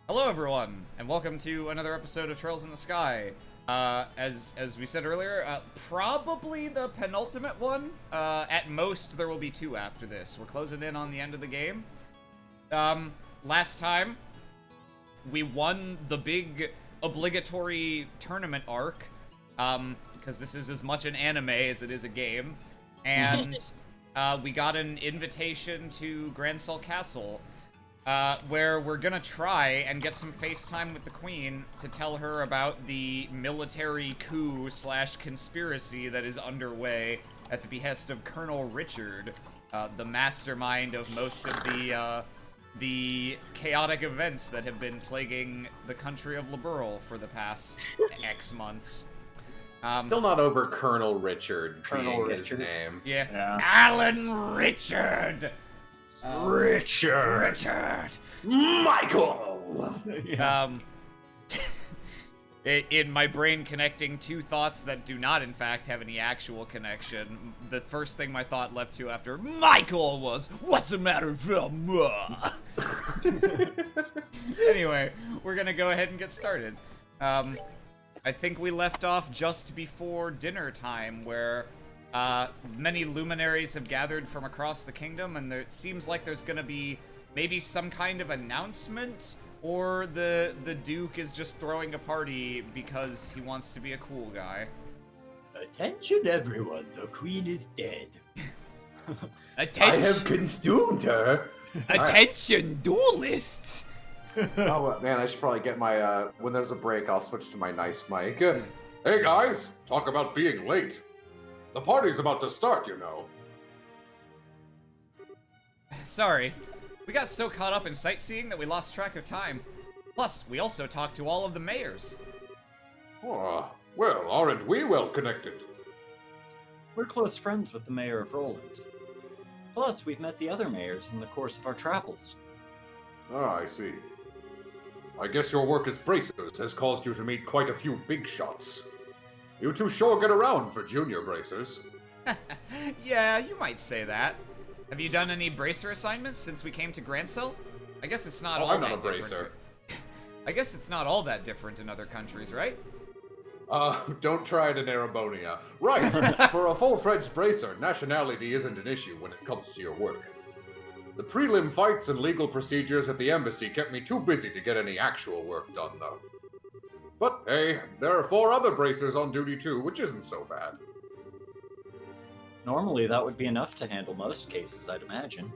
Hello, everyone, and welcome to another episode of Trails in the Sky. As we said earlier, probably the penultimate one. At most, there will be two after this. We're closing in on the end of the game. Last time, we won the big obligatory tournament arc, because this is as much an anime as it is a game, and we got an invitation to Gransel Castle, where we're gonna try and get some FaceTime with the Queen to tell her about the military coup / conspiracy that is underway at the behest of Colonel Richard, the mastermind of most of the chaotic events that have been plaguing the country of Liberl for the past X months. Still not over Colonel Richard Colonel being his Richard. name. Yeah. Alan Richard! Richard! Michael! In my brain connecting two thoughts that do not, in fact, have any actual connection, the first thing my thought leapt to after Michael was, what's the matter, Velma? Anyway, we're gonna go ahead and get started. I think we left off just before dinner time, where many luminaries have gathered from across the kingdom, and it seems like there's gonna be maybe some kind of announcement, or the Duke is just throwing a party because he wants to be a cool guy. Attention everyone, the queen is dead. I have consumed her! Attention, duelists! Oh, man, I should probably get my, when there's a break, I'll switch to my nice mic. Hey, guys! Talk about being late. The party's about to start, you know. Sorry. We got so caught up in sightseeing that we lost track of time. Plus, we also talked to all of the mayors. Oh, well, aren't we well connected? We're close friends with the mayor of Roland. Plus, we've met the other mayors in the course of our travels. Ah, I see. I guess your work as bracers has caused you to meet quite a few big shots. You two sure get around for junior bracers. Yeah, you might say that. Have you done any bracer assignments since we came to Gransel? I guess it's not all I'm that not a bracer. different. I guess it's not all that different in other countries, right? Don't try it in Arabonia. Right, for a full-fledged bracer, nationality isn't an issue when it comes to your work. The prelim fights and legal procedures at the embassy kept me too busy to get any actual work done, though. But hey, there are 4 other bracers on duty too, which isn't so bad. Normally, that would be enough to handle most cases, I'd imagine.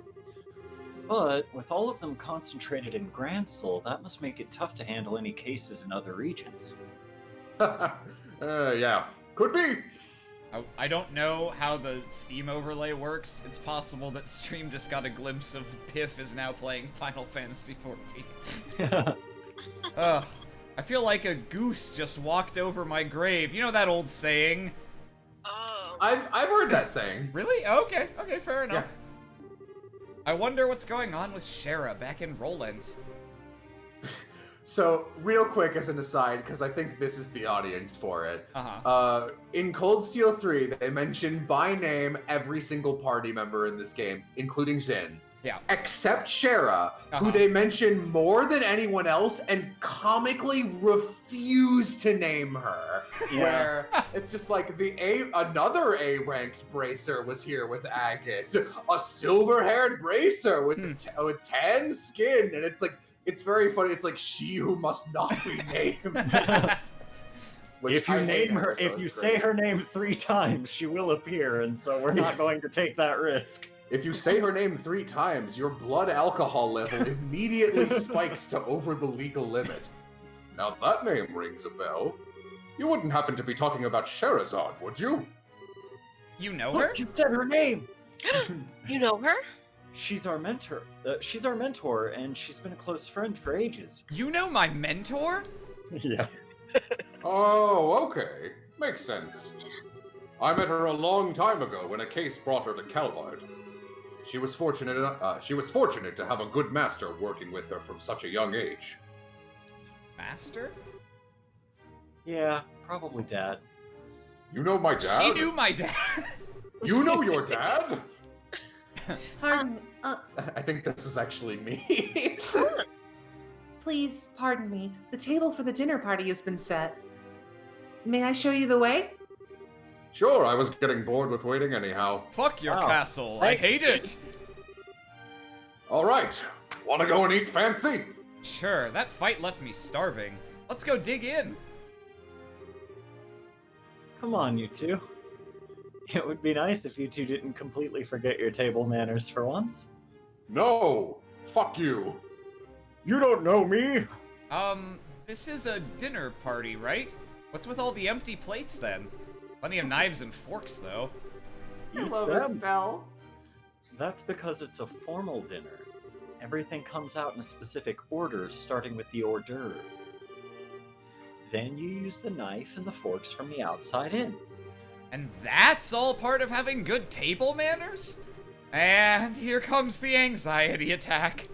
But with all of them concentrated in Gransel, that must make it tough to handle any cases in other regions. Yeah, could be. I don't know how the Steam overlay works. It's possible that Stream just got a glimpse of Piff is now playing Final Fantasy XIV. Ugh. I feel like a goose just walked over my grave. You know that old saying? I've heard that saying. Really? Okay, fair enough. Yeah. I wonder what's going on with Shara back in Roland. So, real quick as an aside, because I think this is the audience for it. In Cold Steel 3, they mention by name every single party member in this game, including Xin. Yeah. Except Shara, who they mention more than anyone else and comically refuse to name her. Yeah. Where it's just like another A-ranked bracer was here with Agate, a silver-haired bracer with 10 skin, and it's like, it's very funny. It's like she who must not be named. If you name her, if you say her name 3 times, she will appear, and so we're not going to take that risk. If you say her name 3 times, your blood alcohol level immediately spikes to over the legal limit. Now that name rings a bell. You wouldn't happen to be talking about Sherazade, would you? You know her? Look, you said her name! You know her? She's our mentor. She's our mentor, and she's been a close friend for ages. You know my mentor? Yeah. Oh, okay. Makes sense. I met her a long time ago when a case brought her to Calvard. She was fortunate to have a good master working with her from such a young age. Master? Yeah, probably Dad. You know my dad? She knew my dad! You know your dad? I think this was actually me. Please, pardon me. The table for the dinner party has been set. May I show you the way? Sure, I was getting bored with waiting anyhow. Fuck your Wow. castle. Thanks, I hate dude. it. All right, wanna go and eat fancy? Sure, that fight left me starving. Let's go dig in. Come on, you two. It would be nice if you two didn't completely forget your table manners for once. No, fuck you. You don't know me. This is a dinner party, right? What's with all the empty plates then? Plenty of knives and forks, though. Eat Hello, them. Estelle. That's because it's a formal dinner. Everything comes out in a specific order, starting with the hors d'oeuvre. Then you use the knife and the forks from the outside in. And that's all part of having good table manners? And here comes the anxiety attack.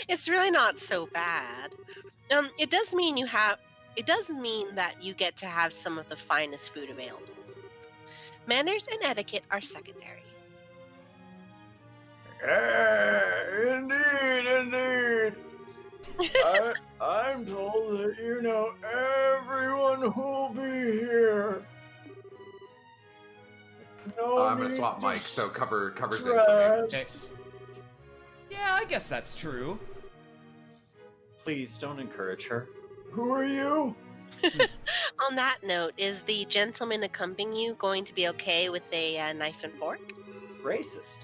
It's really not so bad. It does mean that you get to have some of the finest food available. Manners and etiquette are secondary. Indeed. I'm told that you know everyone who'll be here. No I'm gonna need swap to mics so covers in for me. stress. Yeah, I guess that's true. Please don't encourage her. Who are you? On that note, is the gentleman accompanying you going to be okay with a knife and fork? Racist.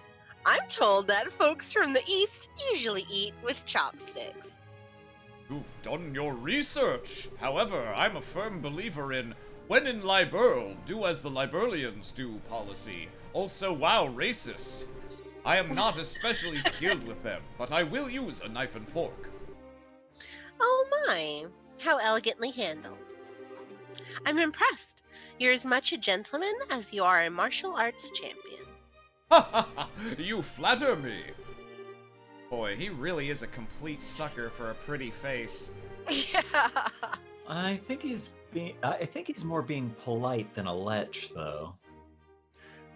I'm told that folks from the East usually eat with chopsticks. You've done your research. However, I'm a firm believer in when in Liberl, do as the Liberlians do policy. Also, wow, racist. I am not especially skilled with them, but I will use a knife and fork. Oh my, how elegantly handled. I'm impressed. You're as much a gentleman as you are a martial arts champion. Ha ha ha! You flatter me! Boy, he really is a complete sucker for a pretty face. Yeah. I think he's more being polite than a lech, though.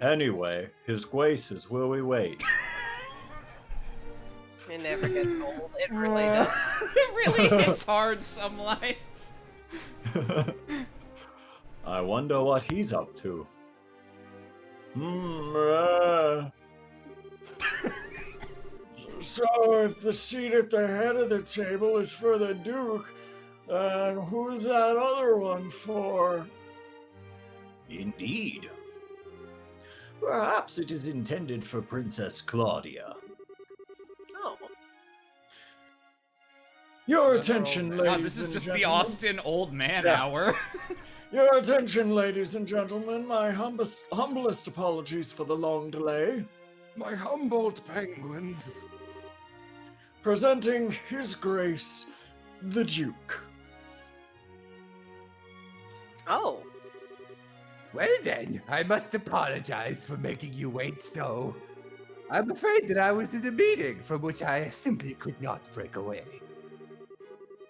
Anyway, his graces, will we wait? It never gets old. It really does. It really hits hard some lines. I wonder what he's up to. So if the seat at the head of the table is for the Duke, then who's that other one for? Indeed. Perhaps it is intended for Princess Claudia. Oh. Your attention, ladies God, this is and just gentlemen. the Austen old man Yeah. hour. Your attention, ladies and gentlemen. My humblest apologies for the long delay. My Humboldt penguins. Presenting His Grace, the Duke. Oh. Well then, I must apologize for making you wait so. I'm afraid that I was in a meeting from which I simply could not break away.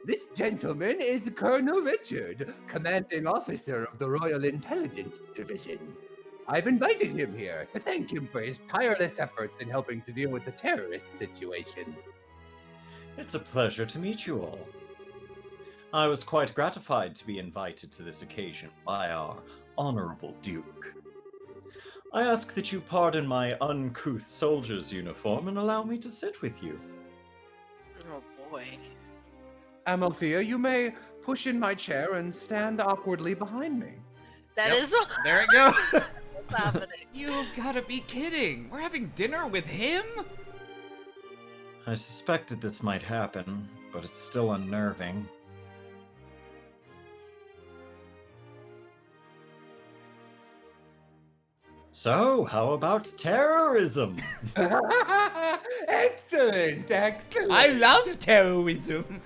This gentleman is Colonel Richard, commanding officer of the Royal Intelligence Division. I've invited him here to thank him for his tireless efforts in helping to deal with the terrorist situation. It's a pleasure to meet you all. I was quite gratified to be invited to this occasion by our honorable Duke. I ask that you pardon my uncouth soldier's uniform and allow me to sit with you. Oh boy. Amalthea, you may push in my chair and stand awkwardly behind me. That Yep. is There it goes. what's happening. You've gotta be kidding. We're having dinner with him? I suspected this might happen, but it's still unnerving. So, how about terrorism? Excellent, excellent. I love terrorism.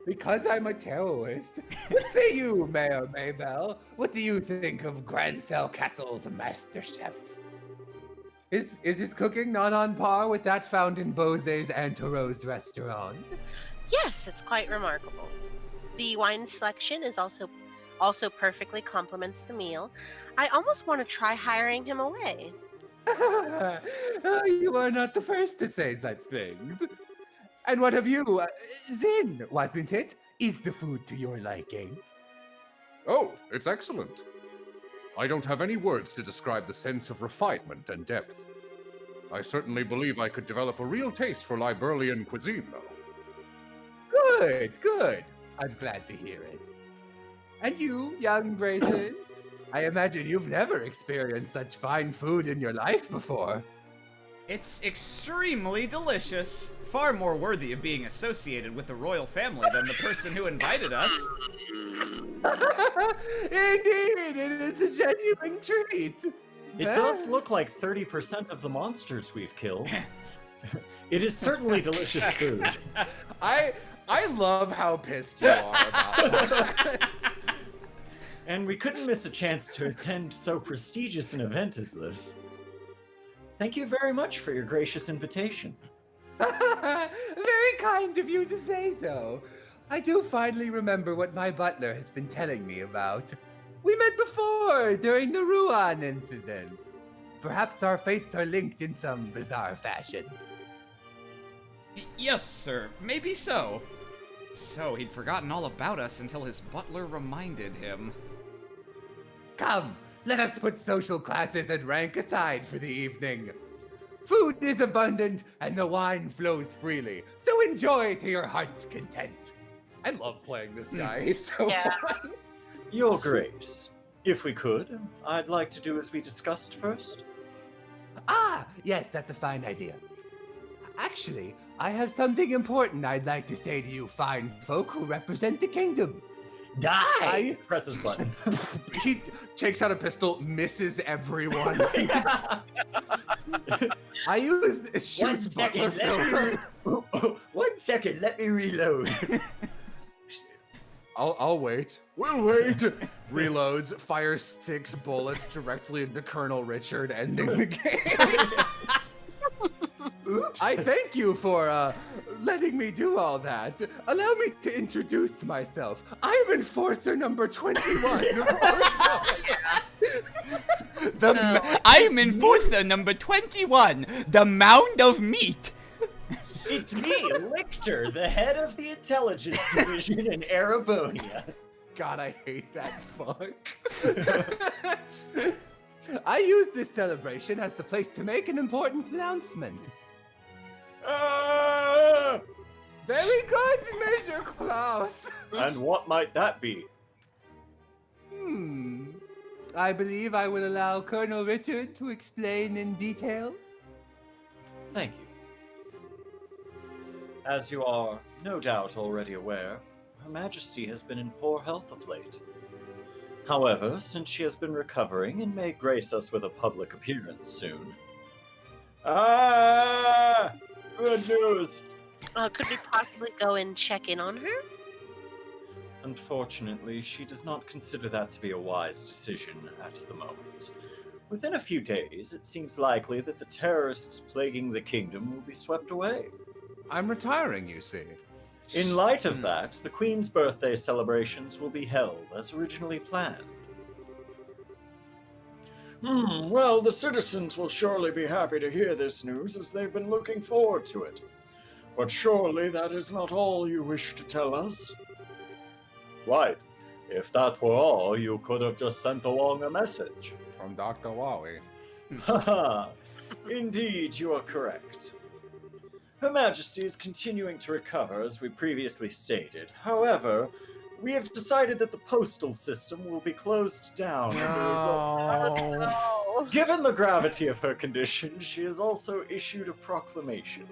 Because I'm a terrorist. What say you, Mayor Maybell? What do you think of Grancel Castle's master chef? Is his cooking not on par with that found in Bose's Anteros restaurant? Yes, it's quite remarkable. The wine selection is also perfectly complements the meal. I almost want to try hiring him away. Oh, you are not the first to say such things. And what of you? Zin, wasn't it? Is the food to your liking? Oh, it's excellent. I don't have any words to describe the sense of refinement and depth. I certainly believe I could develop a real taste for Liberlian cuisine, though. Good, good. I'm glad to hear it. And you, young Grayson? I imagine you've never experienced such fine food in your life before. It's extremely delicious. Far more worthy of being associated with the royal family than the person who invited us. Indeed, it is a genuine treat. It does look like 30% of the monsters we've killed. It is certainly delicious food. I love how pissed you are about that. And we couldn't miss a chance to attend so prestigious an event as this. Thank you very much for your gracious invitation. Very kind of you to say so. I do finally remember what my butler has been telling me about. We met before during the Ruan incident. Perhaps our fates are linked in some bizarre fashion. Yes, sir. Maybe so. So, he'd forgotten all about us until his butler reminded him. Come, let us put social classes and rank aside for the evening. Food is abundant and the wine flows freely, so enjoy to your heart's content. I love playing this guy, he's so fun. Your Grace, if we could, I'd like to do as we discussed first. Ah, yes, that's a fine idea. Actually, I have something important I'd like to say to you fine folk who represent the kingdom. Die! Presses button. He takes out a pistol, misses everyone. I used shoots butler film. 1 second, let me reload. I'll wait. We'll wait. Reloads, fires 6 bullets directly into Colonel Richard, ending the game. Oops. I thank you for letting me do all that. Allow me to introduce myself. I'm Enforcer number 21. I'm Enforcer number 21, the Mound of Meat. It's me, Lictor, the head of the intelligence division in Arabonia. God, I hate that fuck. I use this celebration as the place to make an important announcement. Very good, Major Klaus. And what might that be? I believe I will allow Colonel Richard to explain in detail. Thank you. As you are no doubt already aware, Her Majesty has been in poor health of late. However, since she has been recovering and may grace us with a public appearance soon. Good news! Could we possibly go and check in on her? Unfortunately, she does not consider that to be a wise decision at the moment. Within a few days, it seems likely that the terrorists plaguing the kingdom will be swept away. I'm retiring, you see. In light of that, the Queen's birthday celebrations will be held as originally planned. Well, the citizens will surely be happy to hear this news, as they've been looking forward to it. But surely that is not all you wish to tell us? Right. If that were all, you could have just sent along a message. From Dr. Wowie. Haha. Indeed, you are correct. Her Majesty is continuing to recover, as we previously stated. However, we have decided that the postal system will be closed down as a result. No. Given the gravity of her condition, she has also issued a proclamation.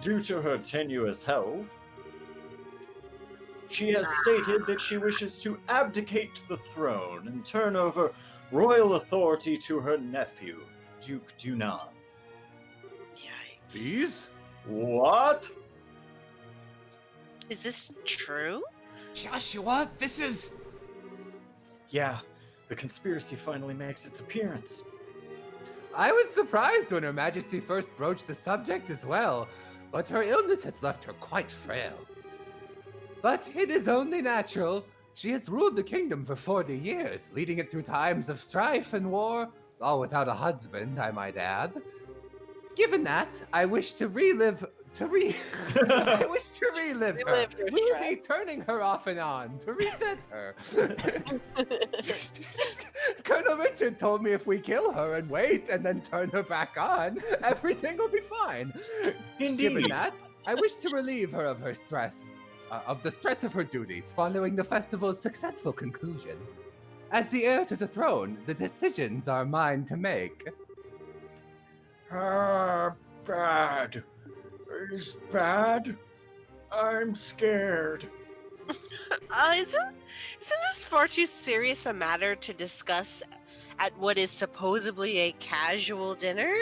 Due to her tenuous health, she has stated that she wishes to abdicate the throne and turn over royal authority to her nephew, Duke Dunan. Yikes. These? What? Is this true? Joshua, this is... Yeah, the conspiracy finally makes its appearance. I was surprised when Her Majesty first broached the subject as well, but her illness has left her quite frail. But it is only natural. She has ruled the kingdom for 40 years, leading it through times of strife and war, all without a husband, I might add. Given that, I wish to relive I wish to relive her. Relive her We would be stress. turning her off and on to reset her. Colonel Richard told me if we kill her and wait and then turn her back on, everything will be fine. Given Indeed. that, I wish to relieve her of her stress, of the stress of her duties following the festival's successful conclusion. As the heir to the throne, the decisions are mine to make. Bad. Is bad? I'm scared. Isn't this far too serious a matter to discuss at what is supposedly a casual dinner?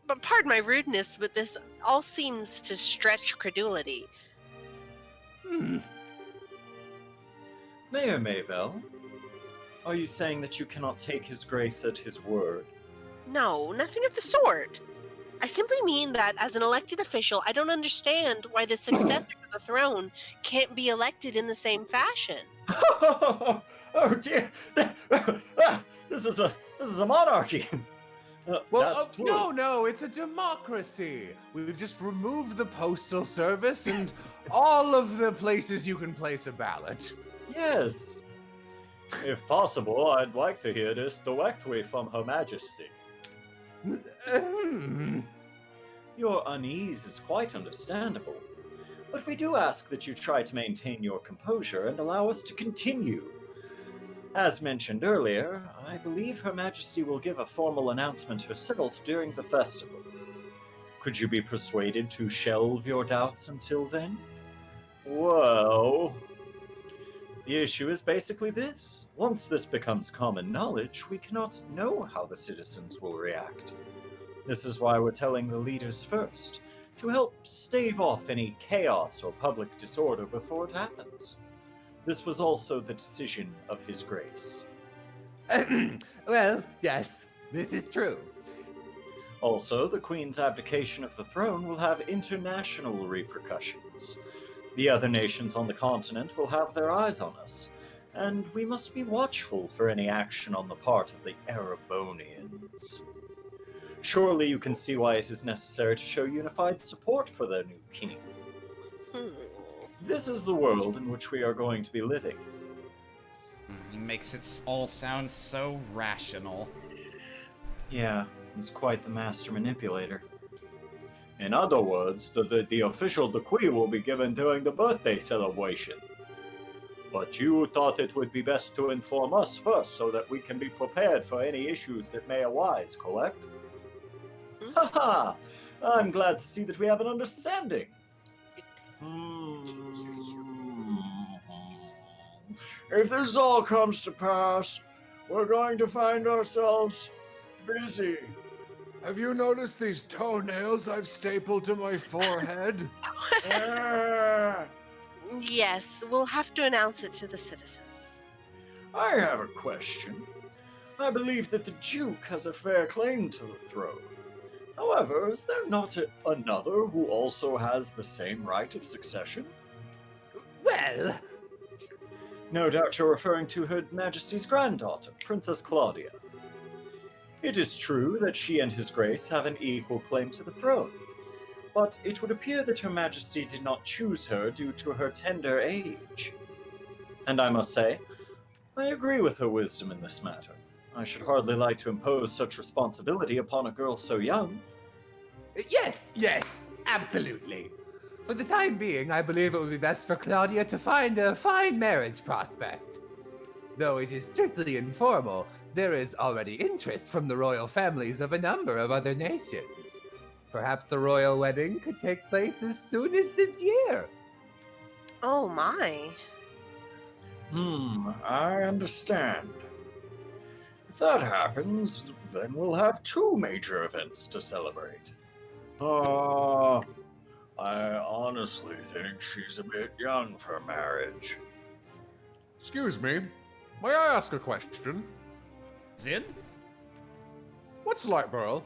But pardon my rudeness, but this all seems to stretch credulity. Mayor Maybell, are you saying that you cannot take His Grace at his word? No, nothing of the sort. I simply mean that as an elected official, I don't understand why the successor to the throne can't be elected in the same fashion. Oh dear! This is a monarchy. Well, That's true. no, it's a democracy. We've just removed the postal service and all of the places you can place a ballot. Yes. If possible, I'd like to hear this directly from Her Majesty. Your unease is quite understandable, but we do ask that you try to maintain your composure and allow us to continue. As mentioned earlier, I believe Her Majesty will give a formal announcement herself during the festival. Could you be persuaded to shelve your doubts until then? Well, the issue is basically this. Once this becomes common knowledge, we cannot know how the citizens will react. This is why we're telling the leaders first, to help stave off any chaos or public disorder before it happens. This was also the decision of His Grace. Well, yes, this is true. Also, the Queen's abdication of the throne will have international repercussions. The other nations on the continent will have their eyes on us, and we must be watchful for any action on the part of the Erebonians. Surely you can see why it is necessary to show unified support for their new king. This is the world in which we are going to be living. He makes it all sound so rational. Yeah, he's quite the master manipulator. In other words, the official decree will be given during the birthday celebration. But you thought it would be best to inform us first so that we can be prepared for any issues that may arise, correct? Haha! I'm glad to see that we have an understanding. If this all comes to pass, we're going to find ourselves busy. Have you noticed these toenails I've stapled to my forehead? Yes, we'll have to announce it to the citizens. I have a question. I believe that the Duke has a fair claim to the throne. However, is there not another who also has the same right of succession? Well, No doubt you're referring to Her Majesty's granddaughter, Princess Claudia. It is true that she and His Grace have an equal claim to the throne, but it would appear that Her Majesty did not choose her due to her tender age. And I must say, I agree with her wisdom in this matter. I should hardly like to impose such responsibility upon a girl so young. yes, absolutely. For the time being, I believe it would be best for Claudia to find a fine marriage prospect. Though it is strictly informal, there is already interest from the royal families of a number of other nations. Perhaps the royal wedding could take place as soon as this year. Oh my. I understand. If that happens, then we'll have two major events to celebrate. I honestly think she's a bit young for marriage. Excuse me, may I ask a question? Zin? What's Lightborough?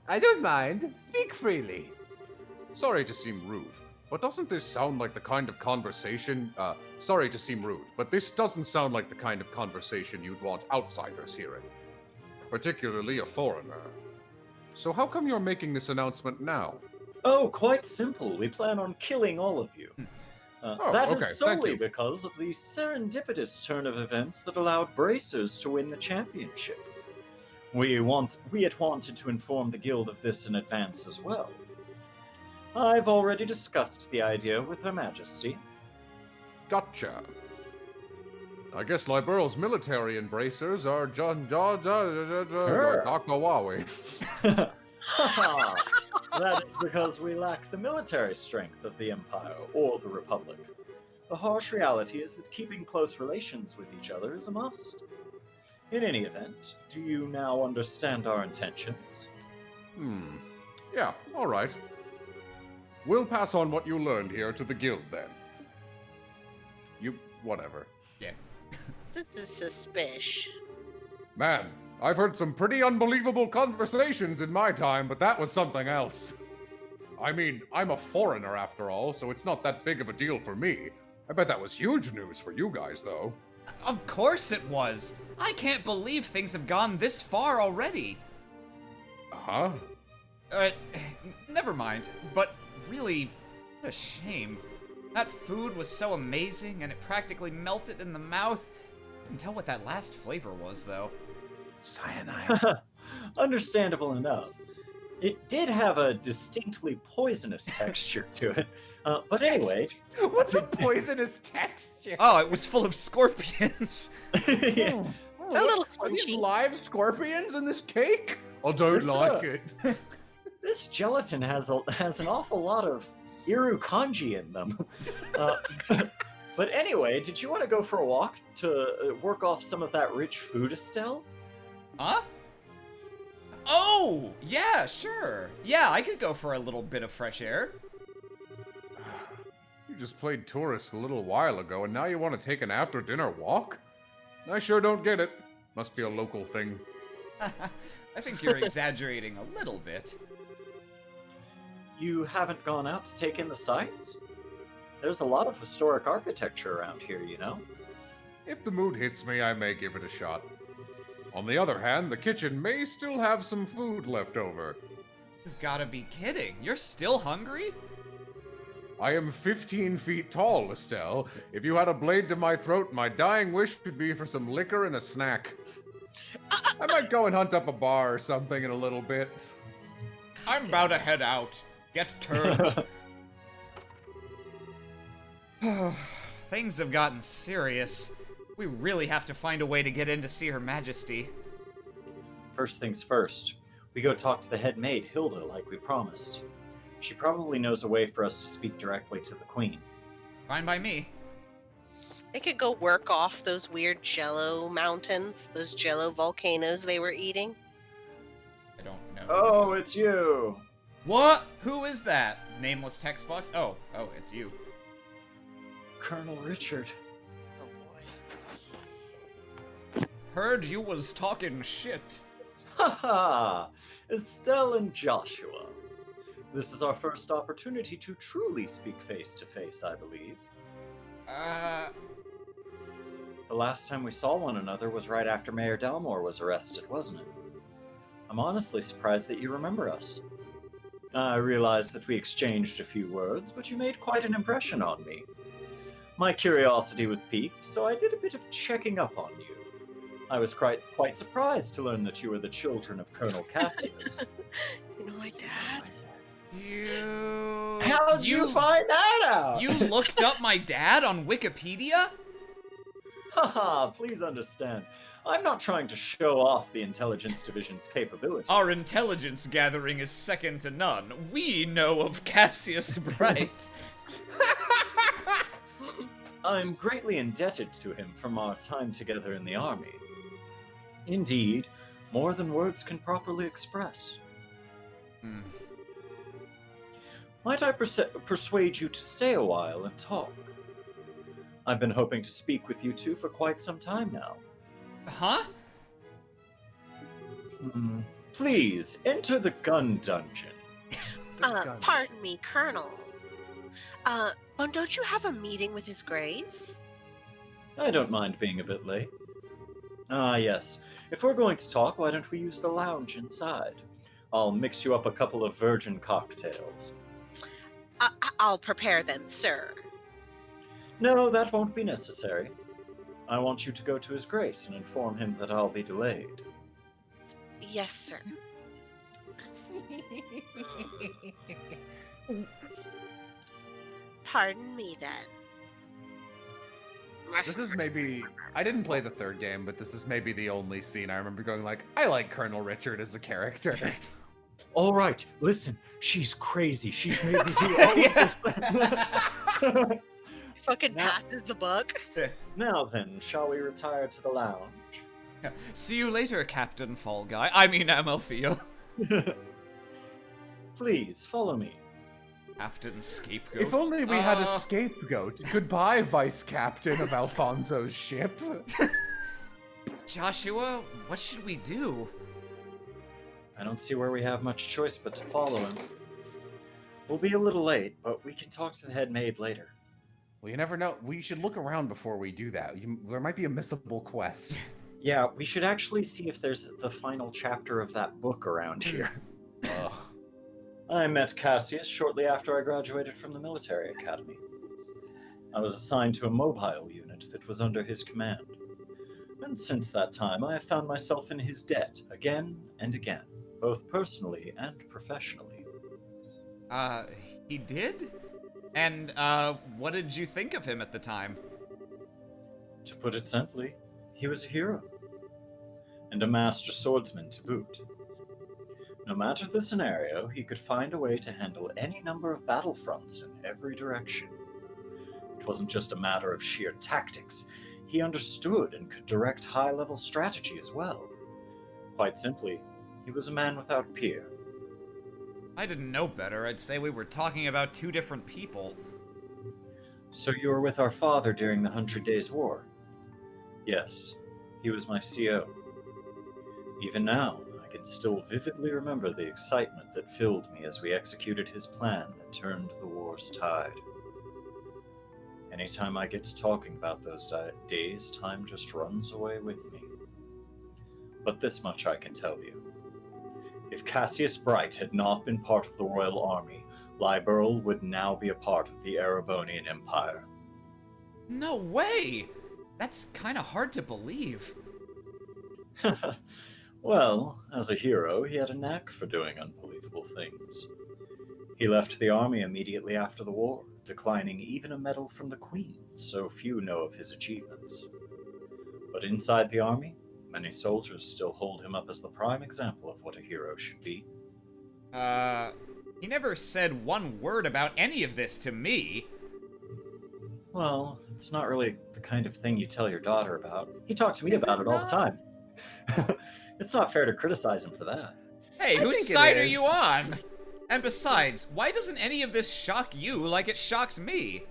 I don't mind. Speak freely. Sorry to seem rude, but doesn't this sound like the kind of conversation... sorry to seem rude, but this doesn't sound like the kind of conversation you'd want outsiders hearing. Particularly a foreigner. So how come you're making this announcement now? Oh, quite simple. We plan on killing all of you. That okay, is thank solely you. because of the serendipitous turn of events that allowed Bracers to win the championship. We had wanted to inform the guild of this in advance as well. I've already discussed the idea with Her Majesty. Gotcha. I guess Liberal's military embracers are Dr. Wawi. That is because we lack the military strength of the Empire or the Republic. The harsh reality is that keeping close relations with each other is a must. In any event, do you now understand our intentions? Yeah, alright. We'll pass on what you learned here to the guild then. Whatever. Yeah. This is suspicious. Man, I've heard some pretty unbelievable conversations in my time, but that was something else. I mean, I'm a foreigner after all, so it's not that big of a deal for me. I bet that was huge news for you guys, though. Of course it was. I can't believe things have gone this far already. Huh? Never mind. But really, what a shame. That food was so amazing, and it practically melted in the mouth. I can tell what that last flavor was, though. Cyanide. Understandable enough. It did have a distinctly poisonous texture to it. But anyway... What's a poisonous texture? Oh, it was full of scorpions. Yeah. A little Are these crunchy. live scorpions in this cake? I don't Yes, like sir. it. This gelatin has an awful lot of Iru kanji in them. But anyway, did you want to go for a walk to work off some of that rich food, Estelle? Huh? Oh, yeah, sure. Yeah, I could go for a little bit of fresh air. You just played tourist a little while ago, and now you want to take an after-dinner walk? I sure don't get it. Must be a local thing. I think you're exaggerating a little bit. You haven't gone out to take in the sights? There's a lot of historic architecture around here, you know? If the mood hits me, I may give it a shot. On the other hand, the kitchen may still have some food left over. You've gotta be kidding. You're still hungry? I am 15 feet tall, Estelle. If you had a blade to my throat, my dying wish would be for some liquor and a snack. I might go and hunt up a bar or something in a little bit. I'm about to head out. Get turned. Things have gotten serious. We really have to find a way to get in to see Her Majesty. First things first, we go talk to the head maid, Hilda, like we promised. She probably knows a way for us to speak directly to the Queen. Fine by me. They could go work off those weird jello mountains, those jello volcanoes they were eating. I don't know. Oh, it's you! What? Who is that? Nameless text box? Oh, it's you. Colonel Richard. Oh boy. Heard you was talking shit. Haha! Estelle and Joshua. This is our first opportunity to truly speak face to face, I believe. The last time we saw one another was right after Mayor Dalmore was arrested, wasn't it? I'm honestly surprised that you remember us. I realize that we exchanged a few words, but you made quite an impression on me. My curiosity was piqued, so I did a bit of checking up on you. I was quite surprised to learn that you were the children of Colonel Cassius. You know my dad? How'd you find that out? You looked up my dad on Wikipedia? Haha, please understand. I'm not trying to show off the Intelligence Division's capabilities. Our intelligence gathering is second to none. We know of Cassius Bright. I'm greatly indebted to him from our time together in the army. Indeed, more than words can properly express. Might I persuade you to stay a while and talk? I've been hoping to speak with you two for quite some time now. Huh? Please, enter the gun dungeon. Pardon me, Colonel. But don't you have a meeting with His Grace? I don't mind being a bit late. Ah, yes. If we're going to talk, why don't we use the lounge inside? I'll mix you up a couple of virgin cocktails. I'll prepare them, sir. No, that won't be necessary. I want you to go to His Grace and inform him that I'll be delayed. Yes, sir. Pardon me, then. This is maybe... I didn't play the third game, but this is maybe the only scene I remember going like, I like Colonel Richard as a character. All right, listen. She's crazy. She's made me do all of this. Fucking Now- passes the buck. Now then, shall we retire to the lounge? See you later, Captain Fall Guy. I mean, Amalthea. Please, follow me. Captain Scapegoat. If only we had a scapegoat. Goodbye, Vice Captain of Alfonso's ship. Joshua, what should we do? I don't see where we have much choice but to follow him. We'll be a little late, but we can talk to the head maid later. Well, you never know. We should look around before we do that. There might be a missable quest. Yeah, we should actually see if there's the final chapter of that book around here. Ugh. I met Cassius shortly after I graduated from the military academy. I was assigned to a mobile unit that was under his command. And since that time, I have found myself in his debt again and again, both personally and professionally. He did? And, what did you think of him at the time? To put it simply, he was a hero. And a master swordsman to boot. No matter the scenario, he could find a way to handle any number of battlefronts in every direction. It wasn't just a matter of sheer tactics. He understood and could direct high-level strategy as well. Quite simply, he was a man without peer. I didn't know better. I'd say we were talking about two different people. So you were with our father during the 100 Days' War? Yes, he was my CO. Even now, I can still vividly remember the excitement that filled me as we executed his plan that turned the war's tide. Anytime I get to talking about those days, time just runs away with me. But this much I can tell you. If Cassius Bright had not been part of the Royal Army, Liberl would now be a part of the Erebonian Empire. No way! That's kinda hard to believe. Well, as a hero, he had a knack for doing unbelievable things. He left the army immediately after the war, declining even a medal from the Queen, so few know of his achievements. But inside the army, many soldiers still hold him up as the prime example of what a hero should be. He never said one word about any of this to me. Well, it's not really the kind of thing you tell your daughter about. He talks to me about it all the time. It's not fair to criticize him for that. Hey, I whose think it side are is. you on? And besides, why doesn't any of this shock you like it shocks me?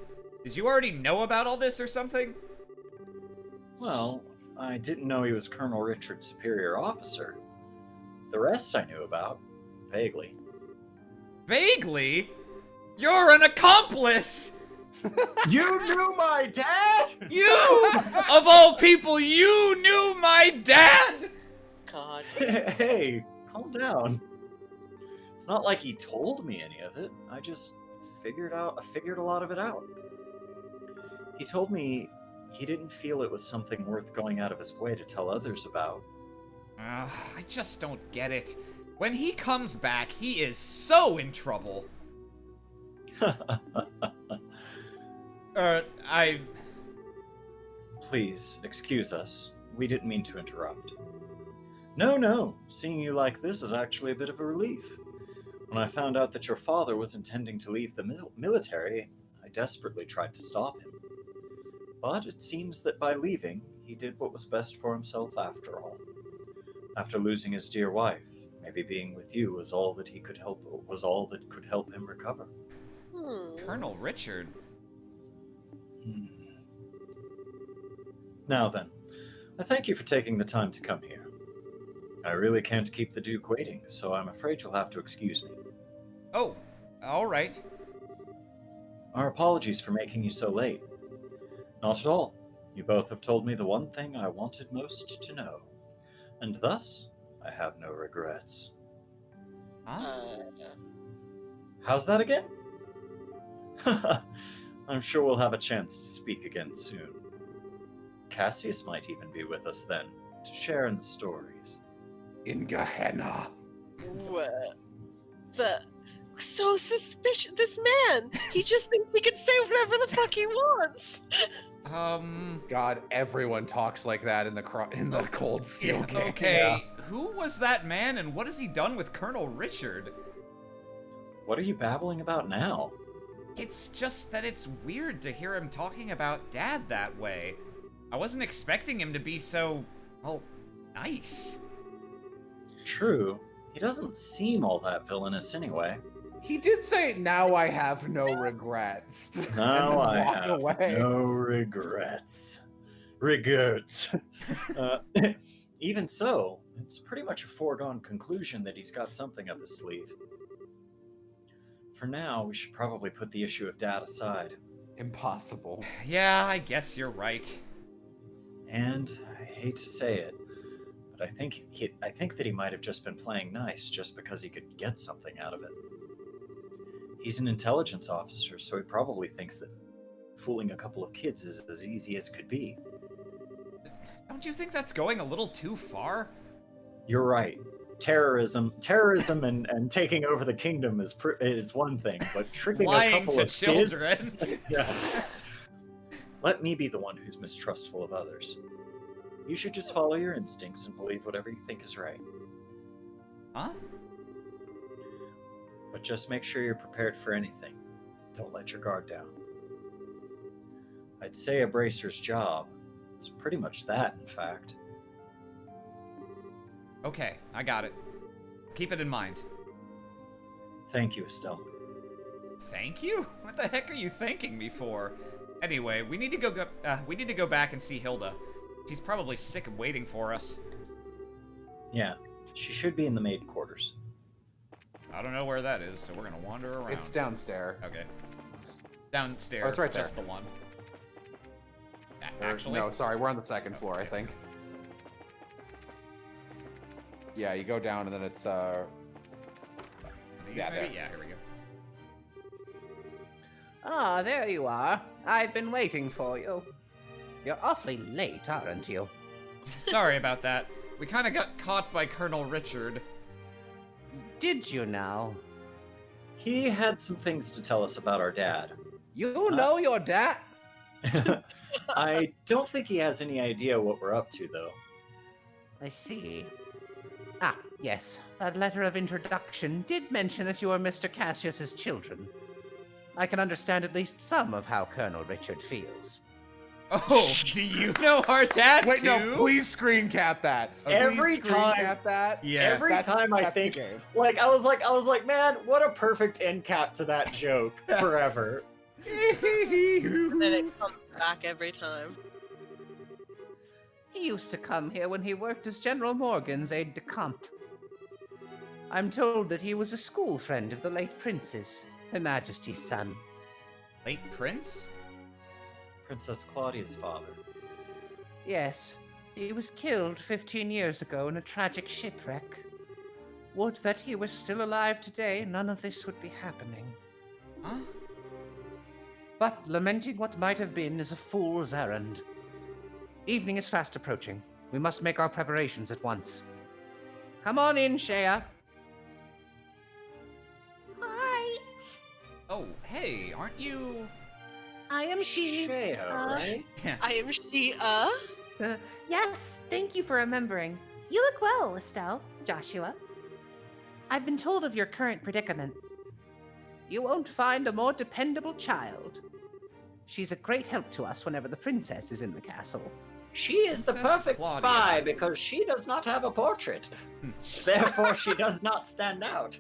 Did you already know about all this or something? Well, I didn't know he was Colonel Richard's superior officer. The rest I knew about, vaguely. Vaguely? You're an accomplice! You knew my dad?! You! Of all people, you knew my dad! God. Hey, calm down. It's not like he told me any of it. I just figured a lot of it out. He told me he didn't feel it was something worth going out of his way to tell others about. I just don't get it. When he comes back, he is so in trouble. Please, excuse us. We didn't mean to interrupt. No. Seeing you like this is actually a bit of a relief. When I found out that your father was intending to leave the military, I desperately tried to stop him. But it seems that by leaving, he did what was best for himself after all. After losing his dear wife, maybe being with you was all that could help him recover. Colonel Richard? Now then, I thank you for taking the time to come here. I really can't keep the Duke waiting, so I'm afraid you'll have to excuse me. Oh, alright. Our apologies for making you so late. Not at all. You both have told me the one thing I wanted most to know, and thus, I have no regrets. Huh? How's that again? I'm sure we'll have a chance to speak again soon. Cassius might even be with us then, to share in the stories. In Gehenna. What? So suspicious. This man, he just thinks he can say whatever the fuck he wants. God, everyone talks like that in the Cold Steel game. Okay, who was that man and what has he done with Colonel Richard? What are you babbling about now? It's just that it's weird to hear him talking about Dad that way. I wasn't expecting him to be so, well, nice. True. He doesn't seem all that villainous anyway. He did say, "Now I have no regrets." Now I walk have away. no regrets. Regrets. Even so, it's pretty much a foregone conclusion that he's got something up his sleeve. For now, we should probably put the issue of Dad aside. Impossible. Yeah, I guess you're right. And I hate to say it, but I think that he might have just been playing nice just because he could get something out of it. He's an intelligence officer, so he probably thinks that fooling a couple of kids is as easy as could be. Don't you think that's going a little too far? You're right. Terrorism and taking over the kingdom is one thing, but tricking a Lying couple to of children. kids, yeah. Let me be the one who's mistrustful of others. You should just follow your instincts and believe whatever you think is right. Huh? But just make sure you're prepared for anything. Don't let your guard down. I'd say a bracer's job is pretty much that, in fact. Okay, I got it. Keep it in mind. Thank you, Estelle. Thank you? What the heck are you thanking me for? Anyway, we need to go back and see Hilda. She's probably sick of waiting for us. Yeah, she should be in the maid quarters. I don't know where that is, so we're gonna wander around. It's downstairs. Okay. Downstairs. Oh, it's right Just there. the one. Or- Actually? no, sorry, we're on the second floor, I Okay. think. Yeah, you go down and then it's These yeah, maybe? there. Yeah, here we go. Ah, there you are. I've been waiting for you. You're awfully late, aren't you? Sorry about that. We kind of got caught by Colonel Richard. Did you now? He had some things to tell us about our dad. You know your dad? I don't think he has any idea what we're up to, though. I see. Ah, yes. That letter of introduction did mention that you were Mr. Cassius's children. I can understand at least some of how Colonel Richard feels. Oh, do you know our dad Wait, too? no, please screen cap that. Every Please screen time- cap that. Yeah. Every time I that's the think, game. like, I was like, man, what a perfect end cap to that joke forever. And it comes back every time. He used to come here when he worked as General Morgan's aide-de-camp. I'm told that he was a school friend of the late Prince's, Her Majesty's son. Late Prince? Princess Claudia's father. Yes, he was killed 15 years ago in a tragic shipwreck. Would that he were still alive today, none of this would be happening. Huh? But lamenting what might have been is a fool's errand. Evening is fast approaching. We must make our preparations at once. Come on in, Shea. Hi, Oh, hey, aren't you? I am she. Shea, right? Yeah. I am she. Yes, thank you for remembering. You look well, Estelle, Joshua. I've been told of your current predicament. You won't find a more dependable child. She's a great help to us whenever the princess is in the castle. She is the Princess perfect Claudia. spy because she does not have a portrait. Therefore, she does not stand out.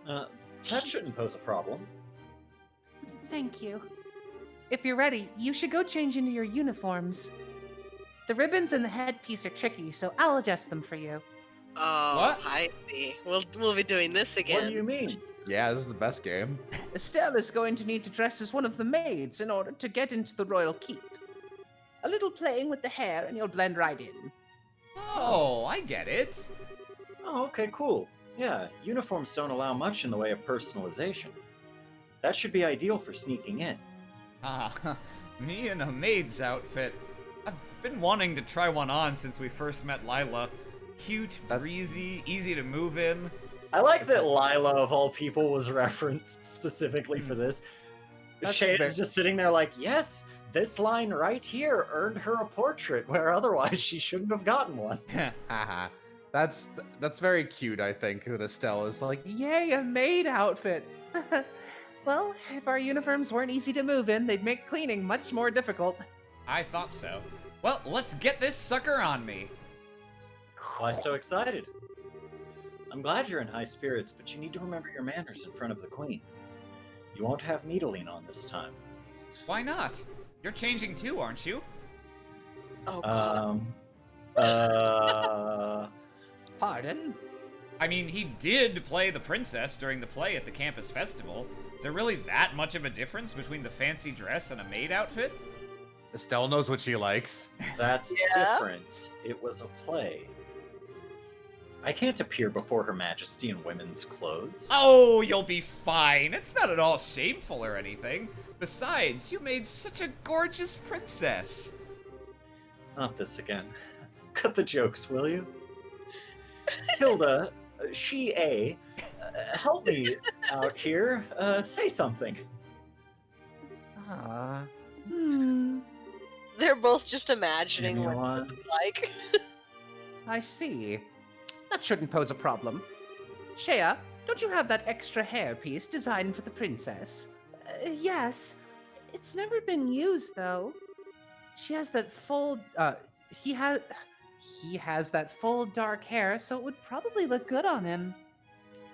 That shouldn't pose a problem. Thank you. If you're ready, you should go change into your uniforms. The ribbons and the headpiece are tricky, so I'll adjust them for you. Oh, What? I see. We'll be doing this again. What do you mean? Yeah, this is the best game. Estelle is going to need to dress as one of the maids in order to get into the royal keep. A little playing with the hair and you'll blend right in. Oh, I get it. Oh, okay, cool. Yeah, uniforms don't allow much in the way of personalization. That should be ideal for sneaking in. Ah, me in a maid's outfit. I've been wanting to try one on since we first met Lila. Cute, breezy, easy to move in. I like that Lila, of all people, was referenced specifically for this. Shay is just sitting there like, yes, this line right here earned her a portrait, where otherwise she shouldn't have gotten one. Haha. That's very cute, I think, that Estelle is like, yay, a maid outfit. Well, if our uniforms weren't easy to move in, they'd make cleaning much more difficult. I thought so. Well, let's get this sucker on me. Why so excited? I'm glad you're in high spirits, but you need to remember your manners in front of the Queen. You won't have me to lean on this time. Why not? You're changing too, aren't you? Oh, God. Pardon? I mean, he did play the princess during the play at the campus festival. Is there really that much of a difference between the fancy dress and a maid outfit? Estelle knows what she likes. That's Yeah? different. It was a play. I can't appear before Her Majesty in women's clothes. Oh, you'll be fine. It's not at all shameful or anything. Besides, you made such a gorgeous princess. Not this again. Cut the jokes, will you? Hilda, help me out here. Say something. They're both just imagining what it Anyone? would be like. I see. That shouldn't pose a problem. Shea, don't you have that extra hairpiece designed for the princess? Yes. It's never been used, though. She has that full, he has that full dark hair, so it would probably look good on him.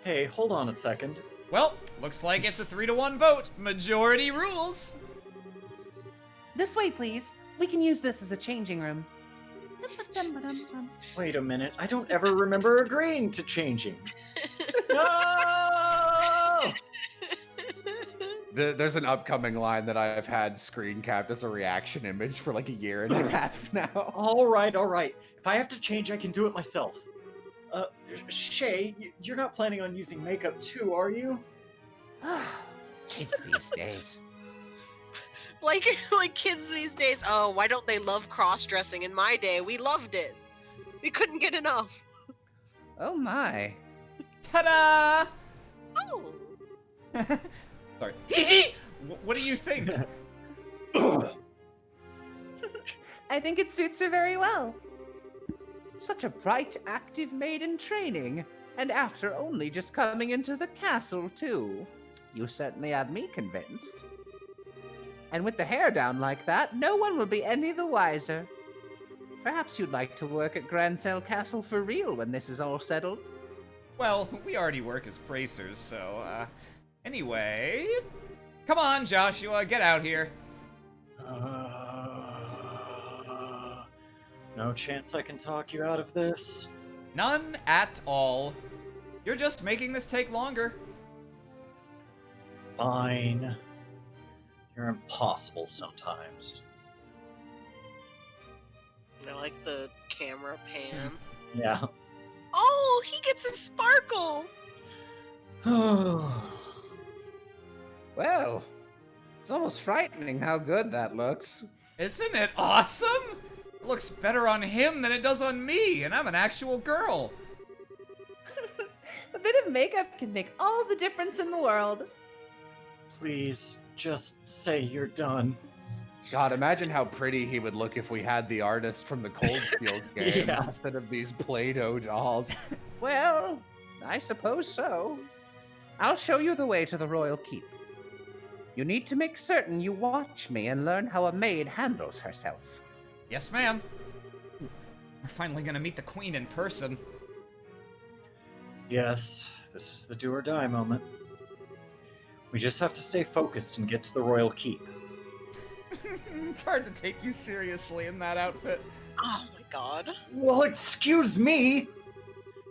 Hey, hold on a second. Well, looks like it's a 3-to-1 vote. Majority rules. This way, please. We can use this as a changing room. Wait a minute. I don't ever remember agreeing to changing. No! There's an upcoming line that I've had screen capped as a reaction image for like a year and a half now. All right. If I have to change, I can do it myself. Shay, you're not planning on using makeup too, are you? Kids these days. like kids these days. Oh, why don't they love cross-dressing? In my day, we loved it. We couldn't get enough. Oh my. Ta-da! Oh. Sorry. What do you think? I think it suits her very well. Such a bright, active maid in training, and after only just coming into the castle, too. You certainly had me convinced. And with the hair down like that, no one will be any the wiser. Perhaps you'd like to work at Grancel Castle for real when this is all settled. Well, we already work as bracers, so, anyway... Come on, Joshua, get out here. No chance I can talk you out of this? None at all. You're just making this take longer. Fine. You're impossible sometimes. I like the camera pan. Yeah. Oh, he gets a sparkle. Well, it's almost frightening how good that looks. Isn't it awesome? It looks better on him than it does on me, and I'm an actual girl. A bit of makeup can make all the difference in the world. Please, just say you're done. God, imagine how pretty he would look if we had the artist from the Coldfield games Yeah. instead of these Play-Doh dolls. Well, I suppose so. I'll show you the way to the royal keep. You need to make certain you watch me and learn how a maid handles herself. Yes, ma'am. We're finally gonna meet the queen in person. Yes, this is the do or die moment. We just have to stay focused and get to the royal keep. It's hard to take you seriously in that outfit. Oh my god. Well, excuse me!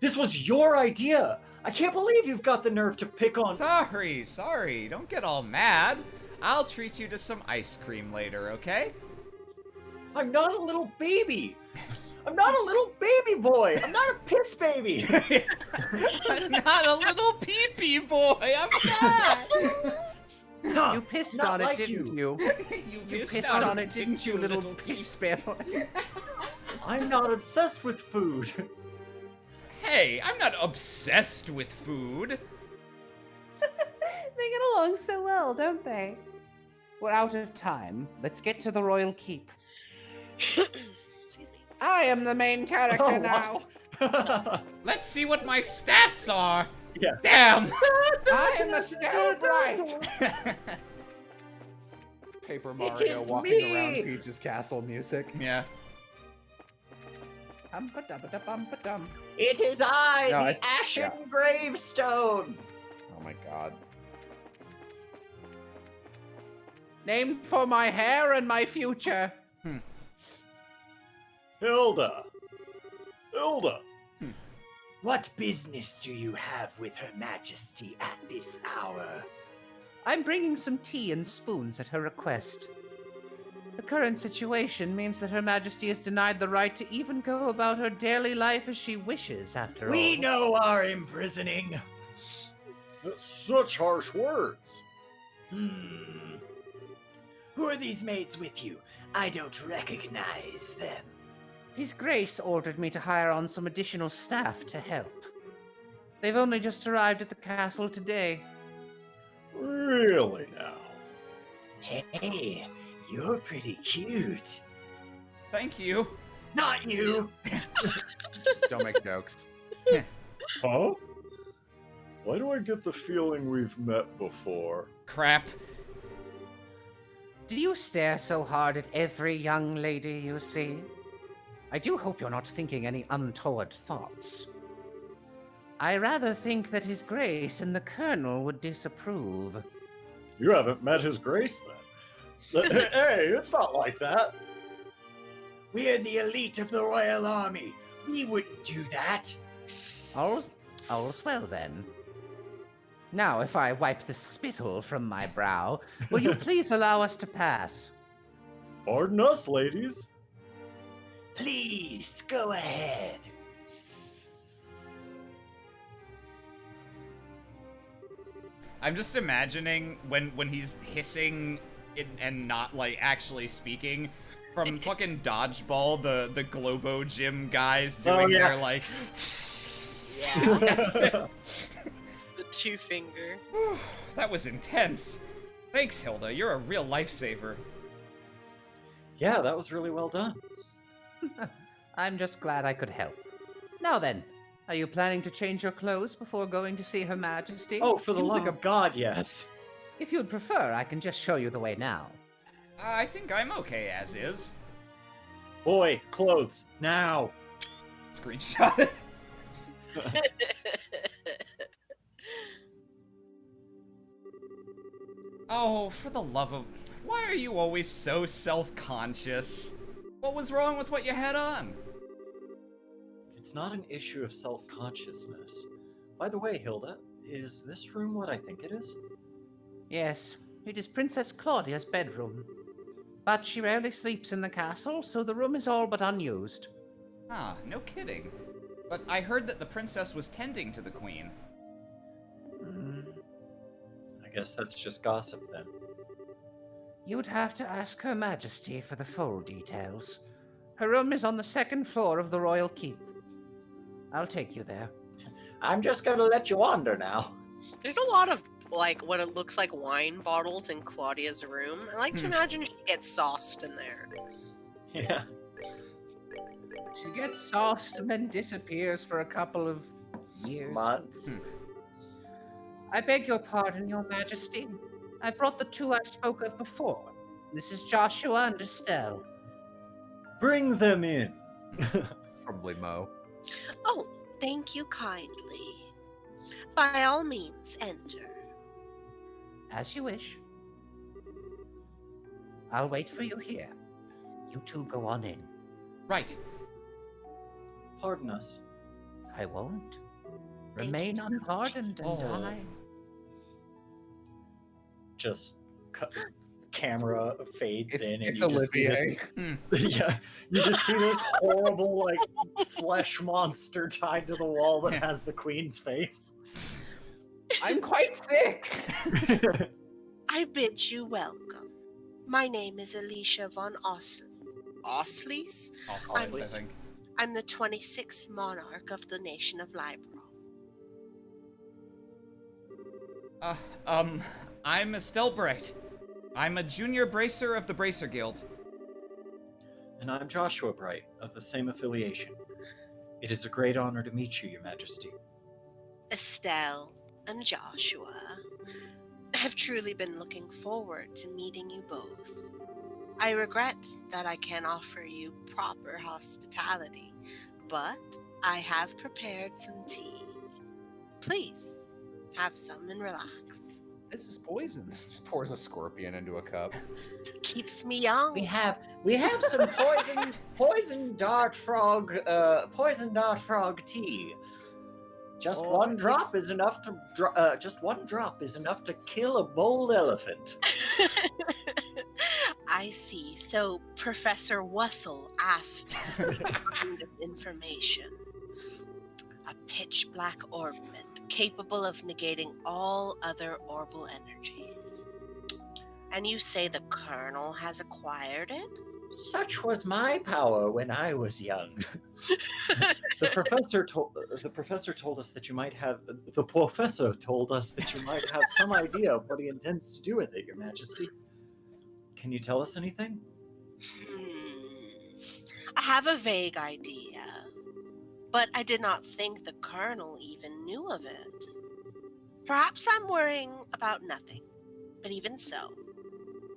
This was your idea! I can't believe you've got the nerve to pick on— Sorry. Don't get all mad. I'll treat you to some ice cream later, okay? I'm not a little baby! I'm not a little baby boy. I'm not a piss baby. I'm not a little pee-pee boy. I'm not. You pissed not on it, like didn't you. you? You You pissed on it, didn't you, little piss bear? I'm not obsessed with food. Hey, I'm not obsessed with food. They get along so well, don't they? We're out of time. Let's get to the royal keep. Excuse me. I am the main character Oh, now. what? Let's see what my stats are. Yeah. Damn. I am the Stella Bright. Paper Mario is walking around me! Peach's castle music. Yeah. Bum-ba-dum-ba-dum-ba-dum. It is I, No, the Ashen Gravestone. Oh my god. Name for my hair and my future. Hilda. Hilda. What business do you have with Her Majesty at this hour? I'm bringing some tea and spoons at her request. The current situation means that Her Majesty is denied the right to even go about her daily life as she wishes, after all. We know our imprisoning. That's such harsh words. Who are these maids with you? I don't recognize them. His Grace ordered me to hire on some additional staff to help. They've only just arrived at the castle today. Really now? Hey, you're pretty cute. Thank you. Not you. Don't make jokes. Huh? Why do I get the feeling we've met before? Crap. Do you stare so hard at every young lady you see? I do hope you're not thinking any untoward thoughts. I rather think that His Grace and the Colonel would disapprove. You haven't met His Grace then. Hey, it's not like that. We're the elite of the Royal Army. We wouldn't do that. All's well then. Now, if I wipe the spittle from my brow, will you please allow us to pass? Pardon us, ladies. Please, go ahead. I'm just imagining when he's hissing and not like actually speaking from fucking Dodgeball, the Globo Gym guys doing their like. The two finger. That was intense. Thanks, Hilda. You're a real lifesaver. Yeah, that was really well done. I'm just glad I could help. Now then, are you planning to change your clothes before going to see Her Majesty? Oh, for the Seems love like of God, yes. If you'd prefer, I can just show you the way now. I think I'm okay as is. Boy, clothes, now. Screenshot it. Oh, for the love of... Why are you always so self-conscious? What was wrong with what you had on? It's not an issue of self-consciousness. By the way, Hilda, is this room what I think it is? Yes, it is Princess Claudia's bedroom. But she rarely sleeps in the castle, so the room is all but unused. Ah, no kidding. But I heard that the princess was tending to the queen. I guess that's just gossip then. You'd have to ask Her Majesty for the full details. Her room is on the second floor of the royal keep. I'll take you there. I'm just gonna let you wander now. There's a lot of like what it looks like wine bottles in Claudia's room. I like to imagine she gets sauced in there. Yeah. She gets sauced and then disappears for a couple of years. Months. I beg your pardon, Your Majesty. I brought the two I spoke of before. This is Joshua and Estelle. Bring them in. Probably Mo. Oh, thank you kindly. By all means, enter. As you wish. I'll wait for you here. You two go on in. Right. Pardon us. I won't. Thank Remain you. unpardoned and Oh. die. Just camera fades in, and It's you just see Olivier. this, yeah, you just see this horrible like flesh monster tied to the wall that has the queen's face. I'm quite sick. I bid you welcome. My name is Alicia Von Austen. Osleys? Osleys, I think. I'm the 26th monarch of the nation of Libra. I'm Estelle Bright. I'm a junior bracer of the Bracer Guild. And I'm Joshua Bright, of the same affiliation. It is a great honor to meet you, Your Majesty. Estelle and Joshua. I have truly been looking forward to meeting you both. I regret that I can't offer you proper hospitality, but I have prepared some tea. Please, have some and relax. This is poison. Just pours a scorpion into a cup. Keeps me young. We have some poison dart frog tea. Just one drop is enough to kill a bold elephant. I see. So Professor Wussel asked for this information. A pitch black orbment capable of negating all other orbal energies. And you say the Colonel has acquired it? Such was my power when I was young. The professor told us that you might have some idea of what he intends to do with it, Your Majesty. Can you tell us anything? I have a vague idea, but I did not think the Colonel even knew of it. Perhaps I'm worrying about nothing, but even so.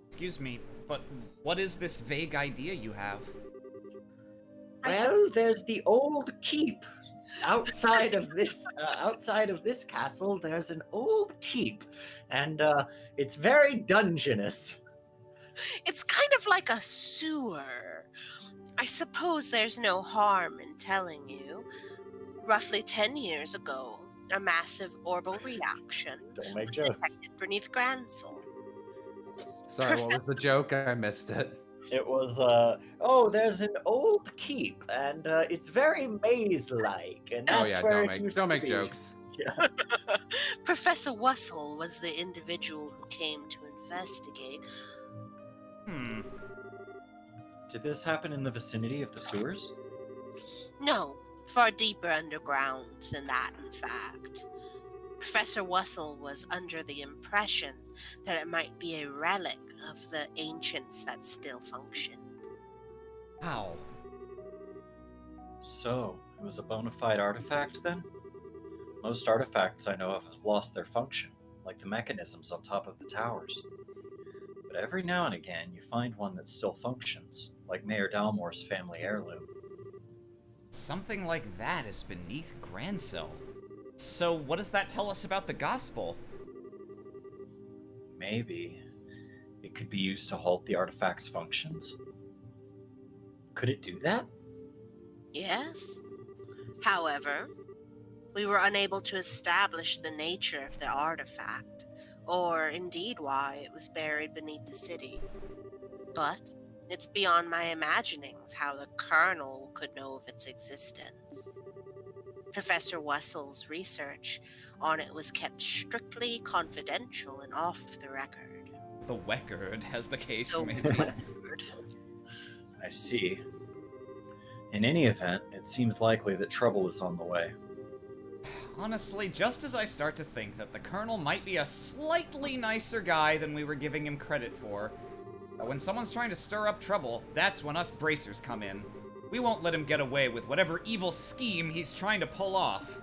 Excuse me, but what is this vague idea you have? Well, there's the old keep. Outside of this castle, there's an old keep, and it's very dungeonous. It's kind of like a sewer. I suppose there's no harm in telling you. Roughly 10 years ago, a massive orbal reaction Don't make was jokes. detected beneath Gransel. Sorry, what was the joke? I missed it. It was, there's an old keep, and it's very maze-like, and that's Oh yeah, where don't make jokes. Yeah. Professor Wussel was the individual who came to investigate. Did this happen in the vicinity of the sewers? No, far deeper underground than that, in fact. Professor Wussel was under the impression that it might be a relic of the ancients that still functioned. How? So, it was a bona fide artifact then? Most artifacts I know of have lost their function, like the mechanisms on top of the towers. But every now and again, you find one that still functions, like Mayor Dalmore's family heirloom. Something like that is beneath Gransel. So what does that tell us about the gospel? Maybe it could be used to halt the artifact's functions. Could it do that? Yes. However, we were unable to establish the nature of the artifact, or indeed why it was buried beneath the city. But it's beyond my imaginings how the Colonel could know of its existence. Professor Wussel's research on it was kept strictly confidential and off the record. The record, as the case The may be. record. I see. In any event, it seems likely that trouble is on the way. Honestly, just as I start to think that the Colonel might be a slightly nicer guy than we were giving him credit for, when someone's trying to stir up trouble, that's when us bracers come in. We won't let him get away with whatever evil scheme he's trying to pull off.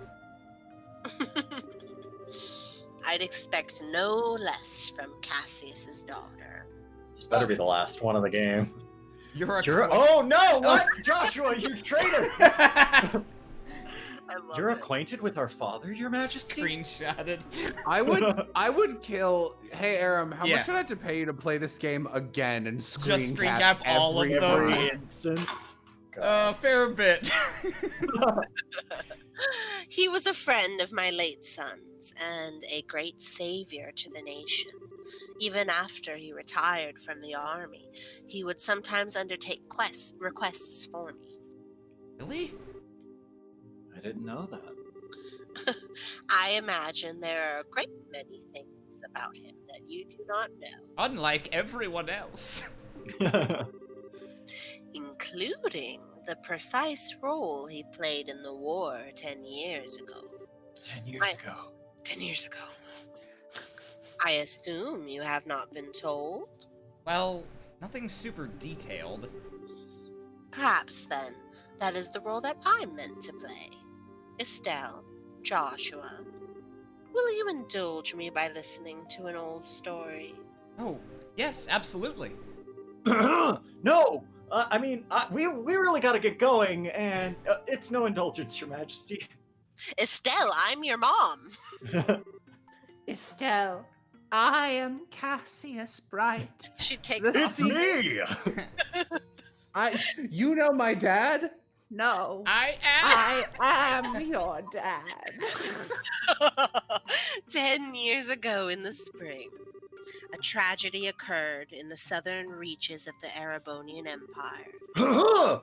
I'd expect no less from Cassius's daughter. This better be the last one of the game. Oh no! What? Joshua, you traitor! I love You're it. acquainted with our father, Your Majesty? Screenshotted. I would kill. Hey, Aram, how Yeah. much would I have to pay you to play this game again and screen Just screen cap all of every them. time? Every instance. God. Fair bit. He was a friend of my late son's and a great savior to the nation. Even after he retired from the army, he would sometimes undertake requests for me. Really? I didn't know that. I imagine there are a great many things about him that you do not know, Unlike everyone else. including the precise role he played in the war 10 years ago. 10 years ago. 10 years ago. I assume you have not been told? Well, nothing super detailed. Perhaps, then, that is the role that I'm meant to play. Estelle, Joshua, will you indulge me by listening to an old story? Oh, yes, absolutely. No! We really gotta get going, and it's no indulgence, Your Majesty. Estelle, I'm your mom. Estelle, I am Cassius Bright. She takes The off. It's me! You know my dad? No, I I am your dad. 10 years ago in the spring, a tragedy occurred in the southern reaches of the Erebonian Empire. Oh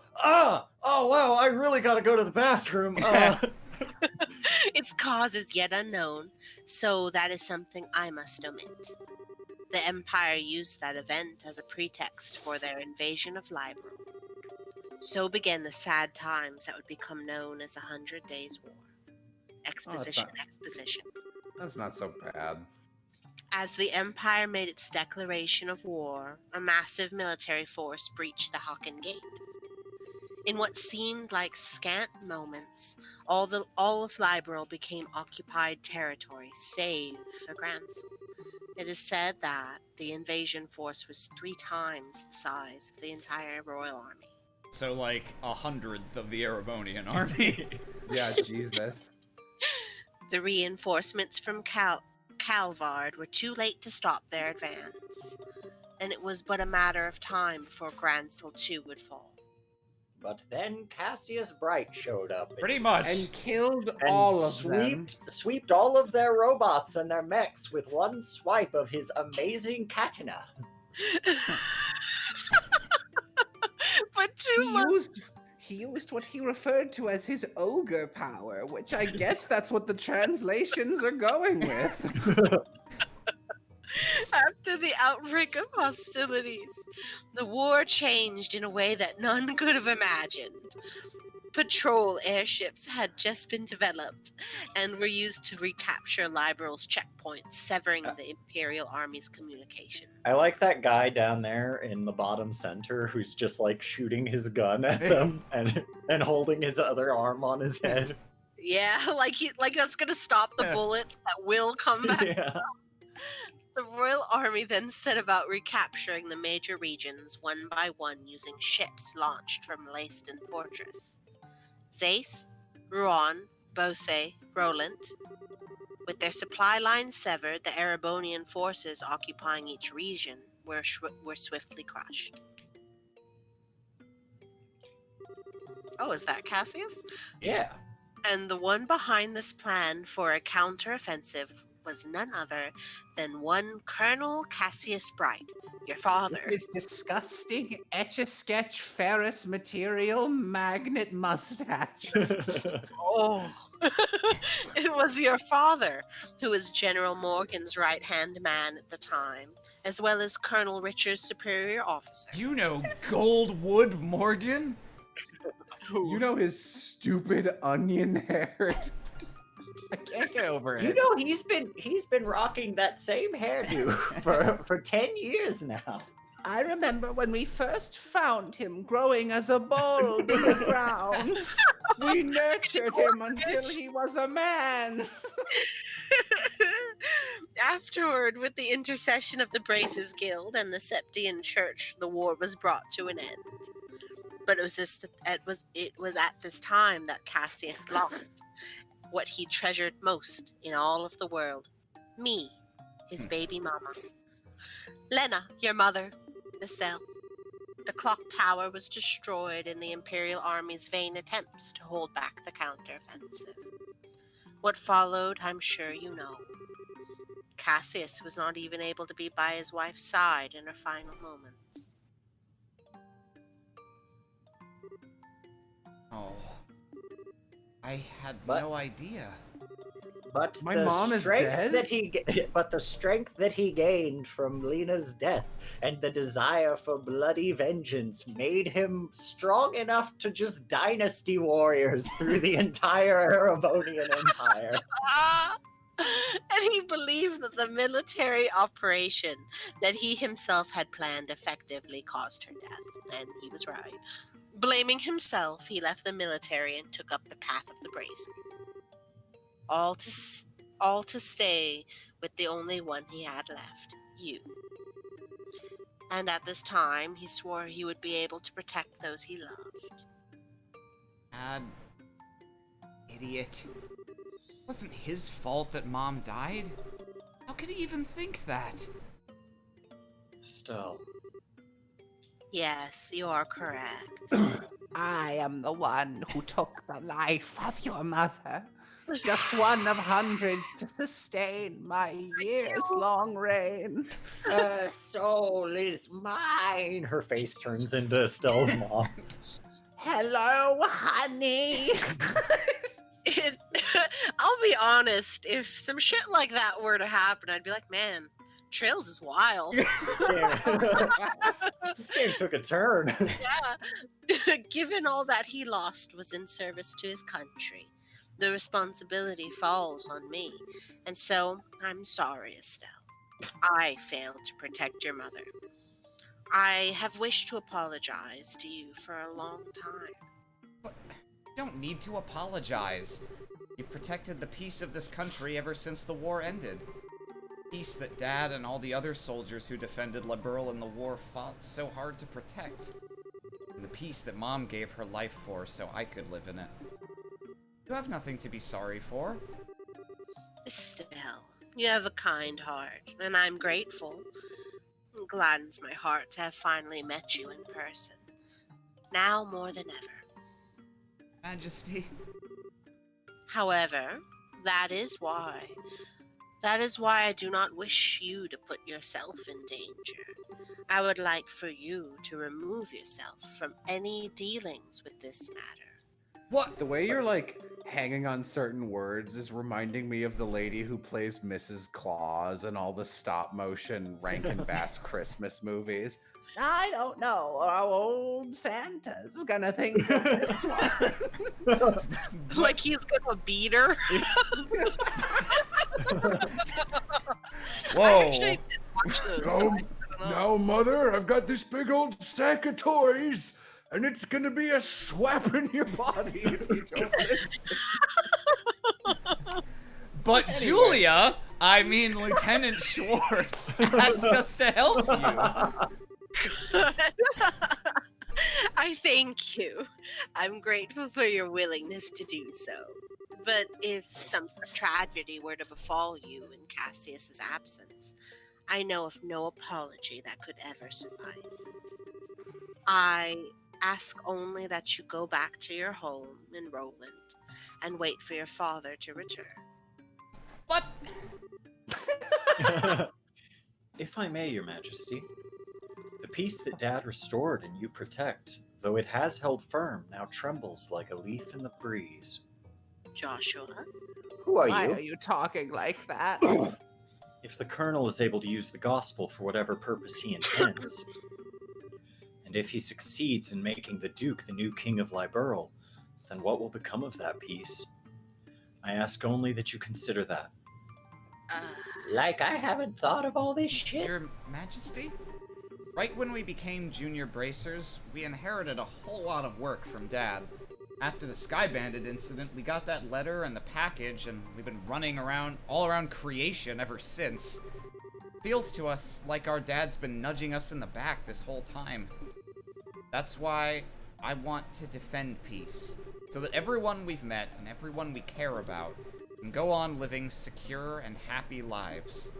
wow, I really gotta go to the bathroom. Its cause is yet unknown, so that is something I must omit. The Empire used that event as a pretext for their invasion of Libro. So began the sad times that would become known as the 100 Days' War. Exposition. That's not so bad. As the Empire made its declaration of war, a massive military force breached the Haken Gate. In what seemed like scant moments, all of Liberal became occupied territory, save for Gransel. It is said that the invasion force was 3 times the size of the entire royal army. So, like, 100th of the Erebonian army. Yeah, Jesus. The reinforcements from Calvard were too late to stop their advance, and it was but a matter of time before Gransel too would fall. But then Cassius Bright showed up. Pretty much. And killed And all of them. sweeped all of their robots and their mechs with one swipe of his amazing katana. But too much. He used what he referred to as his ogre power, which I guess that's what the translations are going with. After the outbreak of hostilities, the war changed in a way that none could have imagined. Patrol airships had just been developed and were used to recapture Liberal's checkpoints, severing the Imperial Army's communication. I like that guy down there in the bottom center who's just like shooting his gun at them and holding his other arm on his head. Yeah, like that's gonna stop the bullets that will come back. Yeah. The Royal Army then set about recapturing the major regions one by one using ships launched from Leiston Fortress. Zace, Rouen, Beausset, Roland. With their supply lines severed, the Erebonian forces occupying each region were swiftly crushed. Oh, is that Cassius? Yeah. And the one behind this plan for a counteroffensive was none other than one Colonel Cassius Bright, your father. His disgusting Etch-a-Sketch ferrous material magnet mustache. Oh, it was your father who was General Morgan's right-hand man at the time, as well as Colonel Richard's superior officer. You know Goldwood Morgan? You know his stupid onion hair. I can't get over it. You know, he's been rocking that same hairdo for 10 years now. I remember when we first found him growing as a bulb in the ground. We nurtured him until he was a man. Afterward, with the intercession of the Braces Guild and the Septian Church, the war was brought to an end. But it was at this time that Cassius lost what he treasured most in all of the world. Me, his baby mama. Lena, your mother. Estelle. The clock tower was destroyed in the Imperial Army's vain attempts to hold back the counteroffensive. What followed, I'm sure you know. Cassius was not even able to be by his wife's side in her final moments. Oh. I had But- no idea. But My the mom is strength dead? But the strength that he gained from Lena's death and the desire for bloody vengeance made him strong enough to just dynasty warriors through the entire Erebonian Empire. And he believed that the military operation that he himself had planned effectively caused her death, and he was right. Blaming himself, he left the military and took up the path of the brazen. All to stay with the only one he had left, you. And at this time, he swore he would be able to protect those he loved. Idiot. It wasn't his fault that Mom died. How could he even think that? Still. Yes, you are correct. I am the one who took the life of your mother. Just one of hundreds to sustain my years-long reign. Her soul is mine. Her face turns into Estelle's mom. Hello, honey. I'll be honest, if some shit like that were to happen, I'd be like, man, Trails is wild. This game took a turn. Yeah. Given all that he lost was in service to his country, the responsibility falls on me. And so, I'm sorry, Estelle. I failed to protect your mother. I have wished to apologize to you for a long time. But you don't need to apologize. You've protected the peace of this country ever since the war ended. Peace that Dad and all the other soldiers who defended Liberl in the war fought so hard to protect. And the peace that Mom gave her life for so I could live in it. You have nothing to be sorry for. Estelle, you have a kind heart, and I'm grateful. It gladdens my heart to have finally met you in person. Now more than ever. Majesty. However, that is why I do not wish you to put yourself in danger. I would like for you to remove yourself from any dealings with this matter. What? The way you're like hanging on certain words is reminding me of the lady who plays Mrs. Claus in all the stop motion Rankin Bass Christmas movies. I don't know how old Santa's gonna think of this one. Like he's gonna beat her. Whoa. I actually did watch those. so I don't know. Now, Mother, I've got this big old sack of toys, and it's gonna be a swap in your body if you don't listen. But Julia, I mean Lieutenant Schwartz, asked us to help you. I thank you. I'm grateful for your willingness to do so. But if some tragedy were to befall you in Cassius's absence, I know of no apology that could ever suffice. I ask only that you go back to your home in Roland and wait for your father to return. What? If I may, Your Majesty, the peace that Dad restored and you protect, though it has held firm, now trembles like a leaf in the breeze. Joshua? Who are Why you? are you talking like that? If the Colonel is able to use the gospel for whatever purpose he intends, and if he succeeds in making the Duke the new King of Liberl, then what will become of that peace? I ask only that you consider that. Like I haven't thought of all this shit. Your Majesty? Right when we became junior bracers, we inherited a whole lot of work from Dad. After the Sky Bandit incident, we got that letter and the package, and we've been running around all around creation ever since. Feels to us like our dad's been nudging us in the back this whole time. That's why I want to defend peace, so that everyone we've met and everyone we care about can go on living secure and happy lives.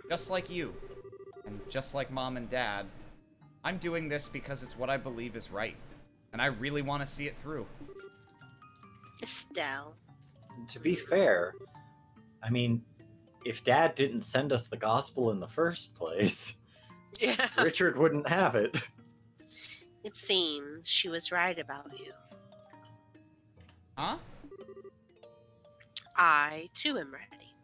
Just like you, and just like Mom and Dad. I'm doing this because it's what I believe is right, and I really want to see it through. Estelle. To be fair, I mean, if Dad didn't send us the gospel in the first place, Yeah. Richard wouldn't have it. It seems she was right about you. Huh? I, too, am ready.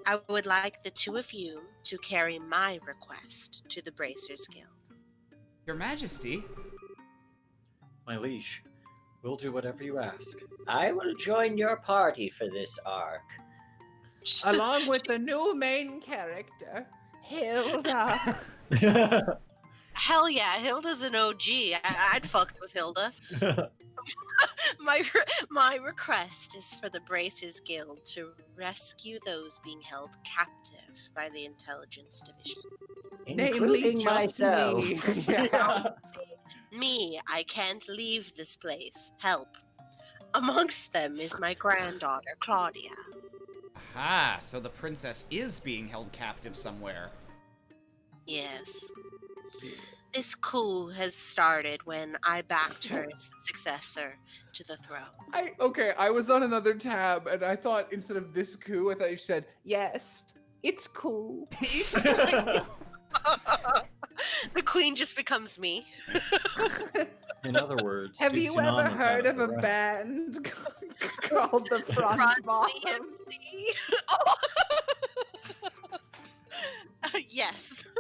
I would like the two of you to carry my request to the Bracers Guild. Your Majesty? My liege, we'll do whatever you ask. I will join your party for this arc. Along with the new main character, Hilda. Hell yeah, Hilda's an OG. I'd fucked with Hilda. My request is for the Bracers Guild to rescue those being held captive by the Intelligence Division. Including just myself. me. Yeah. Me, I can't leave this place. Help. Amongst them is my granddaughter, Claudia. Aha, so the princess is being held captive somewhere. Yes. This coup has started when I backed her as the successor to the throne. I was on another tab and I thought instead of this coup, I thought you said, Yes, it's cool. The queen just becomes me. In other words, Have do you not ever look heard out of a the rest. band called the Frost Run Bottoms? DMC. Oh. Yes.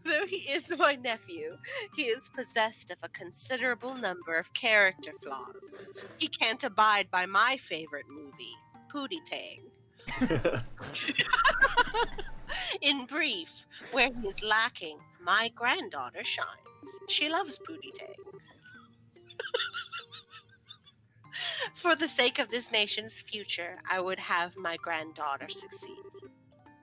Though he is my nephew, he is possessed of a considerable number of character flaws. He can't abide by my favorite movie, Pootie Tang. In brief, where he is lacking, my granddaughter shines. She loves Pootie Tang. For the sake of this nation's future, I would have my granddaughter succeed.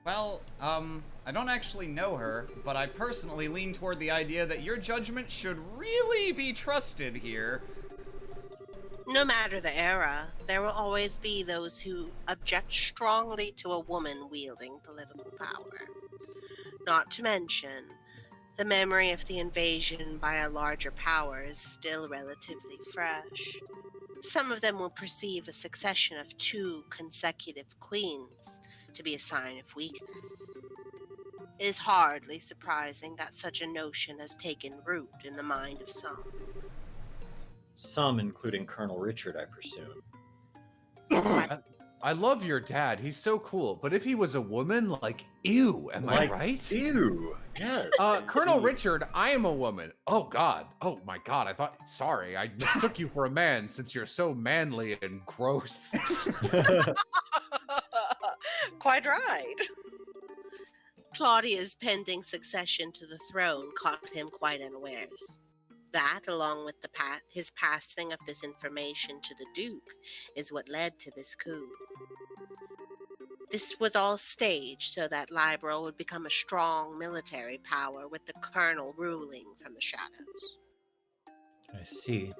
Well, I don't actually know her, but I personally lean toward the idea that your judgment should really be trusted here. No matter the era, there will always be those who object strongly to a woman wielding political power. Not to mention, the memory of the invasion by a larger power is still relatively fresh. Some of them will perceive a succession of 2 consecutive queens to be a sign of weakness. It is hardly surprising that such a notion has taken root in the mind of some. Some, including Colonel Richard, I presume. I love your dad. He's so cool. But if he was a woman, like, ew, am I right? Ew. Yes. Colonel indeed. Richard, I am a woman. Oh, God. Oh, my God. Sorry. I mistook you for a man since you're so manly and gross. Quite right. Claudia's pending succession to the throne caught him quite unawares. That, along with his passing of this information to the Duke, is what led to this coup. This was all staged so that Liberal would become a strong military power with the Colonel ruling from the shadows. I see.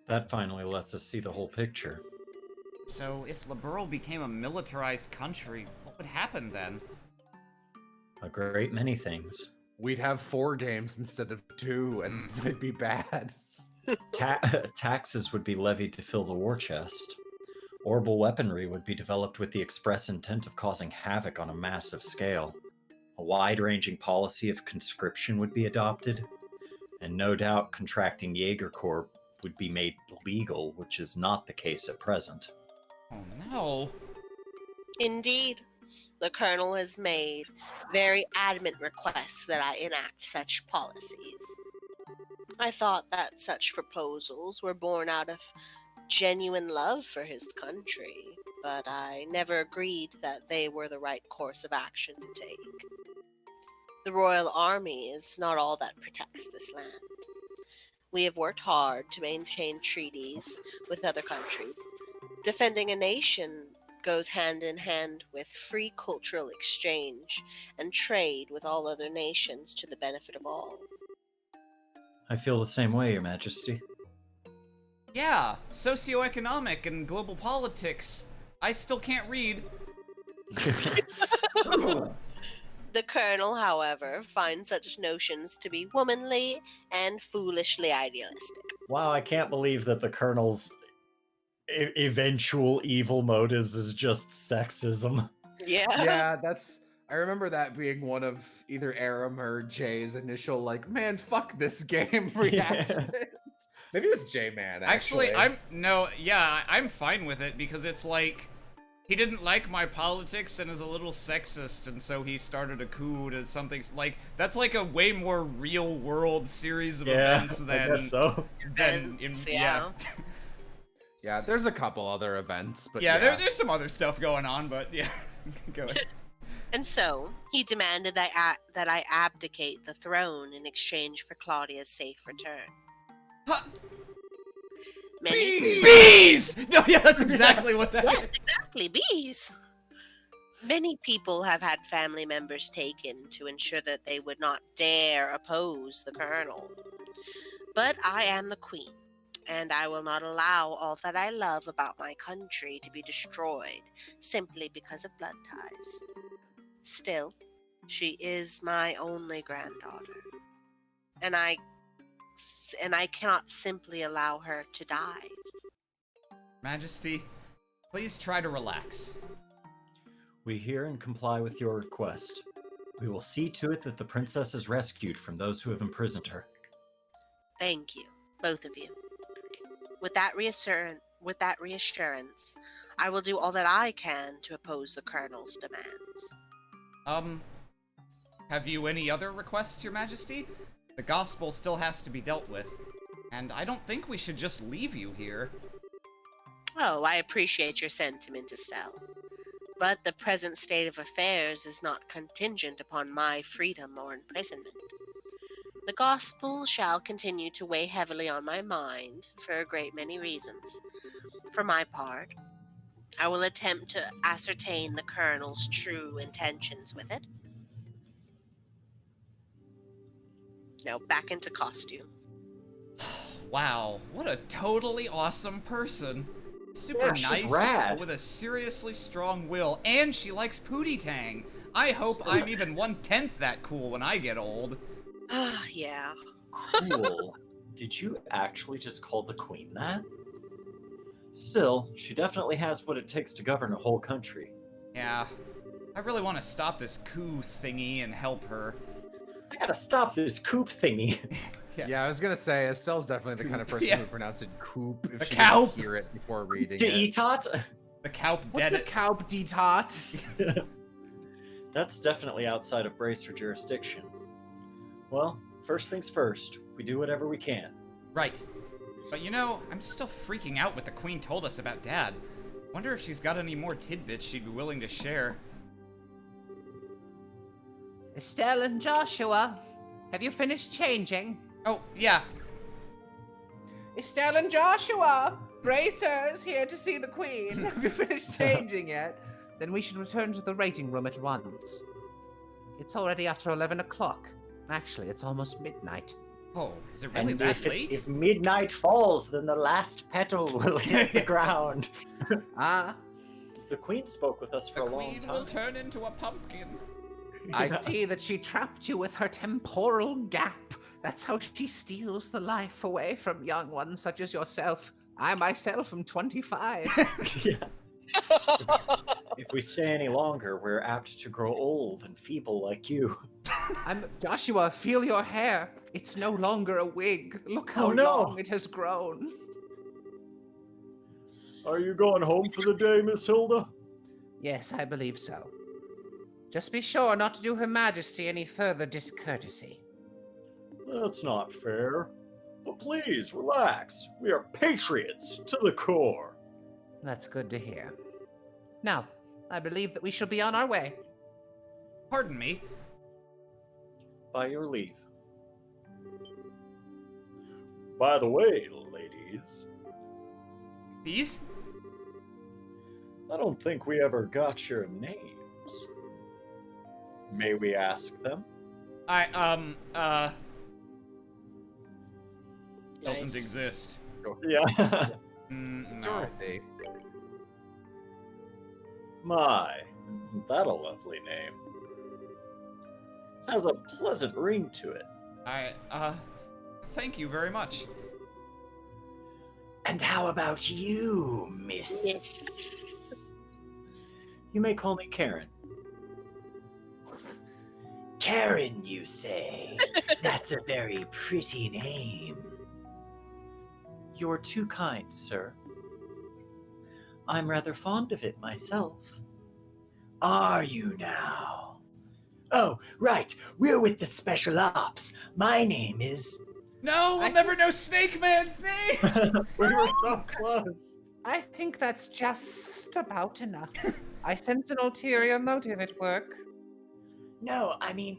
That finally lets us see the whole picture. So, if Liberal became a militarized country, what would happen then? A great many things. We'd have 4 games instead of 2, and they'd be bad. Taxes would be levied to fill the war chest. Orbital weaponry would be developed with the express intent of causing havoc on a massive scale. A wide-ranging policy of conscription would be adopted, and no doubt contracting Jaeger Corps would be made legal, which is not the case at present. Oh no. Indeed, the Colonel has made very adamant requests that I enact such policies. I thought that such proposals were born out of genuine love for his country, but I never agreed that they were the right course of action to take. The Royal Army is not all that protects this land. We have worked hard to maintain treaties with other countries. Defending a nation goes hand in hand with free cultural exchange and trade with all other nations to the benefit of all. I feel the same way, Your Majesty. Yeah, socioeconomic and global politics. I still can't read. The Colonel, however, finds such notions to be womanly and foolishly idealistic. Wow, I can't believe that the Colonel's eventual evil motives is just sexism. Yeah. Yeah, I remember that being one of either Aram or Jay's initial, like, man, fuck this game reactions. Maybe it was J-Man, actually. I'm fine with it because it's like, he didn't like my politics and is a little sexist, and so he started a coup to something, like, that's like a way more real-world series of events than... I guess so. Yeah. Yeah, there's a couple other events, but There's some other stuff going on, but yeah. Go ahead. And so, he demanded that I abdicate the throne in exchange for Claudia's safe return. Huh. Many Bees! No, yeah, that's exactly what that is. Yes, exactly, bees. Many people have had family members taken to ensure that they would not dare oppose the colonel. But I am the queen, and I will not allow all that I love about my country to be destroyed simply because of blood ties. Still, she is my only granddaughter, and I cannot simply allow her to die. Majesty, please try to relax. We hear and comply with your request. We will see to it that the princess is rescued from those who have imprisoned her. Thank you, both of you. With that reassurance, I will do all that I can to oppose the colonel's demands. Have you any other requests, Your Majesty? The gospel still has to be dealt with, and I don't think we should just leave you here. Oh, I appreciate your sentiment, Estelle. But the present state of affairs is not contingent upon my freedom or imprisonment. The gospel shall continue to weigh heavily on my mind for a great many reasons. For my part, I will attempt to ascertain the colonel's true intentions with it. Now back into costume. Wow, what a totally awesome person. Super Yeah, she's nice, rad. but with a seriously strong will, and she likes Pootie Tang. I hope I'm even 1/10 that cool when I get old. Yeah. Cool. Did you actually just call the queen that? Still, she definitely has what it takes to govern a whole country. Yeah, I really want to stop this coup thingy and help her. I gotta stop this coop thingy. Yeah, I was gonna say, Estelle's definitely the kind of person Yeah. who would pronounce it coop if The she cow. didn't hear it before reading it. Deetot? The cow What's dead a it. cowp detot? That's definitely outside of Bracer jurisdiction. Well, first things first, we do whatever we can. Right. But you know, I'm still freaking out what the queen told us about Dad. Wonder if she's got any more tidbits she'd be willing to share. Estelle and Joshua, have you finished changing? Oh, yeah. Estelle and Joshua, Bracer's here to see the queen. Have you finished changing yet? Then we should return to the waiting room at once. It's already after 11 o'clock. Actually, it's almost midnight. Oh, is it really And that late? if midnight falls, then the last petal will hit the ground. Ah, The queen spoke with us for The a long queen time. will turn into a pumpkin. I see that she trapped you with her temporal gap. That's how she steals the life away from young ones such as yourself. I myself am 25. Yeah. If we stay any longer, we're apt to grow old and feeble like you. Joshua, feel your hair. It's no longer a wig. Look how Oh, no. long it has grown. Are you going home for the day, Miss Hilda? Yes, I believe so. Just be sure not to do Her Majesty any further discourtesy. That's not fair. But please, relax. We are patriots to the core. That's good to hear. Now, I believe that we shall be on our way. Pardon me. By your leave. By the way, ladies, Bees? I don't think we ever got your names. May we ask them? Doesn't Nice. exist. Yeah. No. Dorothy. My, isn't that a lovely name? Has a pleasant ring to it. Thank you very much. And how about you, Miss? Yes. You may call me Karen. Karen, you say? That's a very pretty name. You're too kind, sir. I'm rather fond of it myself. Are you now? Oh, right. We're with the Special Ops. My name is... No, we'll never know Snake Man's name! We were so close. I think that's just about enough. I sense an ulterior motive at work. No, I mean,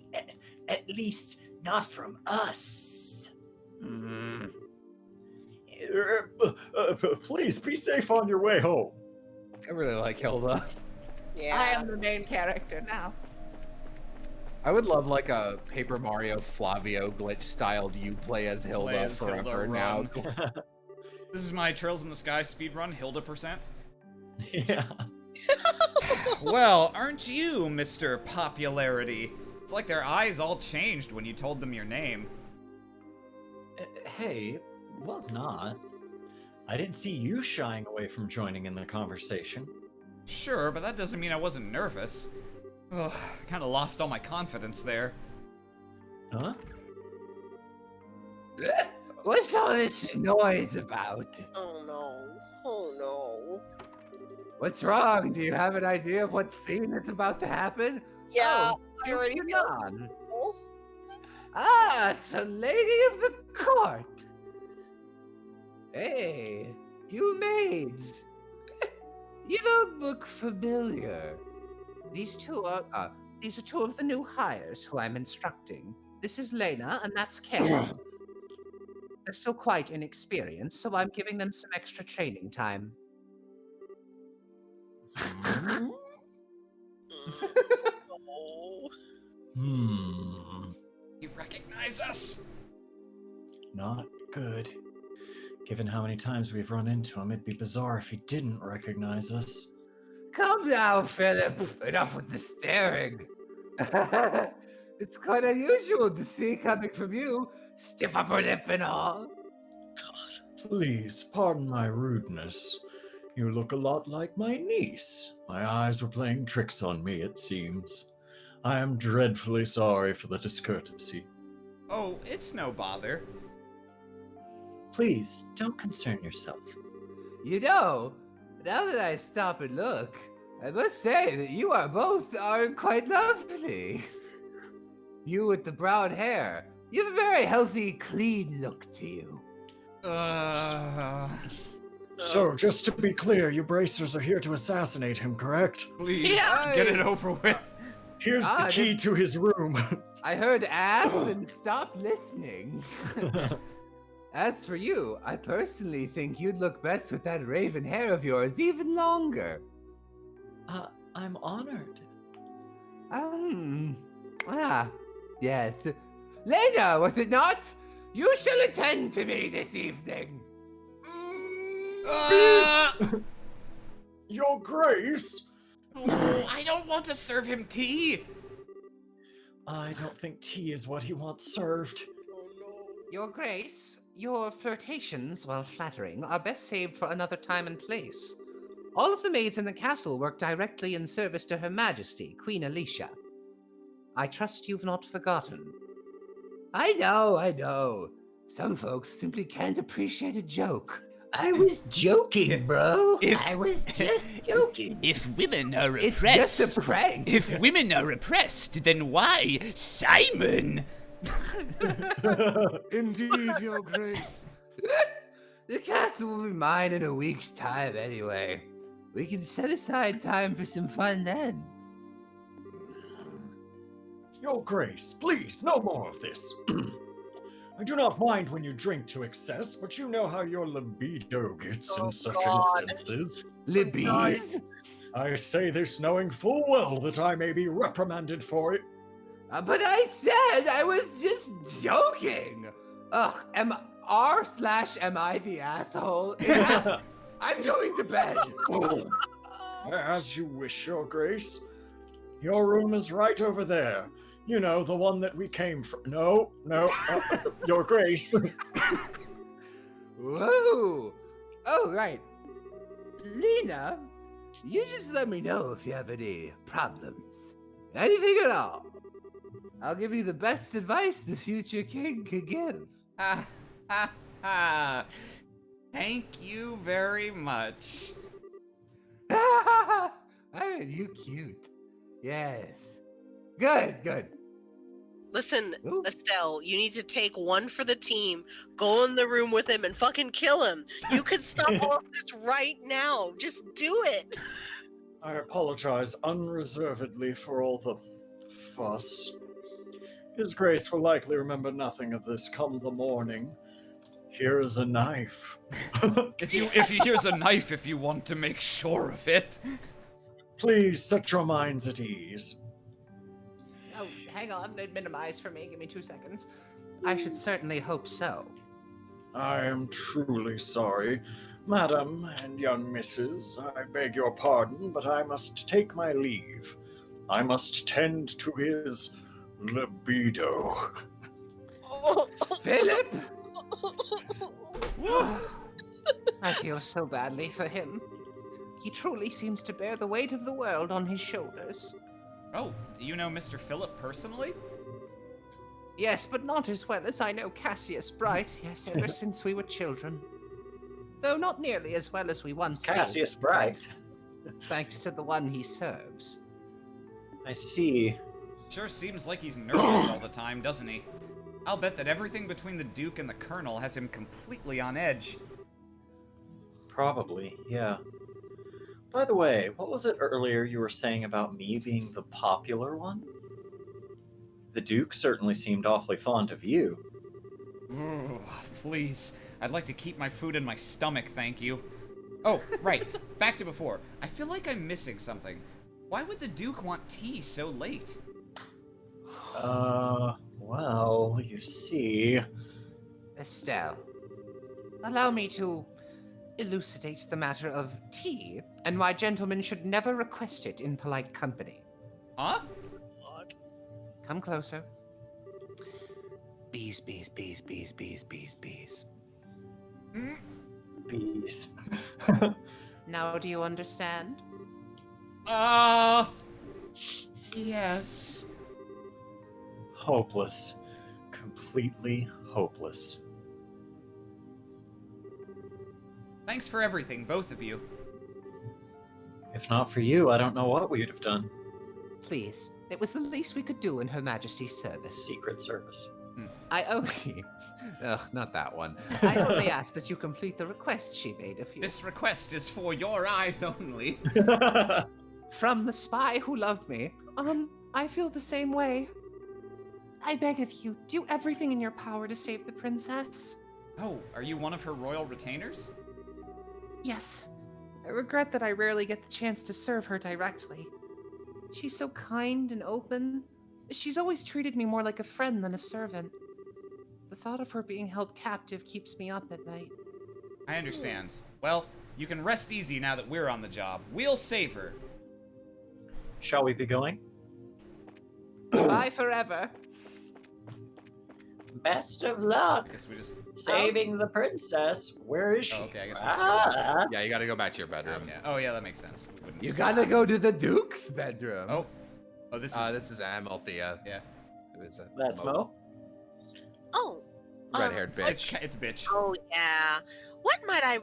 at least not from us. Please be safe on your way home. I really like Hilda. Yeah. I am the main character now. I would love like a Paper Mario Flavio glitch styled you play as Hilda Play as forever Hilda now. run. This is my Trails in the Sky speedrun, Hilda %. Yeah. Well, aren't you, Mr. Popularity? It's like their eyes all changed when you told them your name. Hey, it was not. I didn't see you shying away from joining in the conversation. Sure, but that doesn't mean I wasn't nervous. Ugh, kinda lost all my confidence there. Huh? What's all this noise about? Oh no. Oh no. What's wrong? Do you have an idea of what scene is about to happen? Yeah, Oh, I already you're feel- on. Ah, it's a lady of the court. Hey, you maids. You don't look familiar. These are two of the new hires who I'm instructing. This is Lena, and that's Karen. They're still quite inexperienced, so I'm giving them some extra training time. Oh. You recognize us? Not good. Given how many times we've run into him, it'd be bizarre if he didn't recognize us. Come now, Philip. Enough with the staring. It's quite unusual to see coming from you, stiff upper lip and all. Please, pardon my rudeness. You look a lot like my niece. My eyes were playing tricks on me, it seems. I am dreadfully sorry for the discourtesy. Oh, it's no bother. Please, don't concern yourself. You know, now that I stop and look, I must say that you are both quite lovely. You with the brown hair, you have a very healthy, clean look to you. So, just to be clear, you bracers are here to assassinate him, correct? Please, Yeah. get it over with. Here's the key to his room. I heard ass and stopped listening. As for you, I personally think you'd look best with that raven hair of yours even longer. I'm honored. Yes. Lena, was it not? You shall attend to me this evening. Your Grace! Oh, I don't want to serve him tea. I don't think tea is what he wants served. Your Grace, your flirtations, while flattering, are best saved for another time and place. All of the maids in the castle work directly in service to Her Majesty, Queen Alicia. I trust you've not forgotten. I know. Some folks simply can't appreciate a joke. I was joking, bro. If- I was just joking. If women are It's repressed, just a prank. if women are repressed, then why, Simon? Indeed, Your Grace. The castle will be mine in a week's time anyway. We can set aside time for some fun then. Your Grace, please, no more of this. I do not mind when you drink to excess, but you know how your libido gets in such instances. Libby's? I say this knowing full well that I may be reprimanded for it. But I said I was just joking. Ugh, am I the asshole? I'm going to bed. As you wish, Your Grace. Your room is right over there. You know, the one that we came from. No, Your Grace. Whoa. Oh, right. Lena, you just let me know if you have any problems. Anything at all. I'll give you the best advice the future king could give. Ha ha ha. Thank you very much. You cute. Yes. Good. Listen, Ooh. Estelle, you need to take one for the team, go in the room with him, and fucking kill him. You could stop all of this right now. Just do it. I apologize unreservedly for all the fuss. His Grace will likely remember nothing of this come the morning. Here is a knife. Here's a knife if you want to make sure of it. Please set your minds at ease. Oh, hang on. Minimize for me. Give me 2 seconds. I should certainly hope so. I am truly sorry. Madam and young missus, I beg your pardon, but I must take my leave. I must tend to his libido. Philip! I feel so badly for him. He truly seems to bear the weight of the world on his shoulders. Oh, do you know Mr. Philip personally? Yes, but not as well as I know Cassius Bright, yes, ever since we were children. Though not nearly as well as we once did. Cassius Bright. Thanks to the one he serves. I see. Sure seems like he's nervous all the time, doesn't he? I'll bet that everything between the Duke and the Colonel has him completely on edge. Probably, yeah. By the way, what was it earlier you were saying about me being the popular one? The Duke certainly seemed awfully fond of you. Ooh, please. I'd like to keep my food in my stomach, thank you. Oh, right. Back to before. I feel like I'm missing something. Why would the Duke want tea so late? Well, you see... Estelle, allow me to elucidate the matter of tea, and why gentlemen should never request it in polite company. Huh? Come closer. Bees, bees, bees, bees, bees, bees, bees. Bees. Now do you understand? Yes. Hopeless. Completely hopeless. Thanks for everything, both of you. If not for you, I don't know what we'd have done. Please, it was the least we could do in Her Majesty's service. Secret Service. I only... Ugh, not that one. I only ask that you complete the request she made of you. This request is for your eyes only. From the spy who loved me. I feel the same way. I beg of you, do everything in your power to save the princess. Oh, are you one of her royal retainers? Yes. I regret that I rarely get the chance to serve her directly. She's so kind and open. She's always treated me more like a friend than a servant. The thought of her being held captive keeps me up at night. I understand. Well, you can rest easy now that we're on the job. We'll save her. Shall we be going? Bye forever. Best of luck. Guess we just... Saving the princess. Where is she? Oh, okay, I guess we'll Yeah, you gotta go back to your bedroom. Okay. Oh, yeah, that makes sense. You gotta go to the Duke's bedroom. Oh, this is... This is Amalthea. Yeah. Who is it? That's Mo. Oh. Red-haired bitch. It's bitch. Oh, yeah. What might I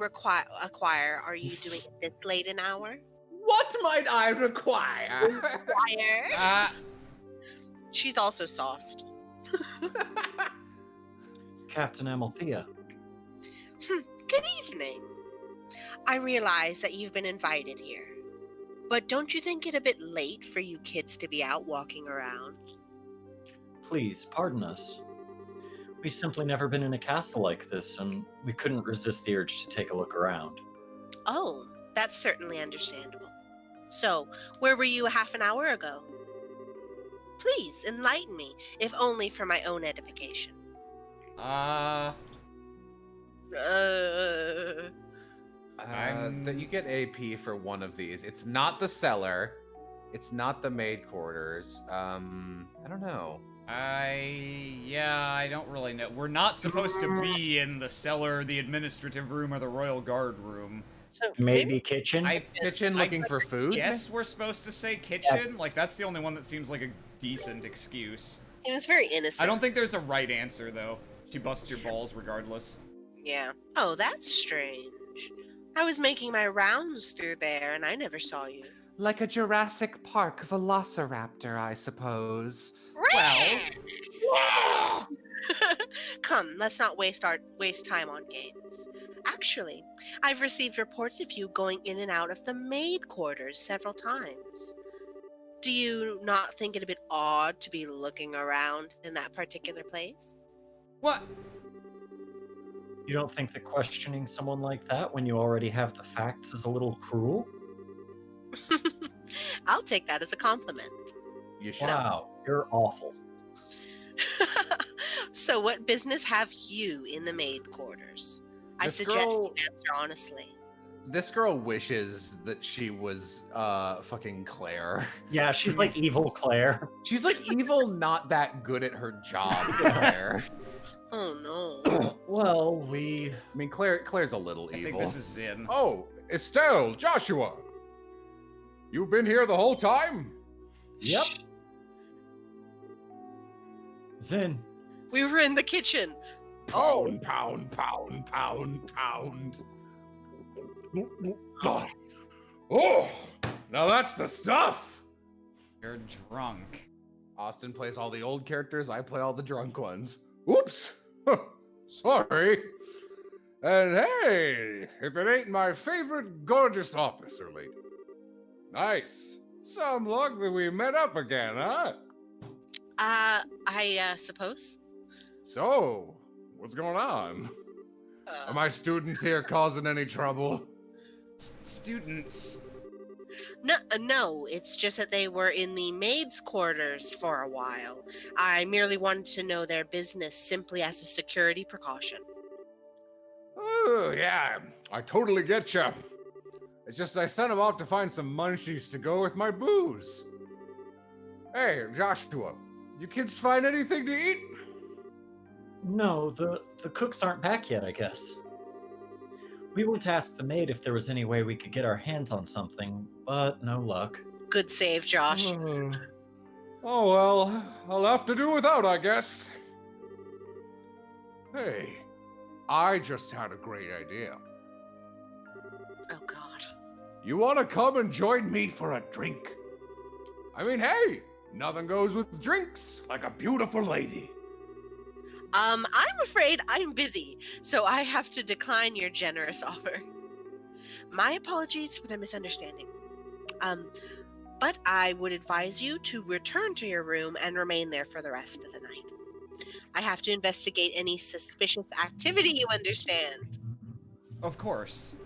acquire? Are you doing it this late an hour? What might I require? Acquire? She's also sauced. Captain Amalthea. Good evening. I realize that you've been invited here. But don't you think it a bit late for you kids to be out walking around? Please, pardon us. We've simply never been in a castle like this, and we couldn't resist the urge to take a look around. Oh, that's certainly understandable. So, where were you a half an hour ago? Please, enlighten me, if only for my own edification. That you get AP for one of these. It's not the cellar. It's not the maid quarters. I don't know. I don't really know. We're not supposed to be in the cellar, the administrative room, or the royal guard room. So Maybe kitchen? Kitchen looking for food? Yes, we're supposed to say kitchen. Like, that's the only one that seems like a decent excuse. Seems very innocent. I don't think there's a right answer, though. She busts your balls regardless. Yeah. Oh, that's strange. I was making my rounds through there, and I never saw you. Like a Jurassic Park velociraptor, I suppose. Well, Come, let's not waste time on games. Actually, I've received reports of you going in and out of the maid quarters several times. Do you not think it a bit odd to be looking around in that particular place? what? You don't think that questioning someone like that when you already have the facts is a little cruel? I'll take that as a compliment. You should. Wow, you're awful. So what business have you in the maid quarters? I This suggest girl- you answer honestly. This girl wishes that she was fucking Claire. Yeah, she's like evil Claire. She's like evil, not that good at her job, Claire. Oh no. Well, we... I mean, Claire's a little I evil. think this is Zin. Oh, Estelle, Joshua. You've been here the whole time? Yep. Zin. We were in the kitchen. Pound, pound, pound, pound, pound. Oh, now that's the stuff. You're drunk. Austin plays all the old characters, I play all the drunk ones. Oops. Sorry. And hey, if it ain't my favorite gorgeous officer lady. Nice. Some luck that we met up again, huh? I suppose. So, what's going on? Are my students here causing any trouble? Students. No, it's just that they were in the maids' quarters for a while. I merely wanted to know their business simply as a security precaution. Oh, yeah, I totally get ya. It's just I sent them off to find some munchies to go with my booze. Hey, Joshua, you kids find anything to eat? No, the cooks aren't back yet, I guess. We went to ask the maid if there was any way we could get our hands on something, but no luck. Good save, Josh. Oh, well, I'll have to do without, I guess. Hey, I just had a great idea. Oh, God. You want to come and join me for a drink? I mean, hey, nothing goes with drinks like a beautiful lady. I'm afraid I'm busy, so I have to decline your generous offer. My apologies for the misunderstanding. But I would advise you to return to your room and remain there for the rest of the night. I have to investigate any suspicious activity, you understand. Of course.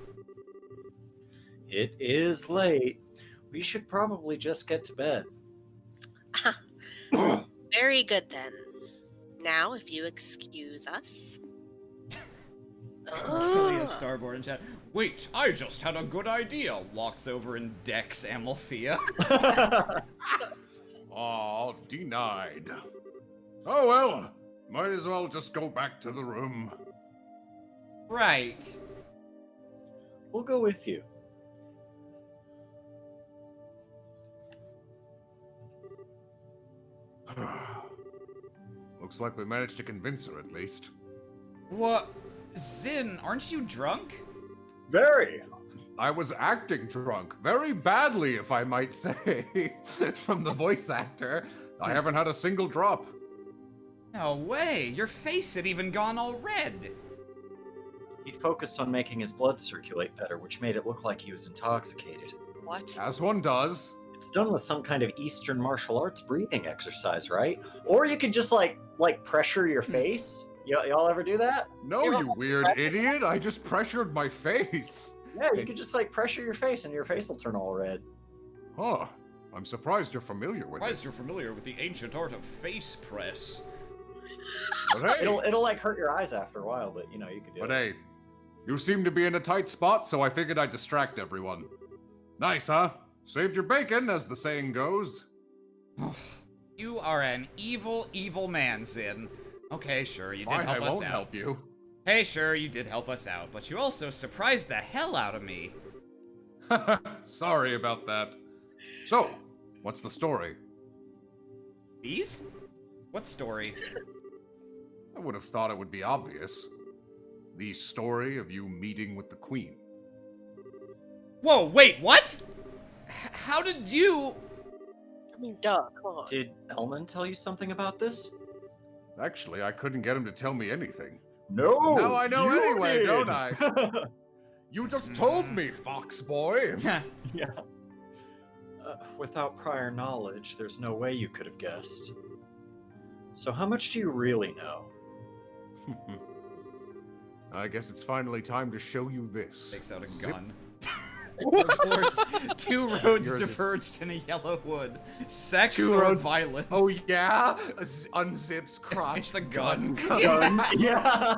It is late. We should probably just get to bed. Very good, then. Now, if you excuse us. Amelia Starboard in chat. Wait, I just had a good idea. Walks over and decks Amalthea. Aw, denied. Oh well, might as well just go back to the room. Right. We'll go with you. Looks like we managed to convince her at least. What? Zin, aren't you drunk? Very. I was acting drunk, very badly, if I might say. From the voice actor, I haven't had a single drop. No way, your face had even gone all red. He focused on making his blood circulate better, which made it look like he was intoxicated. What? As one does. It's done with some kind of Eastern martial arts breathing exercise, right? Or you could just like pressure your face. Y'all ever do that? No, you weird idiot. I just pressured my face. Yeah, you could just like pressure your face and your face will turn all red. Huh. I'm surprised you're familiar with Surprised it. you're familiar with the ancient art of face press. But hey, It'll like hurt your eyes after a while, but you know, you could do but it. hey, you seem to be in a tight spot, so I figured I'd distract everyone. Nice, huh? Saved your bacon, as the saying goes. You are an evil, evil man, Zin. Okay, sure, you did Fine, help I us won't out. help you. Hey, sure, you did help us out, but you also surprised the hell out of me. Sorry about that. So, what's the story? Bees? What story? I would have thought it would be obvious. The story of you meeting with the Queen. Whoa, wait, what? How did you... I mean, duh, come on. Did Elman tell you something about this? Actually, I couldn't get him to tell me anything. No! Now I know you anyway, did. don't I? You just told me, fox boy! Yeah. Without prior knowledge, there's no way you could have guessed. So how much do you really know? I guess it's finally time to show you this. Takes out a Zip. gun. Two roads Yours is- diverged in a yellow wood. Sex Two or roads- violence? Oh yeah? Unzips crotch. It's a gun. Gun. Yeah.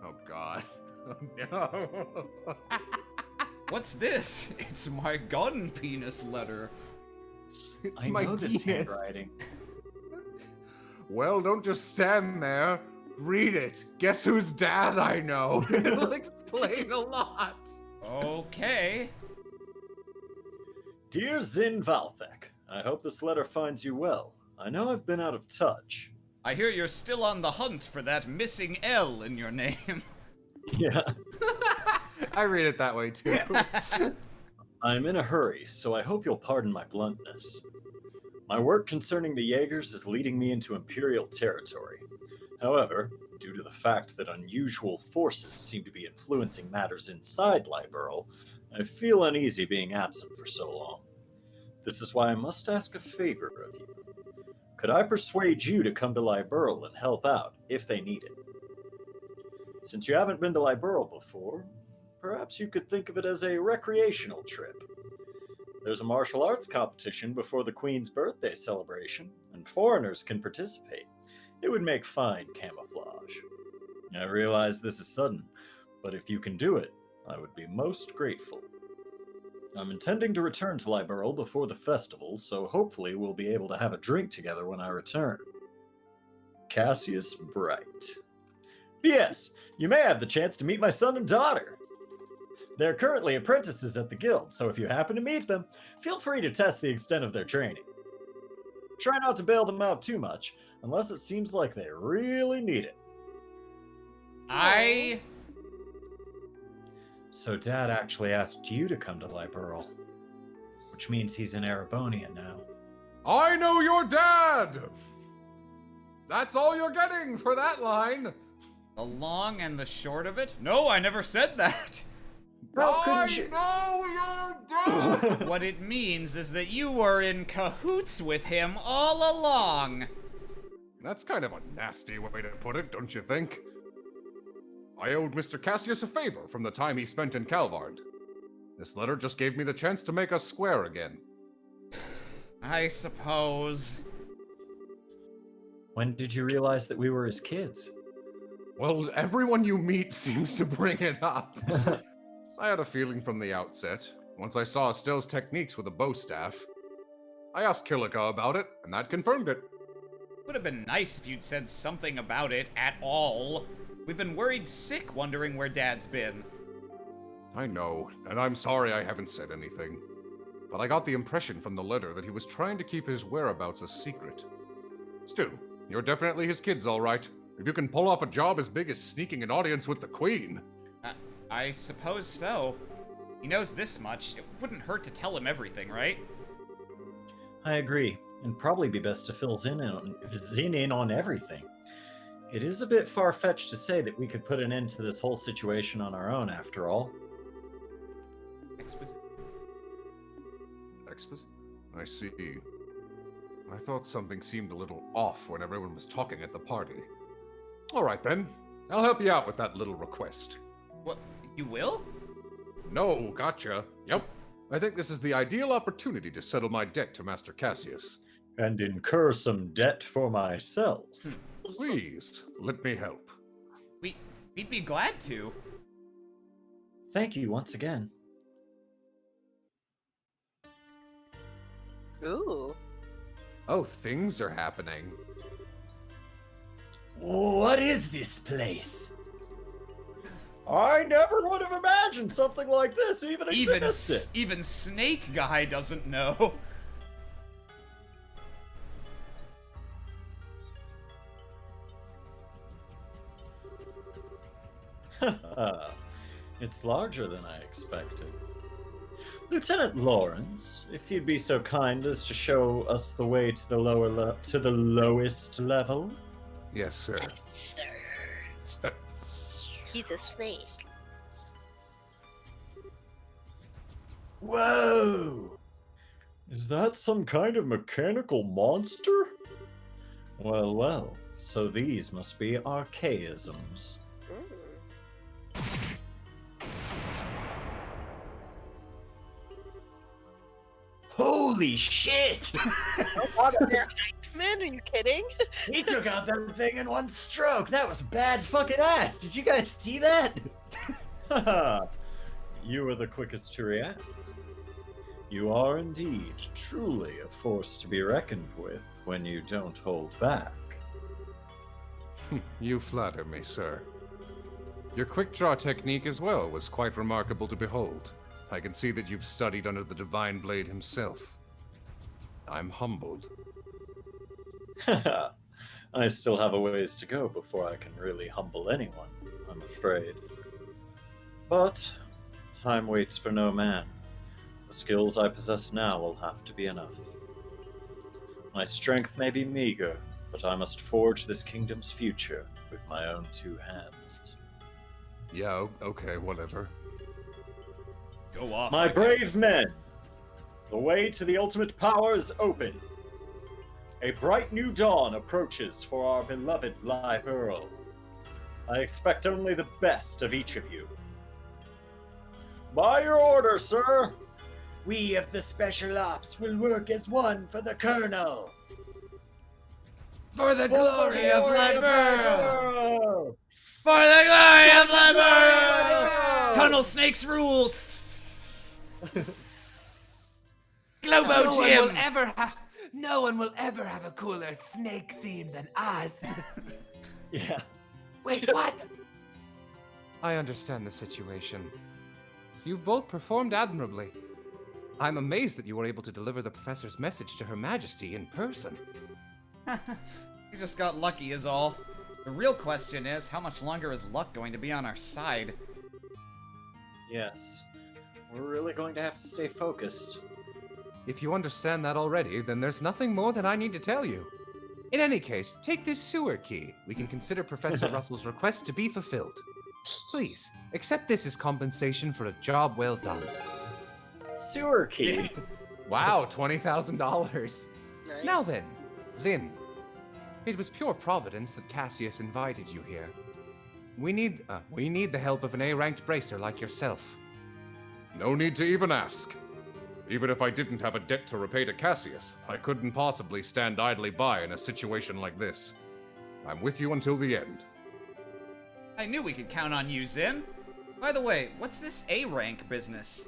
Oh god. Oh no. What's this? It's my gun penis letter. It's I my know this penis. handwriting. Well, don't just stand there. Read it. Guess whose dad I know. It'll explain a lot. Okay. Dear Zin Valthek, I hope this letter finds you well. I know I've been out of touch. I hear you're still on the hunt for that missing L in your name. Yeah. I read it that way too. I'm in a hurry, so I hope you'll pardon my bluntness. My work concerning the Jaegers is leading me into Imperial territory. However, due to the fact that unusual forces seem to be influencing matters inside Liberl, I feel uneasy being absent for so long. This is why I must ask a favor of you. Could I persuade you to come to Liberl and help out, if they need it? Since you haven't been to Liberl before, perhaps you could think of it as a recreational trip. There's a martial arts competition before the Queen's birthday celebration, and foreigners can participate. It would make fine camouflage. I realize this is sudden, but if you can do it, I would be most grateful. I'm intending to return to Liberl before the festival, so hopefully we'll be able to have a drink together when I return. Cassius Bright. P.S. You may have the chance to meet my son and daughter. They're currently apprentices at the guild, so if you happen to meet them, feel free to test the extent of their training. Try not to bail them out too much, unless it seems like they really need it. So Dad actually asked you to come to Liberl, which means he's in Arabonia now. I know your dad! That's all you're getting for that line. The long and the short of it? No, I never said that. How I could you? know your dad! What it means is that you were in cahoots with him all along. That's kind of a nasty way to put it, don't you think? I owed Mr. Cassius a favor from the time he spent in Calvard. This letter just gave me the chance to make us square again. I suppose. When did you realize that we were his kids? Well, everyone you meet seems to bring it up. I had a feeling from the outset, once I saw Estelle's techniques with a bow staff. I asked Kilika about it, and that confirmed it. Would have been nice if you'd said something about it at all. We've been worried sick wondering where Dad's been. I know, and I'm sorry I haven't said anything. But I got the impression from the letter that he was trying to keep his whereabouts a secret. Still, you're definitely his kids, all right. If you can pull off a job as big as sneaking an audience with the Queen. I suppose so. He knows this much. It wouldn't hurt to tell him everything, right? I agree, and probably be best to fill Zin in on everything. It is a bit far-fetched to say that we could put an end to this whole situation on our own, after all. Exposition. I see. I thought something seemed a little off when everyone was talking at the party. All right then, I'll help you out with that little request. What? You will? No, gotcha. Yep. I think this is the ideal opportunity to settle my debt to Master Cassius. And incur some debt for myself. Please, let me help. We'd be glad to. Thank you once again. Ooh. Oh, things are happening. What is this place? I never would have imagined something like this even existed. Even Snake Guy doesn't know. It's larger than I expected. Lieutenant Lawrence, if you'd be so kind as to show us the way to the lowest level. Yes, sir. Sir. He's a snake. Whoa! Is that some kind of mechanical monster? Well, well, so these must be archaisms. Holy shit! Man, are you kidding? He took out that thing in one stroke. That was bad fucking ass. Did you guys see that? Haha, you were the quickest to react. You are indeed truly a force to be reckoned with when you don't hold back. You flatter me, sir. Your quick draw technique as well was quite remarkable to behold. I can see that you've studied under the Divine Blade himself. I'm humbled. I still have a ways to go before I can really humble anyone, I'm afraid. But time waits for no man. The skills I possess now will have to be enough. My strength may be meager, but I must forge this kingdom's future with my own two hands. Yeah, okay, whatever. Go off. My I brave guess. men, the way to the ultimate power is open. A bright new dawn approaches for our beloved live Earl. I expect only the best of each of you. By your order, sir! We of the Special Ops will work as one for the Colonel. For the glory of Liburl! For the glory of Liburl! Tunnel Snakes rules! Globo Jim! No one will ever have a cooler snake theme than us. Yeah. Wait, what? I understand the situation. You both performed admirably. I'm amazed that you were able to deliver the professor's message to Her Majesty in person. We just got lucky is all. The real question is, how much longer is luck going to be on our side? Yes. We're really going to have to stay focused. If you understand that already, then there's nothing more that I need to tell you. In any case, take this sewer key. We can consider Professor Russell's request to be fulfilled. Please, accept this as compensation for a job well done. Sewer key. Wow, $20,000. Nice. Now then, Zin. It was pure providence that Cassius invited you here. We need the help of an A-ranked bracer like yourself. No need to even ask. Even if I didn't have a debt to repay to Cassius, I couldn't possibly stand idly by in a situation like this. I'm with you until the end. I knew we could count on you, Zin. By the way, what's this A-rank business?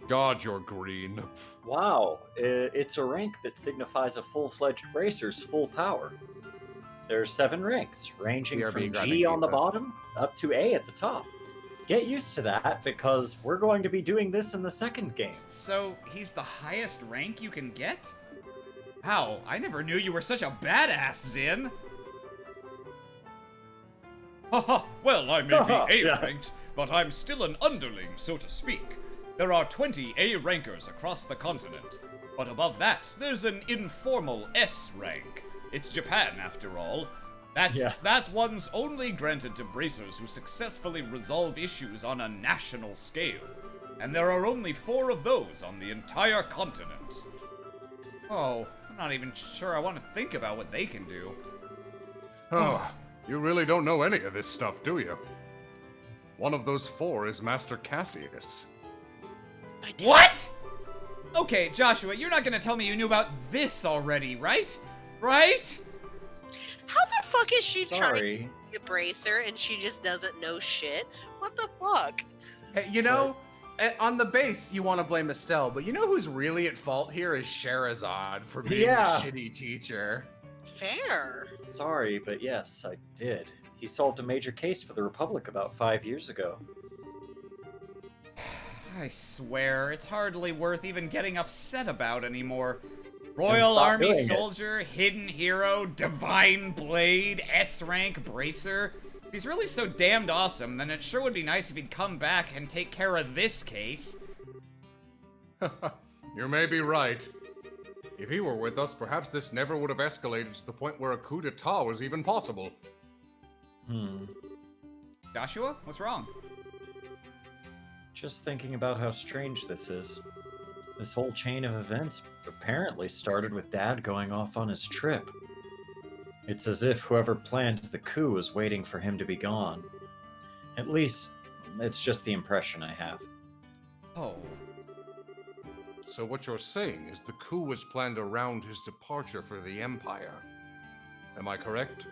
God, you're green. Wow, it's a rank that signifies a full-fledged bracer's full power. There are 7 ranks, ranging from G on the bottom up to A at the top. Get used to that, because we're going to be doing this in the second game. So, he's the highest rank you can get? How? I never knew you were such a badass, Zin! Haha, well, I may be A-ranked, but I'm still an underling, so to speak. There are 20 A-rankers across the continent. But above that, there's an informal S rank. It's Japan, after all. That one's only granted to bracers who successfully resolve issues on a national scale. And there are only 4 of those on the entire continent. Oh, I'm not even sure I want to think about what they can do. Oh, you really don't know any of this stuff, do you? One of those 4 is Master Cassius. What? Okay, Joshua, you're not gonna tell me you knew about this already, right? Right? How the fuck is she trying to Sorry. be a bracer and she just doesn't know shit? What the fuck? Hey, you know, on the base, you want to blame Estelle, but you know who's really at fault here is Sherazade for being a shitty teacher. Fair. Sorry, but yes, I did. He solved a major case for the Republic about 5 years ago. I swear, it's hardly worth even getting upset about anymore. Royal Army soldier, hidden hero, divine blade, S-rank bracer. If he's really so damned awesome, then it sure would be nice if he'd come back and take care of this case. You may be right. If he were with us, perhaps this never would have escalated to the point where a coup d'etat was even possible. Joshua, what's wrong? Just thinking about how strange this is. This whole chain of events apparently started with Dad going off on his trip. It's as if whoever planned the coup was waiting for him to be gone. At least, it's just the impression I have. Oh. So what you're saying is the coup was planned around his departure for the Empire. Am I correct?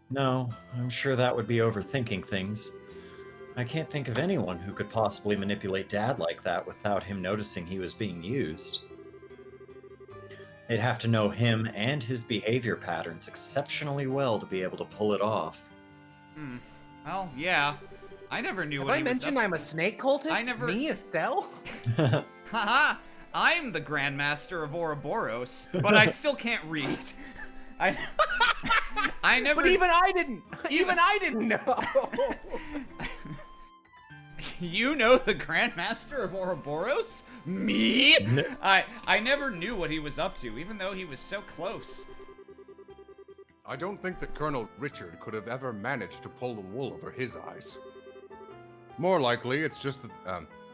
No, I'm sure that would be overthinking things. I can't think of anyone who could possibly manipulate Dad like that without him noticing he was being used. They'd have to know him and his behavior patterns exceptionally well to be able to pull it off. Well, yeah. I never knew Have what I he was mentioned up I'm a snake cultist? I never- Me, Estelle? Haha! I'm the Grandmaster of Ouroboros, but I still can't read. I never. But even I didn't. Even I didn't know. You know the Grandmaster of Ouroboros? Me? I never knew what he was up to, even though he was so close. I don't think that Colonel Richard could have ever managed to pull the wool over his eyes. More likely, it's just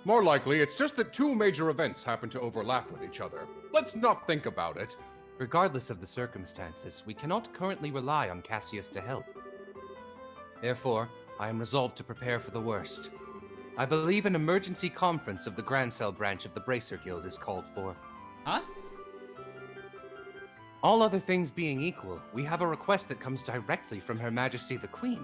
that two major events happen to overlap with each other. Let's not think about it. Regardless of the circumstances, we cannot currently rely on Cassius to help. Therefore, I am resolved to prepare for the worst. I believe an emergency conference of the Grand Cell branch of the Bracer Guild is called for. Huh? All other things being equal, we have a request that comes directly from Her Majesty the Queen.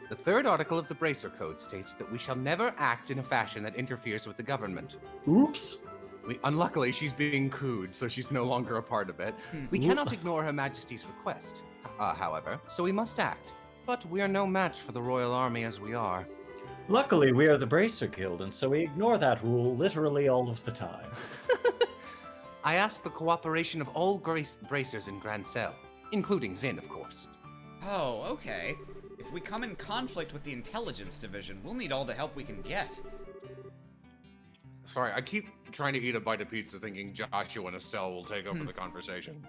The third article of the Bracer Code states that we shall never act in a fashion that interferes with the government. Oops. Unluckily, she's being cooed, so she's no longer a part of it. We cannot ignore Her Majesty's request, however, so we must act. But we are no match for the Royal Army as we are. Luckily, we are the Bracer Guild, and so we ignore that rule literally all of the time. I ask the cooperation of all bracers in Grand Cell, including Zin, of course. Oh, okay. If we come in conflict with the Intelligence Division, we'll need all the help we can get. Sorry, I keep trying to eat a bite of pizza thinking Joshua and Estelle will take over the conversation.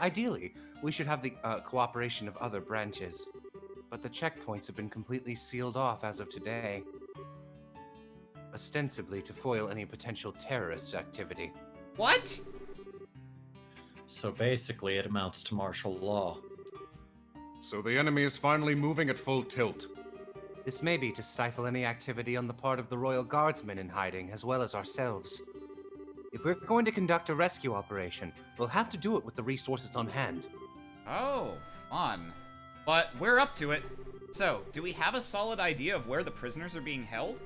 Ideally, we should have the cooperation of other branches, but the checkpoints have been completely sealed off as of today, ostensibly to foil any potential terrorist activity. What? So basically, it amounts to martial law. So the enemy is finally moving at full tilt. This may be to stifle any activity on the part of the Royal Guardsmen in hiding, as well as ourselves. If we're going to conduct a rescue operation, we'll have to do it with the resources on hand. Oh, fun. But we're up to it. So, do we have a solid idea of where the prisoners are being held?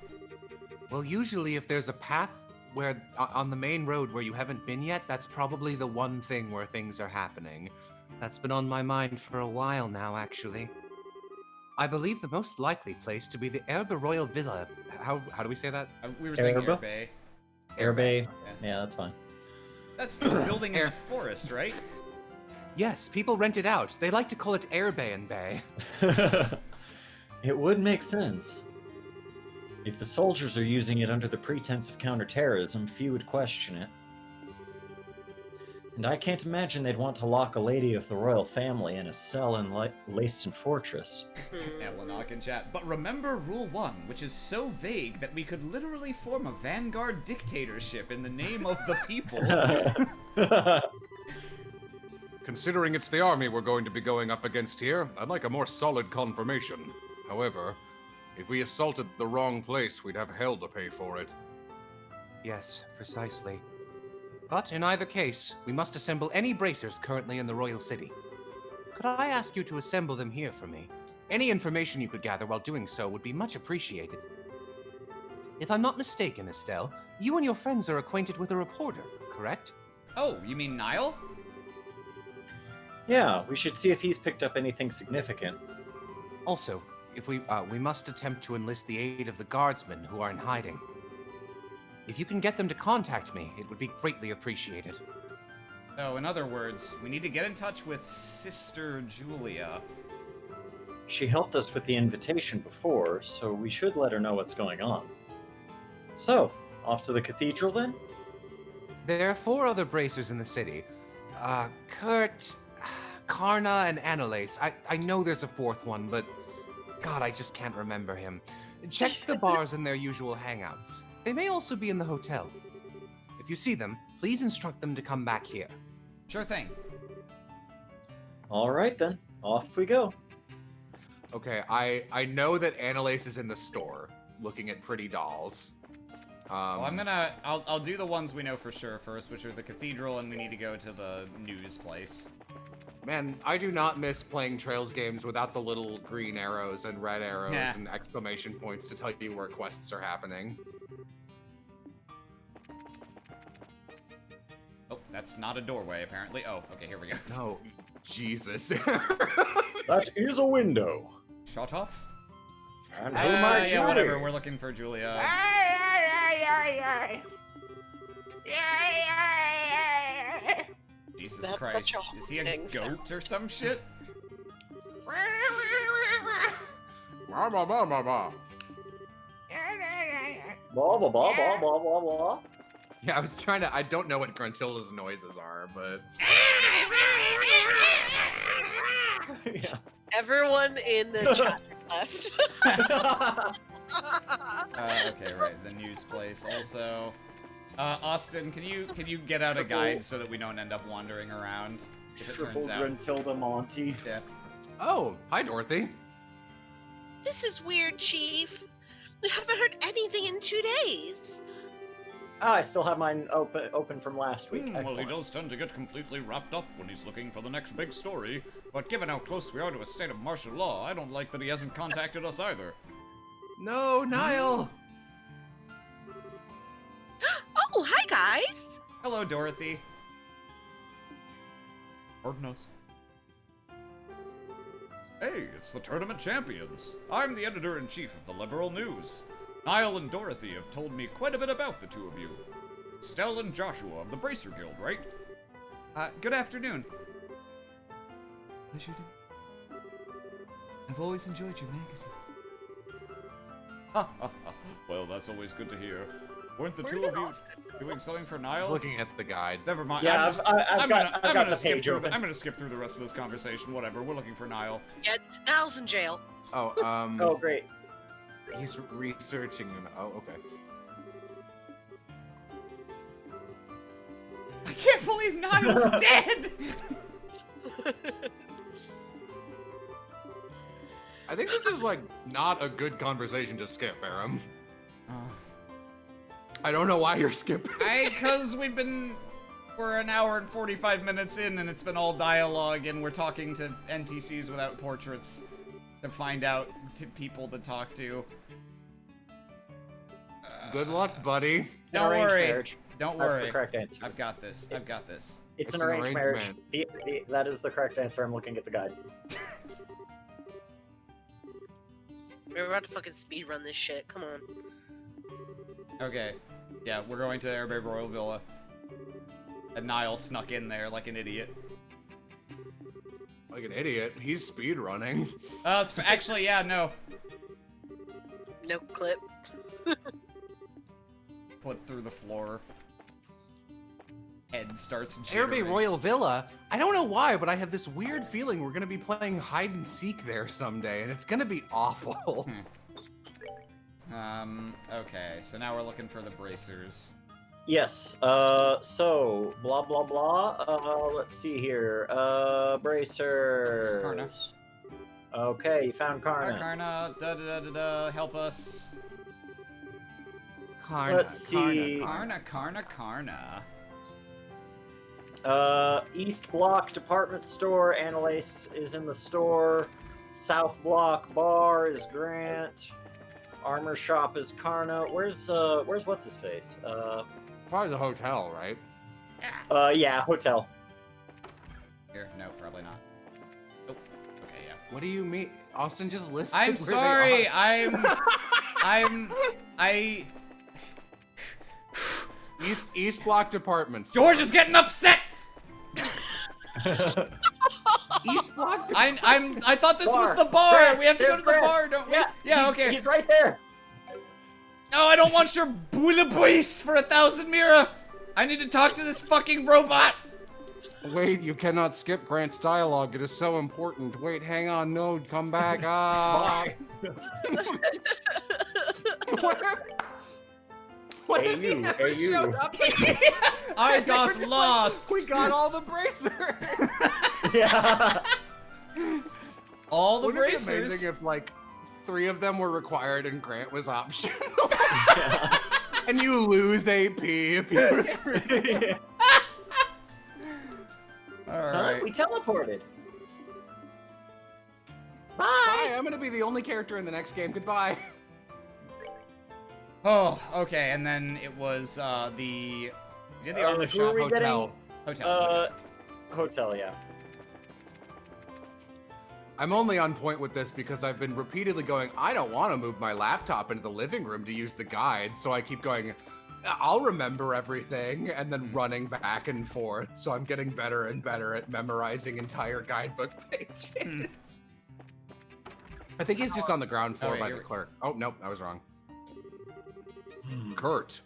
Well, usually if there's a path where on the main road where you haven't been yet, that's probably the one thing where things are happening. That's been on my mind for a while now, actually. I believe the most likely place to be the Airbay Royal Villa. How do we say that? We were saying Airbay? Airbay. Airbay. Yeah, that's fine. That's the building in the forest, right? Yes, people rent it out. They like to call it Airbay and Bay. It would make sense. If the soldiers are using it under the pretense of counterterrorism, few would question it. And I can't imagine they'd want to lock a lady of the royal family in a cell in Leiston Fortress. And we'll knock and chat. But remember Rule 1, which is so vague that we could literally form a vanguard dictatorship in the name of the people. Considering it's the army we're going to be going up against here, I'd like a more solid confirmation. However, if we assaulted the wrong place, we'd have hell to pay for it. Yes, precisely. But in either case, we must assemble any bracers currently in the Royal City. Could I ask you to assemble them here for me? Any information you could gather while doing so would be much appreciated. If I'm not mistaken, Estelle, you and your friends are acquainted with a reporter, correct? Oh, you mean Niall? Yeah, we should see if he's picked up anything significant. Also, if we must attempt to enlist the aid of the guardsmen who are in hiding. If you can get them to contact me, it would be greatly appreciated. So, in other words, we need to get in touch with Sister Julia. She helped us with the invitation before, so we should let her know what's going on. So, off to the cathedral then? There are 4 other bracers in the city. Kurt, Karna, and Annalise. I know there's a 4th one, but God, I just can't remember him. Check the bars and their usual hangouts. They may also be in the hotel. If you see them, please instruct them to come back here. Sure thing. All right then, off we go. Okay, I know that Annalise is in the store, looking at pretty dolls. Well, I'll do the ones we know for sure first, which are the cathedral, and we need to go to the news place. Man, I do not miss playing Trails games without the little green arrows and red arrows and exclamation points to tell you where quests are happening. Oh, that's not a doorway, apparently. Oh, okay, here we go. No, Jesus. That is a window. Shut up. And who might yeah, you whatever, be? we're looking for Julia. Jesus That's Christ. such a Is he a haunting goat or some shit? Mama, mama, mama. Blah, blah, blah, blah, blah, blah, blah. Yeah, I don't know what Gruntilda's noises are, but... Yeah. Everyone in the chat left. Okay, right, the news place also. Austin, can you get out a guide so that we don't end up wandering around? If it Triple turns out. Gruntilda Monty. Yeah. Oh, hi, Dorothy. This is weird, Chief. We haven't heard anything in 2 days. I still have mine open from last week. Well, he Excellent. does tend to get completely wrapped up when he's looking for the next big story. But given how close we are to a state of martial law, I don't like that he hasn't contacted us either. No, Niall. Oh, hi, guys. Hello, Dorothy. Pardon us. Hey, it's the tournament champions. I'm the editor-in-chief of the Liberal News. Niall and Dorothy have told me quite a bit about the two of you. Stell and Joshua of the Bracer Guild, right? Good afternoon. Pleasure to... I've always enjoyed your magazine. Well, that's always good to hear. Weren't the Where two did of you Austin go? doing something for I Niall? was looking at the guide. Never mind. Yeah, I'm got the page I'm open. gonna skip through the rest of this conversation. Whatever. We're looking for Niall. Yeah, Niall's in jail. Oh, Oh, great. he's researching. Oh, okay. I can't believe Niall's dead. I think this is, like, not a good conversation to skip, Aram. I don't know why you're skipping. Because we're an hour and 45 minutes in, and it's been all dialogue, and we're talking to NPCs without portraits to find out people to talk to. Good luck, buddy. Don't Arranged worry. marriage. Don't That's worry. the correct answer. I've got this. I've got this. It's It's an an arranged arranged marriage. That is the correct answer. I'm looking at the guide. We're about to fucking speed run this shit. Come on. Okay. Yeah, we're going to Airbay Royal Villa. And Niall snuck in there like an idiot. Like an idiot. He's speed running. It's actually, yeah, no. No clip. Flip through the floor. Head starts jittering. Airbay Royal Villa. I don't know why, but I have this weird feeling we're gonna be playing hide and seek there someday, and it's gonna be awful. Okay, so now we're looking for the bracers. Yes. So blah blah blah. Let's see here. Bracers. Karna. Okay, you found Karna. Karna, da-da-da-da-da, help us. Karna, Let's see. Karna. East Block Department Store. Annalise is in the store. South Block Bar is Grant. Armor Shop is Karna. Where's what's his face? Probably the hotel, right? Yeah, hotel. Here, no, probably not. Oh, okay, yeah. What do you mean? Austin just listed I'm where sorry, they I... East Block Department Store. George is getting upset! East block to I thought this was Bar. the bar. Grant, We have to go there's to the Grant. bar, don't we? Yeah, okay. He's right there. Oh, I don't want your bouillabaisse for 1,000 mira. I need to talk to this fucking robot. Wait, you cannot skip Grant's dialogue. It is so important. Wait, hang on. No, come back. Ah. What Hey, if he you, never hey, you. showed up? I They got were just lost. Like, we got all the bracers. Yeah. All the Wouldn't it be bracers. amazing if like 3 of them were required and Grant was optional? And you lose AP if you. All Huh? right. We teleported. Bye. I'm gonna be the only character in the next game. Goodbye. Oh, okay. And then it was the. We did the armor who are shop. we Hotel. Hotel. Hotel, yeah. I'm only on point with this because I've been repeatedly going, I don't want to move my laptop into the living room to use the guide, so I keep going, I'll remember everything, and then running back and forth, so I'm getting better and better at memorizing entire guidebook pages. I think he's just on the ground floor Oh, yeah, by the you're- clerk. Oh, nope, I was wrong. Kurt.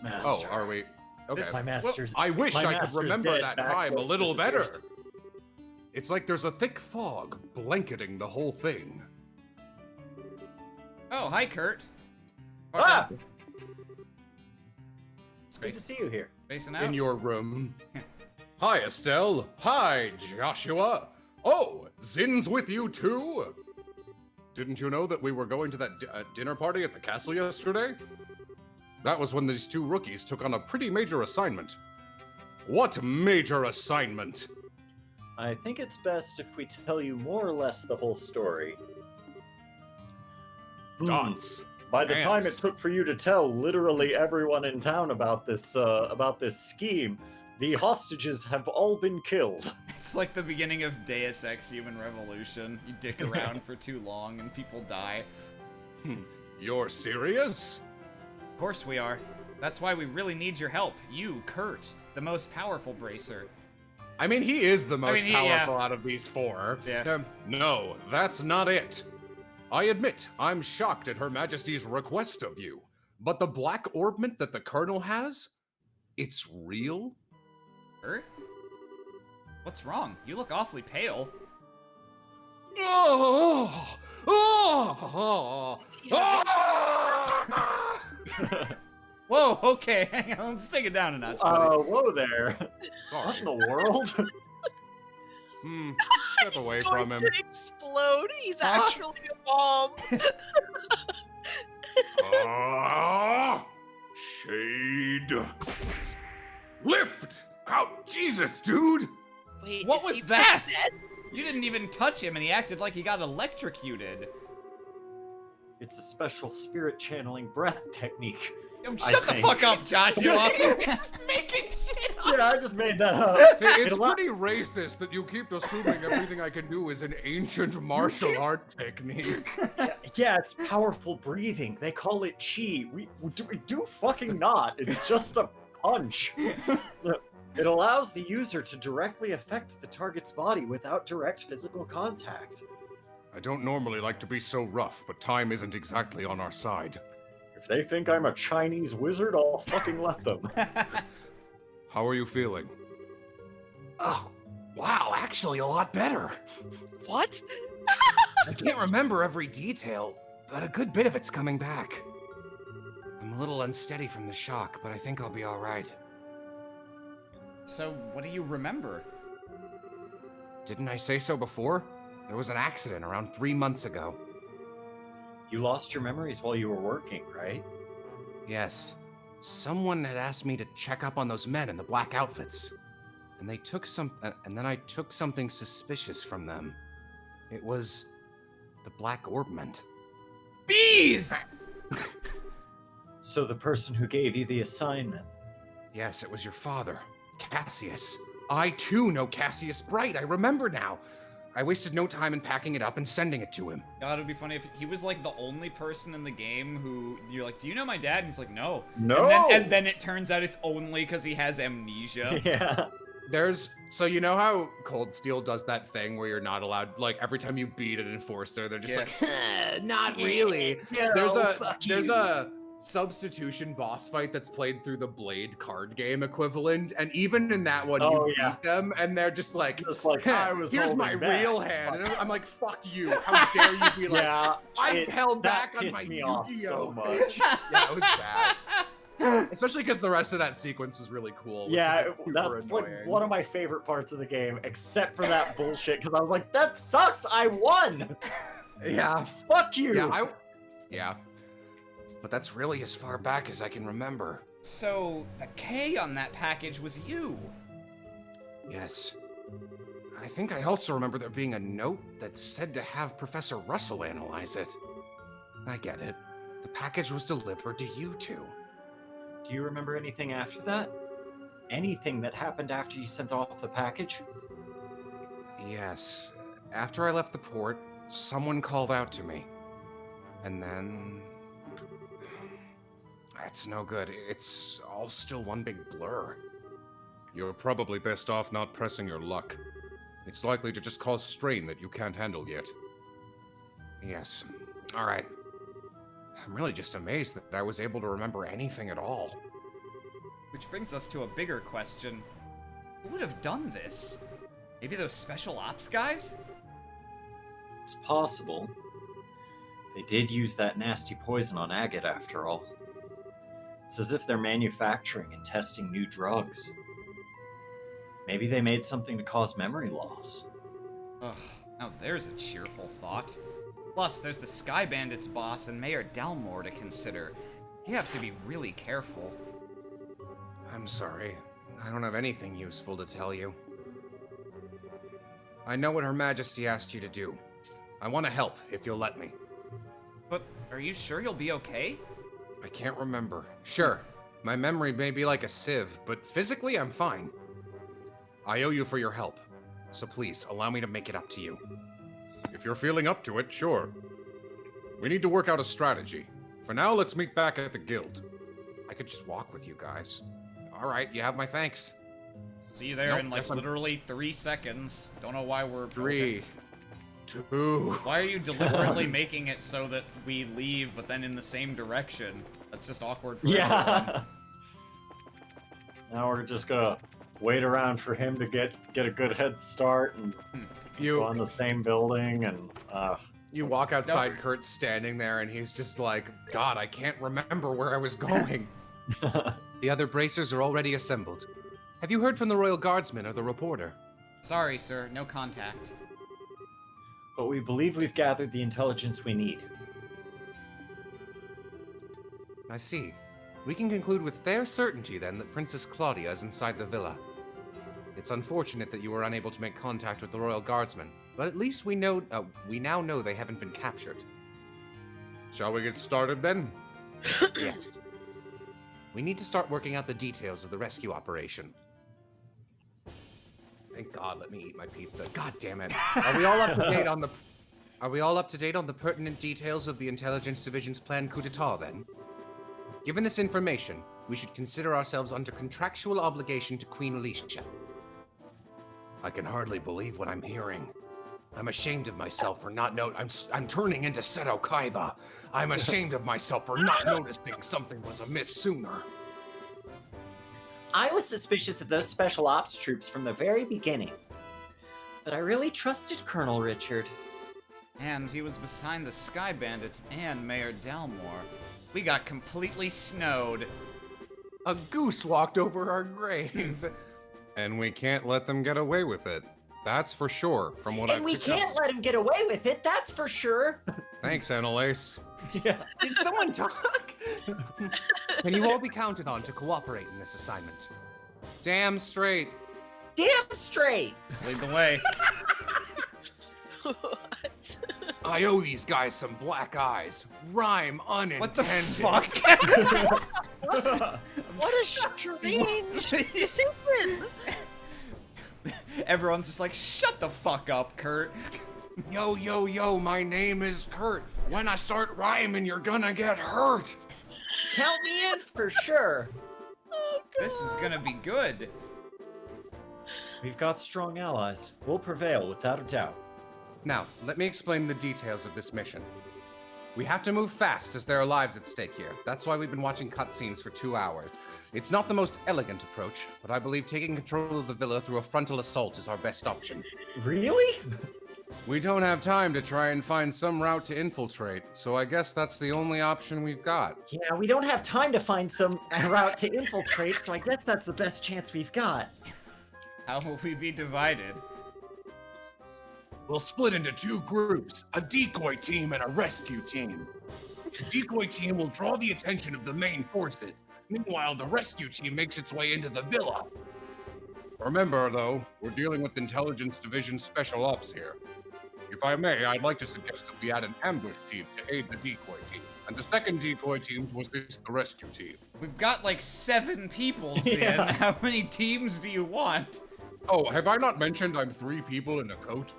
Master. Oh, are we? Okay. My master's. I wish my I could master's remember dead. that Back time a flips little better. disappears. It's like there's a thick fog blanketing the whole thing. Oh, hi, Kurt. Ah! It's Good great. to see you here. Facing out. In your room. Hi, Estelle. Hi, Joshua. Oh, Zin's with you too? Didn't you know that we were going to that dinner party at the castle yesterday? That was when these 2 rookies took on a pretty major assignment. What major assignment? I think it's best if we tell you more or less the whole story. Dance. By the time it Ants. took for you to tell literally everyone in town about this scheme, the hostages have all been killed. It's like the beginning of Deus Ex Human Revolution. You dick around for too long and people die. You're serious? Of course we are. That's why we really need your help. You, Kurt, the most powerful bracer. I mean, he is the most yeah. powerful out of these 4. Yeah. No, that's not it. I admit, I'm shocked at Her Majesty's request of you. But the black orbment that the Colonel has, it's real? Kurt? What's wrong? You look awfully pale. Oh! Oh! Oh! Whoa, okay, hang on, let's take it down a notch. buddy. Whoa there. What in the world? Step away He's from going him. to explode. He's actually a bomb. Ah! Shade. Lift! Out! Jesus, dude! Wait, What is was he that? possessed? You didn't even touch him and he acted like he got electrocuted. It's a special spirit channeling breath technique. Oh, I shut the think. fuck up, Joshua! Just making shit up. Yeah, I just made that up. Hey, it's It allo- pretty racist that you keep assuming everything I can do is an ancient martial art technique. Yeah, it's powerful breathing. They call it chi. We do fucking not. It's just a punch. Look, it allows the user to directly affect the target's body without direct physical contact. I don't normally like to be so rough, but time isn't exactly on our side. If they think I'm a Chinese wizard, I'll fucking let them. How are you feeling? Oh, wow, actually a lot better. What? I can't remember every detail, but a good bit of it's coming back. I'm a little unsteady from the shock, but I think I'll be all right. So, what do you remember? Didn't I say so before? There was an accident around 3 months ago. You lost your memories while you were working, right? Yes. Someone had asked me to check up on those men in the black outfits. And they took and then I took something suspicious from them. It was the black orbment. Bees! So the person who gave you the assignment. Yes, it was your father, Cassius. I too know Cassius Bright. I remember now. I wasted no time in packing it up and sending it to him. God, it'd be funny if he was like the only person in the game who you're like, do you know my dad? And he's like, no. No! And then it turns out it's only because he has amnesia. Yeah. So you know how Cold Steel does that thing where you're not allowed, like every time you beat an enforcer, they're just like, not really. There's a substitution boss fight that's played through the Blade card game equivalent, and even in that one, you beat them, and they're just like here's my real hand, and I'm like, fuck you! How dare you be like, I held back on my Yu-Gi-Oh! So much. Yeah, it was bad. Especially because the rest of that sequence was really cool. Yeah, that's annoying. Like one of my favorite parts of the game, except for that bullshit, because I was like, that sucks, I won! Yeah. Fuck you! Yeah. But that's really as far back as I can remember. So, the K on that package was you. Yes. I think I also remember there being a note that said to have Professor Russell analyze it. I get it. The package was delivered to you two. Do you remember anything after that? Anything that happened after you sent off the package? Yes. After I left the port, someone called out to me. And then... That's no good. It's all still one big blur. You're probably best off not pressing your luck. It's likely to just cause strain that you can't handle yet. Yes. All right. I'm really just amazed that I was able to remember anything at all. Which brings us to a bigger question. Who would have done this? Maybe those special ops guys? It's possible. They did use that nasty poison on Agate after all. It's as if they're manufacturing and testing new drugs. Maybe they made something to cause memory loss. Ugh, now there's a cheerful thought. Plus, there's the Sky Bandits boss and Mayor Dalmore to consider. You have to be really careful. I'm sorry. I don't have anything useful to tell you. I know what Her Majesty asked you to do. I want to help, if you'll let me. But are you sure you'll be okay? I can't remember. Sure, my memory may be like a sieve, but physically I'm fine. I owe you for your help, so please allow me to make it up to you. If you're feeling up to it, sure. We need to work out a strategy. For now, let's meet back at the guild. I could just walk with you guys. All right, you have my thanks. See you there in like literally 3 seconds. Don't know why we're... 3, 2... Why are you deliberately making it so that we leave, but then in the same direction? That's just awkward for everyone. Now we're just gonna wait around for him to get a good head start and go on the same building and you walk outside, Kurt's standing there and he's just like, God, I can't remember where I was going. The other bracers are already assembled. Have you heard from the Royal Guardsman or the reporter? Sorry, sir, no contact. But we believe we've gathered the intelligence we need. I see. We can conclude with fair certainty, then, that Princess Claudia is inside the villa. It's unfortunate that you were unable to make contact with the Royal Guardsmen, but at least we now know they haven't been captured. Shall we get started, then? Yes. We need to start working out the details of the rescue operation. Thank God, let me eat my pizza. God damn it. Are we all up to date on the pertinent details of the Intelligence Division's planned coup d'etat, then? Given this information, we should consider ourselves under contractual obligation to Queen Alicia. I can hardly believe what I'm hearing. I'm ashamed of myself for not I'm turning into Seto Kaiba. I'm ashamed of myself for not noticing something was amiss sooner. I was suspicious of those special ops troops from the very beginning. But I really trusted Colonel Richard. And he was behind the Sky Bandits and Mayor Dalmore. We got completely snowed. A goose walked over our grave. And we can't let them get away with it. That's for sure, from what I've And we can't let him get away with it, that's for sure. Thanks, Annalise. Yeah. Did someone talk? Can you all be counted on to cooperate in this assignment? Damn straight. Damn straight. Just lead the way. What? I owe these guys some black eyes. Rhyme unintended. What the fuck? What a strange decision. Everyone's just like, shut the fuck up, Kurt. Yo, yo, yo, my name is Kurt. When I start rhyming, you're gonna get hurt. Count me in for sure. Oh, God. This is gonna be good. We've got strong allies. We'll prevail without a doubt. Now, let me explain the details of this mission. We have to move fast as there are lives at stake here. That's why we've been watching cutscenes for 2 hours. It's not the most elegant approach, but I believe taking control of the villa through a frontal assault is our best option. Really? We don't have time to try and find some route to infiltrate, so I guess that's the only option we've got. Yeah, we don't have time to find some route to infiltrate, so I guess that's the best chance we've got. How will we be divided? We'll split into 2 groups, a decoy team and a rescue team. The decoy team will draw the attention of the main forces. Meanwhile, the rescue team makes its way into the villa. Remember, though, we're dealing with Intelligence Division Special Ops here. If I may, I'd like to suggest that we add an ambush team to aid the decoy team, and the second decoy team to assist the rescue team. We've got like 7 people, Sin. Yeah. How many teams do you want? Oh, have I not mentioned I'm 3 people in a coat?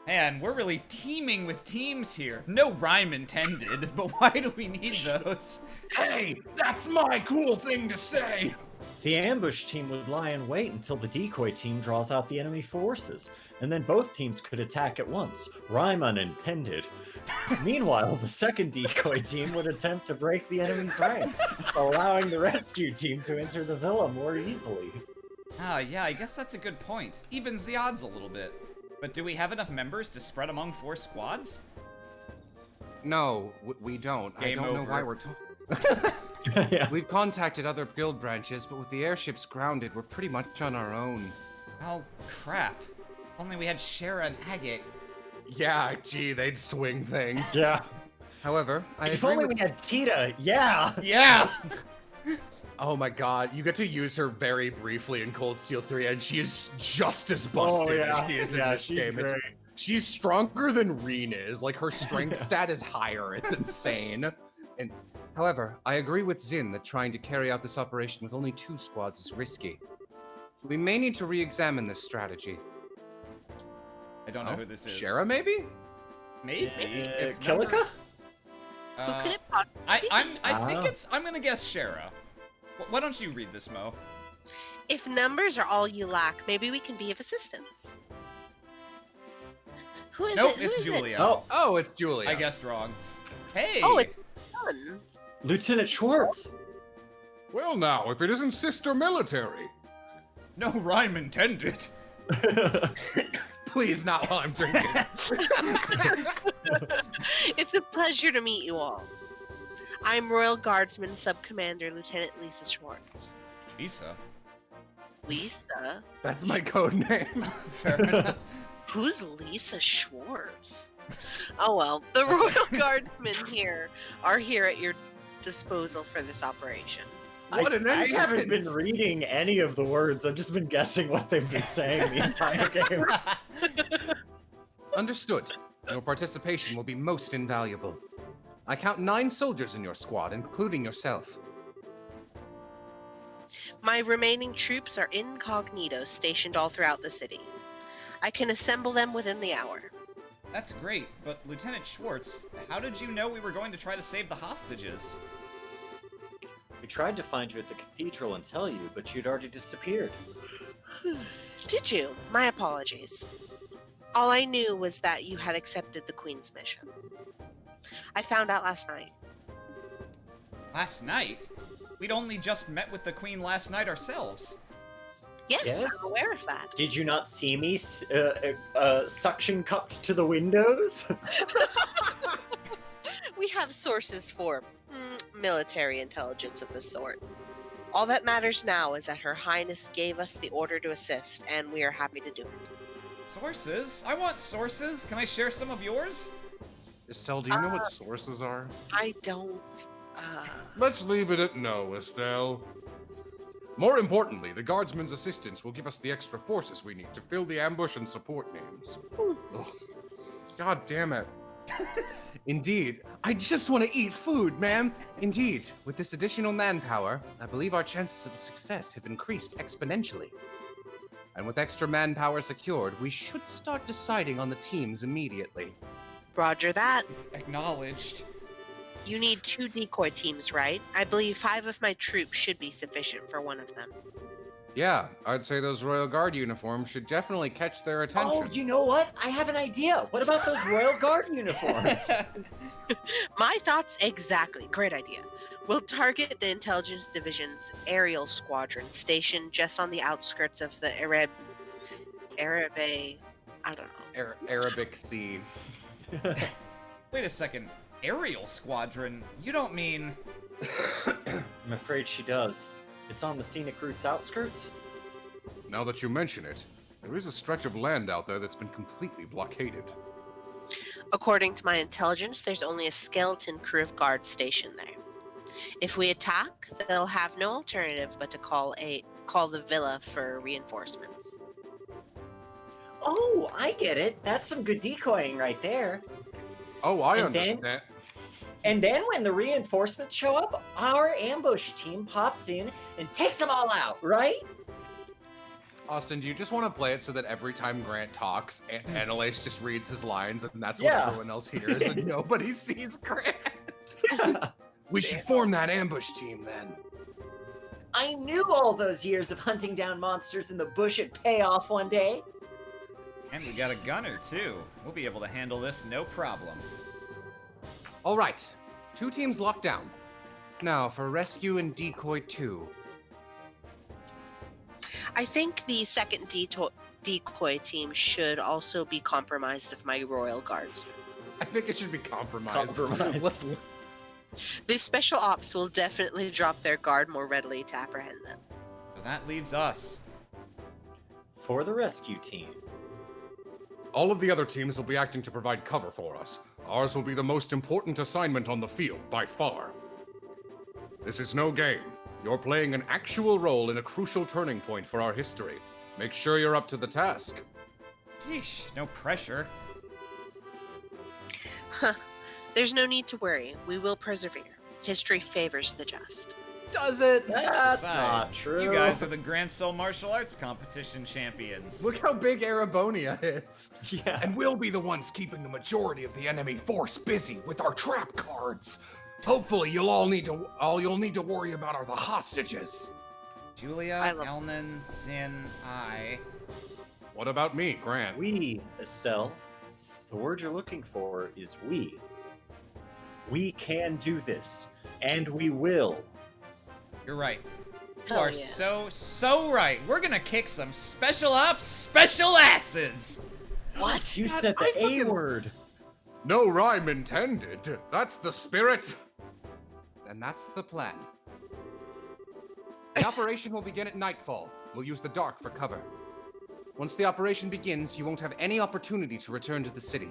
Man, we're really teaming with teams here. No rhyme intended, but why do we need those? Hey, that's my cool thing to say! The ambush team would lie in wait until the decoy team draws out the enemy forces, and then both teams could attack at once. Rhyme unintended. Meanwhile, the second decoy team would attempt to break the enemy's ranks, allowing the rescue team to enter the villa more easily. Ah, yeah, I guess that's a good point. Evens the odds a little bit. But do we have enough members to spread among 4 squads? No, we don't. Game I don't know over. why we're talking. Yeah. We've contacted other guild branches, but with the airships grounded, we're pretty much on our own. Oh, crap. Only we had Shara and Agate. Yeah, gee, they'd swing things. Yeah. However, I If agree only with... we had Tita, yeah! Yeah! Oh my god, you get to use her very briefly in Cold Steel 3, and she is just as busted as she is in this she's game. great. She's stronger than Reen is. Like, her strength stat is higher. It's insane. And however, I agree with Zin that trying to carry out this operation with only 2 squads is risky. We may need to re-examine this strategy. I don't know who this is. Shara, maybe? Maybe. If Kilika? number- Who could it possibly be? I think it's. I'm gonna guess Shara. Why don't you read this, Mo? If numbers are all you lack, maybe we can be of assistance. Who is Nope, it? Who it's is it? Julia. Oh, it's Julia. I guessed wrong. Hey! Oh, it's fun. Lieutenant Schwartz! Well now, if it isn't sister military. No rhyme intended. Please, not while I'm drinking. It's a pleasure to meet you all. I'm Royal Guardsman Sub-Commander Lieutenant Lisa Schwartz. Lisa. Lisa? That's my code name. Fair enough. Who's Lisa Schwartz? Oh well, the Royal Guardsmen here are here at your disposal for this operation. What an I haven't been entrance. reading any of the words. I've just been guessing what they've been saying the entire game. Understood. Your participation will be most invaluable. I count 9 soldiers in your squad, including yourself. My remaining troops are incognito, stationed all throughout the city. I can assemble them within the hour. That's great, but Lieutenant Schwartz, how did you know we were going to try to save the hostages? We tried to find you at the cathedral and tell you, but you'd already disappeared. Did you? My apologies. All I knew was that you had accepted the Queen's mission. I found out last night. Last night? We'd only just met with the Queen last night ourselves. Yes, Yes? I'm aware of that. Did you not see me suction cupped to the windows? We have sources for military intelligence of this sort. All that matters now is that Her Highness gave us the order to assist, and we are happy to do it. Sources? I want sources. Can I share some of yours? Estelle, do you know what sources are? I don't. Let's leave it at no, Estelle. More importantly, the Guardsmen's assistance will give us the extra forces we need to fill the ambush and support names. Ugh. God damn it. Indeed. I just want to eat food, man. Indeed. With this additional manpower, I believe our chances of success have increased exponentially. And with extra manpower secured, we should start deciding on the teams immediately. Roger that. Acknowledged. You need 2 decoy teams, right? I believe 5 of my troops should be sufficient for one of them. Yeah, I'd say those Royal Guard uniforms should definitely catch their attention. Oh, you know what? I have an idea. What about those Royal Guard uniforms? My thoughts exactly. Great idea. We'll target the Intelligence Division's aerial squadron stationed just on the outskirts of the Airbay. I don't know. Arabic Sea. Wait a second. Aerial squadron? You don't mean... I'm afraid she does. It's on the scenic route's outskirts? Now that you mention it, there is a stretch of land out there that's been completely blockaded. According to my intelligence, there's only a skeleton crew of guards stationed there. If we attack, they'll have no alternative but to call the villa for reinforcements. Oh, I get it. That's some good decoying right there. Oh, I And then- understand. And then when the reinforcements show up, our ambush team pops in and takes them all out, right? Austin, do you just want to play it so that every time Grant talks, Annalise just reads his lines and that's Yeah. what everyone else hears and nobody sees Grant? We should form that ambush team then. I knew all those years of hunting down monsters in the bush would pay off one day. And we got a gunner, too. We'll be able to handle this no problem. All right, 2 teams locked down. Now for rescue and decoy 2. I think the second decoy team should also be compromised of my Royal Guardsmen. I think it should be compromised. Compromised. The special ops will definitely drop their guard more readily to apprehend them. So that leaves us. For the rescue team. All of the other teams will be acting to provide cover for us. Ours will be the most important assignment on the field, by far. This is no game. You're playing an actual role in a crucial turning point for our history. Make sure you're up to the task. Sheesh, no pressure. Huh. There's no need to worry. We will persevere. History favors the just. Does it? That's not Besides, true. You guys are the Grand Soul Martial Arts Competition champions. Look how big Arabonia is. Yeah. And we'll be the ones keeping the majority of the enemy force busy with our trap cards. Hopefully, you'll need to worry about are the hostages. Julia, I love- Elnan, Sin, I. What about me, Grant? We, Estelle. The word you're looking for is we. We can do this. And we will. You're right. You Hell are yeah. so right. We're gonna kick some special ops special asses. What? You said the A word. No rhyme intended. That's the spirit. And that's the plan. The operation will begin at nightfall. We'll use the dark for cover. Once the operation begins, you won't have any opportunity to return to the city.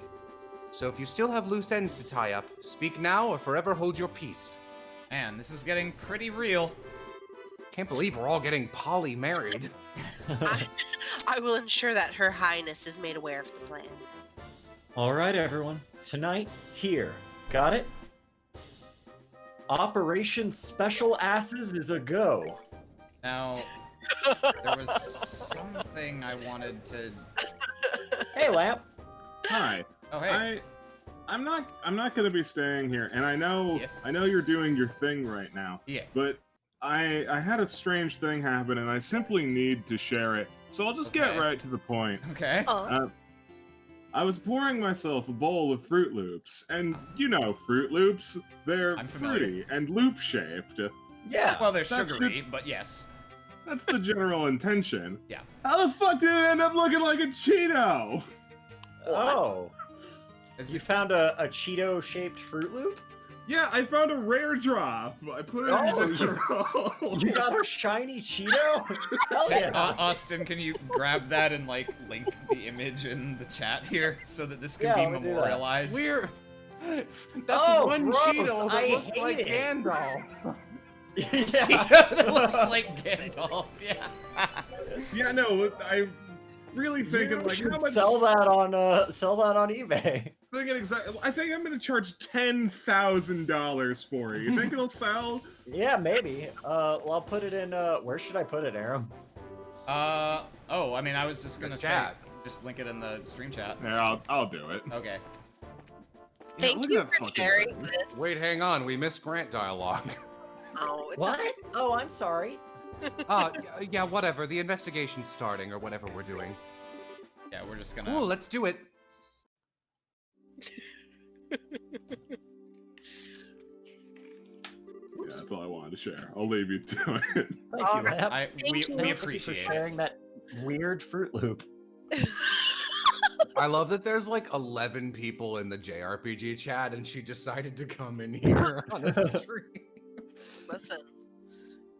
So if you still have loose ends to tie up, speak now or forever hold your peace. Man, this is getting pretty real. Can't believe we're all getting poly-married. I will ensure that Her Highness is made aware of the plan. All right, everyone. Tonight, here. Got it? Operation Special Asses is a go. Now, there was something I wanted to. Hey, Lamp. Hi. Oh, hey. I'm not gonna be staying here, and I know you're doing your thing right now. Yeah. But I had a strange thing happen, and I simply need to share it. So I'll just get Okay. right to the point. Okay. Oh, I was pouring myself a bowl of Fruit Loops, and you know Fruit Loops, they're I'm familiar. fruity and loop-shaped. Yeah. Well, they're That's sugary, but yes. That's the general intention. Yeah. How the fuck did it end up looking like a Cheeto? Oh. Is You it- found a Cheeto-shaped Fruit Loop? Yeah, I found a rare drop. I put it Oh, in a roll. You got a shiny Cheeto? Hell Hey, yeah. Austin, can you grab that and like link the image in the chat here so that this can Yeah, be let me do that. memorialized? We're... That's Oh, one gross. Cheeto that I looks hate like it. Gandalf. Yeah. Cheeto that looks like Gandalf. Yeah. Yeah, no, I really thinking You like should how much. sell that on eBay. Thinking exactly. I think I'm gonna charge $10,000 for it. You think it'll sell? Yeah, maybe. Well, I'll put it in. Where should I put it, Aram? Oh, I mean, I was just gonna say, chat. just link it in the stream chat. Yeah, I'll do it. Okay. thank look you at that for fucking sharing thing. this. Wait, hang on. We missed Grant dialogue. Oh, it's What? Oh, I'm sorry. Yeah, whatever. The investigation's starting, or whatever we're doing. Yeah, we're just gonna. Ooh, let's do it. Yeah, that's all I wanted to share. I'll leave you to it. Thank you, Lab. We Thank you appreciate for sharing it. that weird Fruit Loop. I love that there's like 11 people in the JRPG chat, and she decided to come in here on a stream. Listen,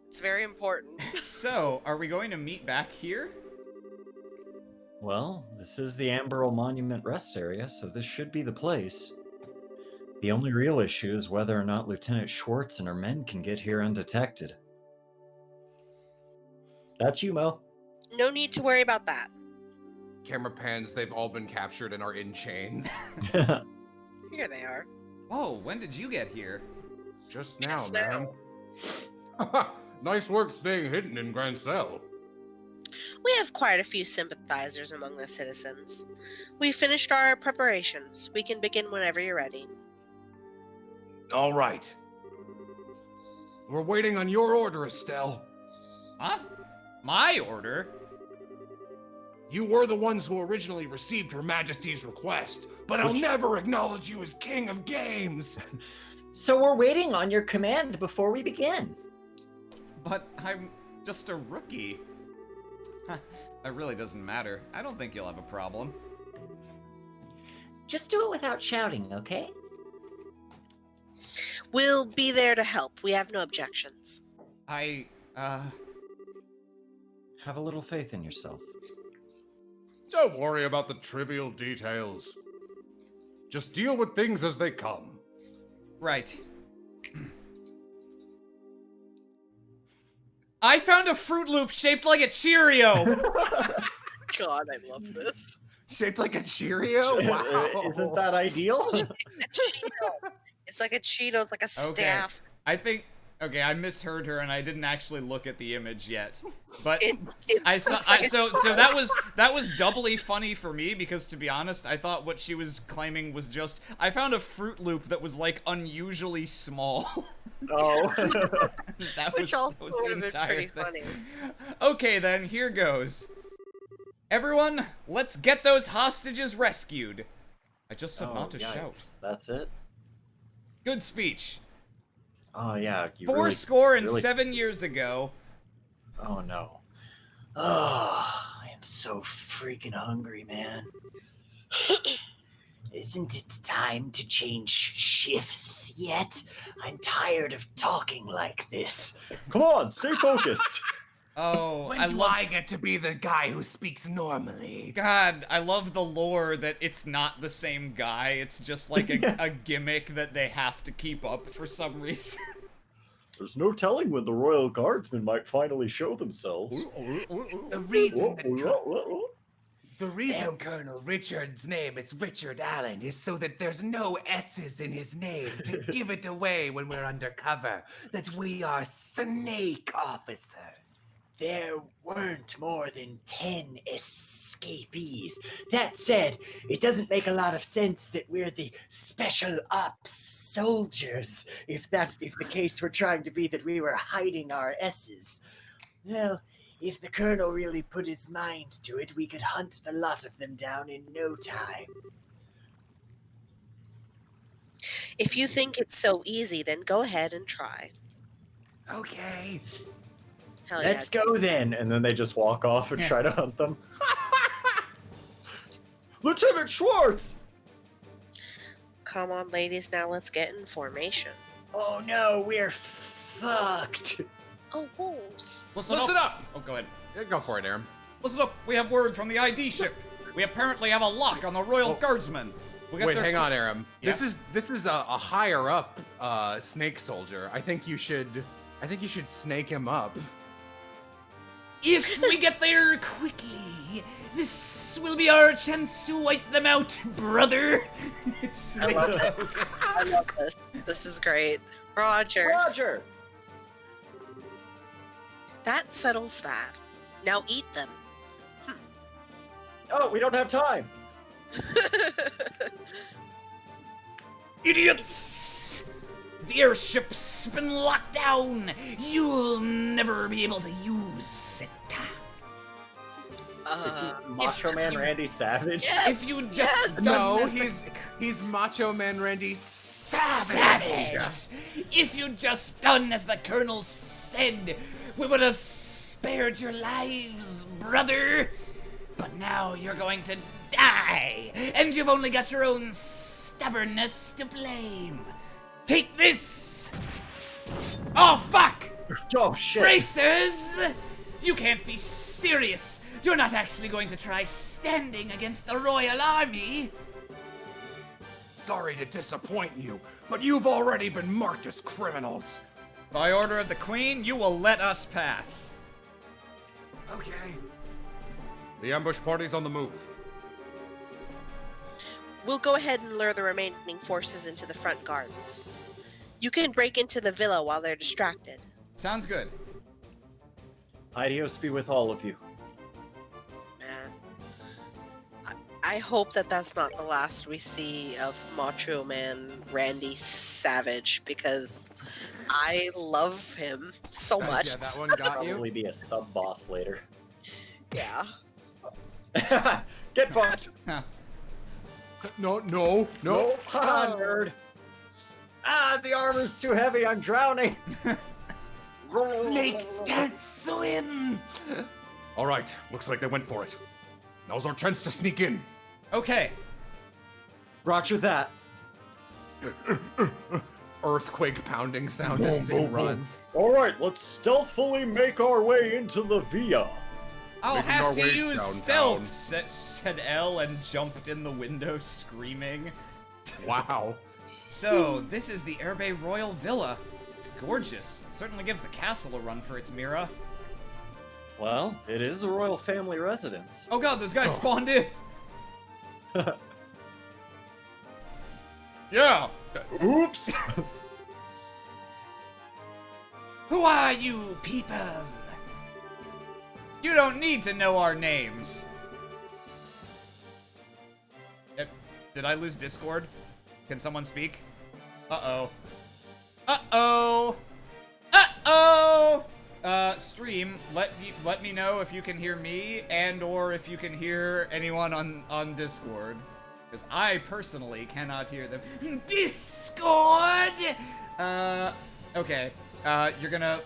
it's very important. So, are we going to meet back here? Well, this is the Amberl Monument Rest Area, so this should be the place. The only real issue is whether or not Lieutenant Schwartz and her men can get here undetected. That's you, Mo. No need to worry about that. Camera pans, they've all been captured and are in chains. Here they are. Oh, when did you get here? Just now, Just man. Nice work staying hidden in Grand Cell. We have quite a few sympathizers among the citizens. We finished our preparations. We can begin whenever you're ready. All right. We're waiting on your order, Estelle. Huh? My order? You were the ones who originally received Her Majesty's request, but I'll never acknowledge you as King of Games. So we're waiting on your command before we begin. But I'm just a rookie. That really doesn't matter. I don't think you'll have a problem. Just do it without shouting, okay? We'll be there to help. We have no objections. Have a little faith in yourself. Don't worry about the trivial details. Just deal with things as they come. Right. I found a Fruit Loop shaped like a Cheerio! God, I love this. Shaped like a Cheerio? Wow. Isn't that ideal? It's like a Cheeto. It's like a staff. I think... Okay, I misheard her, and I didn't actually look at the image yet. But It I saw. looks like So that was doubly funny for me because, to be honest, I thought what she was claiming was just I found a Fruit Loop that was like unusually small. Oh, that Which also was would the have been entire pretty thing. funny. Okay, then here goes. Everyone, let's get those hostages rescued. I just said not to shout. Yikes. That's it? Good speech. Oh, yeah. You 7 years ago. Oh, no. Oh, I am so freaking hungry, man. isn't it time to change shifts yet? I'm tired of talking like this. Come on, stay focused. Oh, When do I get to be the guy who speaks normally? God, I love the lore that it's not the same guy. It's just like a gimmick that they have to keep up for some reason. There's no telling when the Royal Guardsmen might finally show themselves. The reason Colonel Richard's name is Richard Allen is so that there's no S's in his name to give it away when we're undercover that we are snake officers. There weren't more than 10 escapees. That said, it doesn't make a lot of sense that we're the special ops soldiers, if the case were trying to be that we were hiding our S's. Well, if the Colonel really put his mind to it, we could hunt the lot of them down in no time. If you think it's so easy, then go ahead and try. Okay. Hell Let's yeah. go then. And then they just walk off and try to hunt them. Lieutenant Schwartz! Come on, ladies, now let's get in formation. Oh no, we're fucked. Oh, wolves. Listen up! Oh, go ahead. Yeah, go for it, Aaron. Listen up, we have word from the ID ship. We apparently have a lock on the Royal Guardsmen. Wait, hang on, Aram. Yeah? This is a higher up snake soldier. I think you should snake him up. If we get there quickly, this will be our chance to wipe them out, brother. It's I love it. I love this. This is great. Roger. Roger! That settles that. Now eat them. Oh, we don't have time. Idiots! The airship's been locked down. You'll never be able to use it. Is he Macho Man Randy Savage? If you just No, done as he's Macho Man Randy Savage. If you'd just done as the Colonel said, we would have spared your lives, brother. But now you're going to die, and you've only got your own stubbornness to blame. Take this! Oh, fuck! Oh, shit. Bracers! You can't be serious. You're not actually going to try standing against the Royal Army. Sorry to disappoint you, but you've already been marked as criminals. By order of the Queen, you will let us pass. Okay. The ambush party's on the move. We'll go ahead and lure the remaining forces into the front gardens. You can break into the villa while they're distracted. Sounds good. Ideos be with all of you. Man. I hope that that's not the last we see of Macho Man Randy Savage, because I love him so much. Yeah, that one got you. Probably be a sub boss later. Yeah. Get fucked. No. Ha, nerd. Ah, the armor's too heavy. I'm drowning. Snakes can't swim. All right, looks like they went for it. Now's our chance to sneak in. Okay. Roger that. Earthquake pounding sound as Sin runs. All right, let's stealthily make our way into the villa. I'll Making have our to way use downtown. stealth, said Elle and jumped in the window screaming. Wow. So, this is the Airbay Royal Villa. It's gorgeous. Certainly gives the castle a run for its Mira. Well, it is a royal family residence. Oh god, those guys spawned in! Yeah! Oops! Who are you people? You don't need to know our names. Did I lose Discord? Can someone speak? Uh-oh. Uh-oh! Uh-oh! Stream, let me know if you can hear me and or if you can hear anyone on Discord. Because I personally cannot hear them. Discord! Okay. You're gonna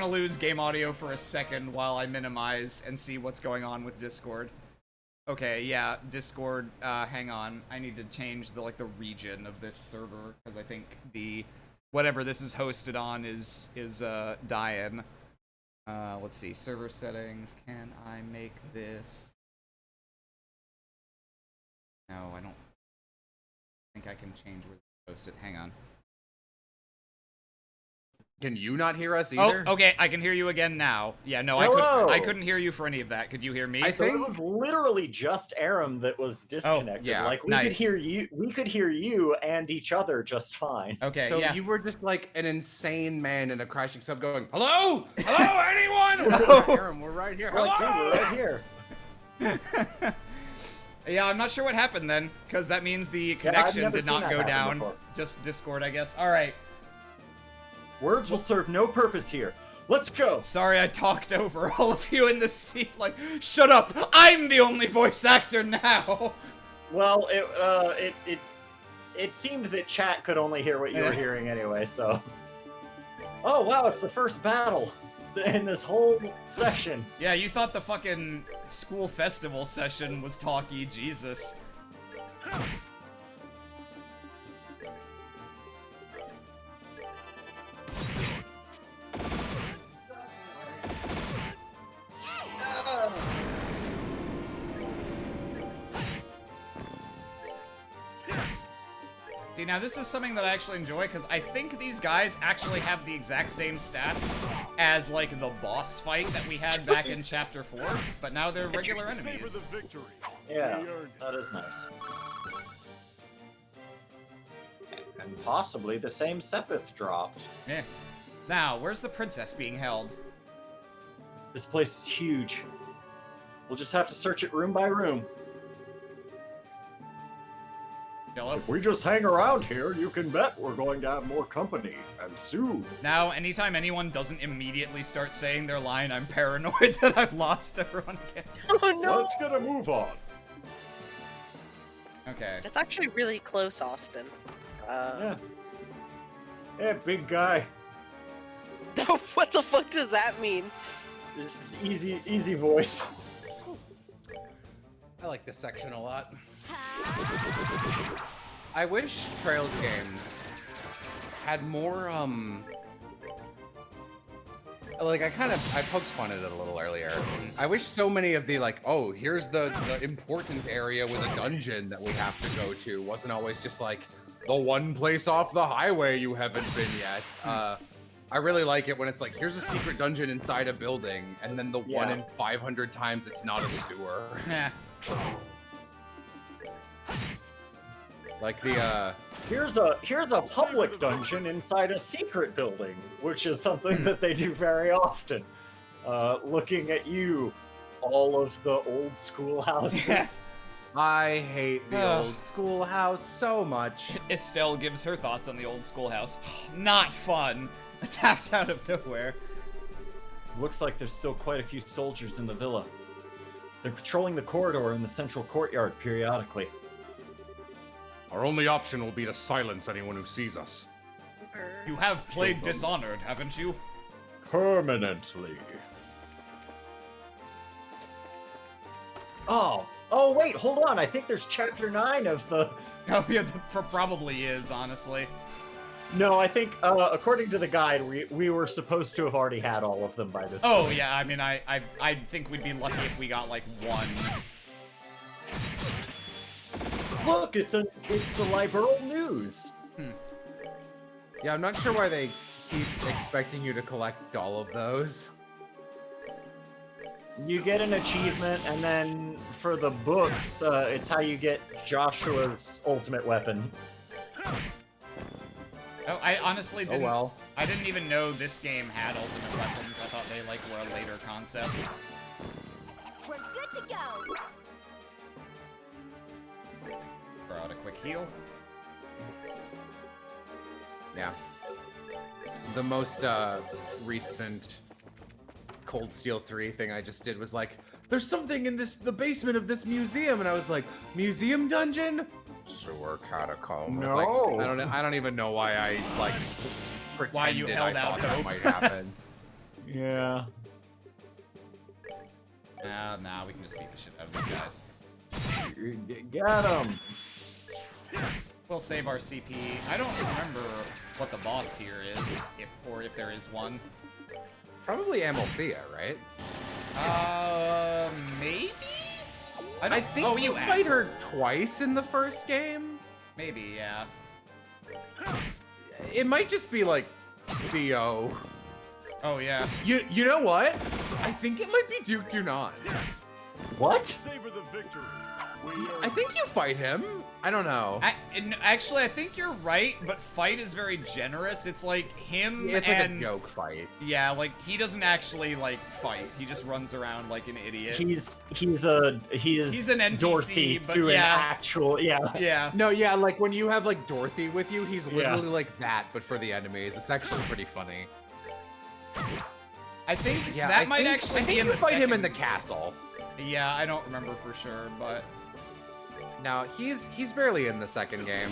lose game audio for a second while I minimize and see what's going on with Discord. Okay, yeah, Discord, hang on. I need to change the region of this server, because I think whatever this is hosted on is dying. Let's see, server settings, can I make this? No, I don't think I can change where it's hosted. Hang on. Can you not hear us either? Oh, okay, I can hear you again now. Yeah, no, Hello. I couldn't hear you for any of that. Could you hear me? So it was literally just Aram that was disconnected. yeah, Like we nice. could hear you and each other just fine. Okay, So yeah. you were just like an insane man in a crashing sub going, hello? Hello, anyone? Aaron, we're right here. We're like, dude, Hello? we're right here. Yeah, I'm not sure what happened then, because that means the I've connection never did seen not that go happen down. before. Just Discord, I guess. All right. Words will serve no purpose here. Let's go. Sorry I talked over all of you in the seat. Like, shut up! I'm the only voice actor now! Well, it seemed that chat could only hear what you were hearing anyway, so. Oh, wow, it's the first battle in this whole session. Yeah, you thought the fucking school festival session was talky, Jesus. See, now this is something that I actually enjoy, because I think these guys actually have the exact same stats as, like, the boss fight that we had back in Chapter 4, but now they're regular enemies. Yeah, that is nice. And possibly the same Sepith dropped. Yeah. Now, where's the princess being held? This place is huge. We'll just have to search it room by room. If we just hang around here, you can bet we're going to have more company, and soon. Now, anytime anyone doesn't immediately start saying their line, I'm paranoid that I've lost everyone again. Oh no! Let's get a move on. Okay. That's actually really close, Austin. Yeah. Hey, big guy. What the fuck does that mean? This is easy voice. I like this section a lot. I wish Trails games had more, like, I poked fun at it a little earlier. I wish so many of the, like, oh, here's the important area with a dungeon that we have to go to wasn't always just, like, the one place off the highway you haven't been yet. I really like it when it's like, here's a secret dungeon inside a building, and then the 1 in 500 times it's not a sewer. Like the Here's a public dungeon inside a secret building, which is something that they do very often. Looking at you, all of the old schoolhouses. I hate the old schoolhouse so much. Estelle gives her thoughts on the old schoolhouse. Not fun. Attacked out of nowhere. Looks like there's still quite a few soldiers in the villa. They're patrolling the corridor in the central courtyard periodically. Our only option will be to silence anyone who sees us. You have played Dishonored, haven't you? Permanently. Oh, wait, hold on. I think there's chapter 9 of the... Oh, yeah, probably is, honestly. No, I think, according to the guide, we were supposed to have already had all of them by this point. Oh, yeah, I mean, I think we'd be lucky if we got, like, one. Look, it's the Liberal News. Yeah, I'm not sure why they keep expecting you to collect all of those. You get an achievement, and then for the books, it's how you get Joshua's ultimate weapon. Oh, I honestly didn't. Oh well. I didn't even know this game had ultimate weapons. I thought they like were a later concept. We're good to go. Throw out a quick heal. Yeah. The most recent Cold Steel 3 thing I just did was like, there's something in the basement of this museum, and I was like, museum dungeon? Sewer catacomb. No. Like, I don't even know why I like pretended Why you held I out thought that hope. might happen. Yeah. Nah, we can just beat the shit out of these guys. Get him. We'll save our CP. I don't remember what the boss here is, if there is one. Probably Amalthea, right? Maybe? I think you fight her twice in the first game. Maybe, yeah. It might just be like CO. Oh yeah. You know what? I think it might be Duke Dunan. What? Savor the victory. I think you fight him. I don't know. Actually, I think you're right, but fight is very generous. It's like him It's and... like a joke fight. Yeah, like, he doesn't actually, like, fight. He just runs around like an idiot. He's an NPC, Dorothy but to yeah. an actual, yeah. Yeah. No, yeah, like when you have like Dorothy with you, he's literally like that, but for the enemies. It's actually pretty funny. I think Yeah, that I might think, actually I think be in you the fight him second... in the castle. Yeah, I don't remember for sure, but... No, he's barely in the second game.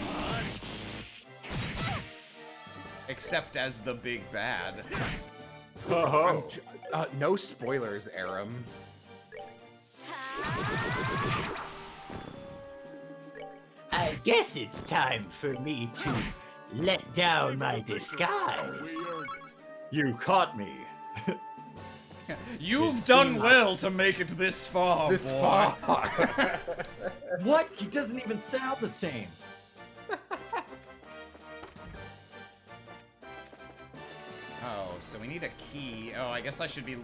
Except as the big bad. No spoilers, Aram. I guess it's time for me to let down my disguise. You caught me. You've done well to make it this far, This boy. far. What? He doesn't even sound the same. Oh, so we need a key. Oh, I guess I should be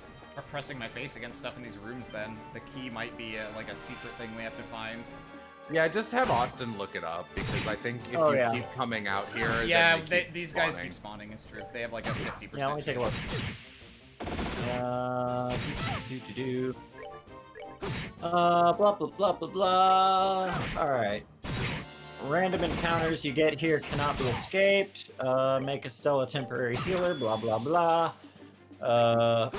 pressing my face against stuff in these rooms then. The key might be like a secret thing we have to find. Yeah, just have Austin look it up, because I think if you keep coming out here, Yeah, then they keep these spawning. guys keep spawning, it's true. They have like a 50%. Yeah, let me take a look. Blah, blah, blah, blah, blah. Alright. Random encounters you get here cannot be escaped. Make Estelle a temporary healer, blah, blah, blah.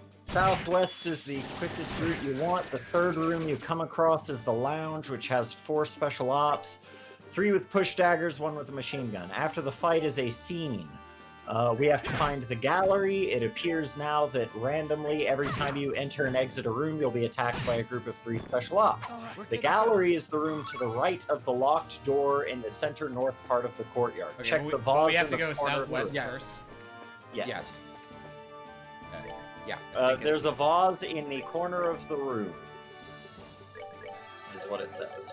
Southwest is the quickest route you want. The third room you come across is the lounge, which has 4 special ops. 3 with push daggers, 1 with a machine gun. After the fight is a scene. We have to find the gallery. It appears now that randomly, every time you enter and exit a room, you'll be attacked by a group of 3 special ops. The gallery is the room to the right of the locked door in the center north part of the courtyard. Okay, Check the vase. we have in to the go corner of the southwest room. first. Yes. Okay. Yeah. There's a vase in the corner of the room. Is what it says.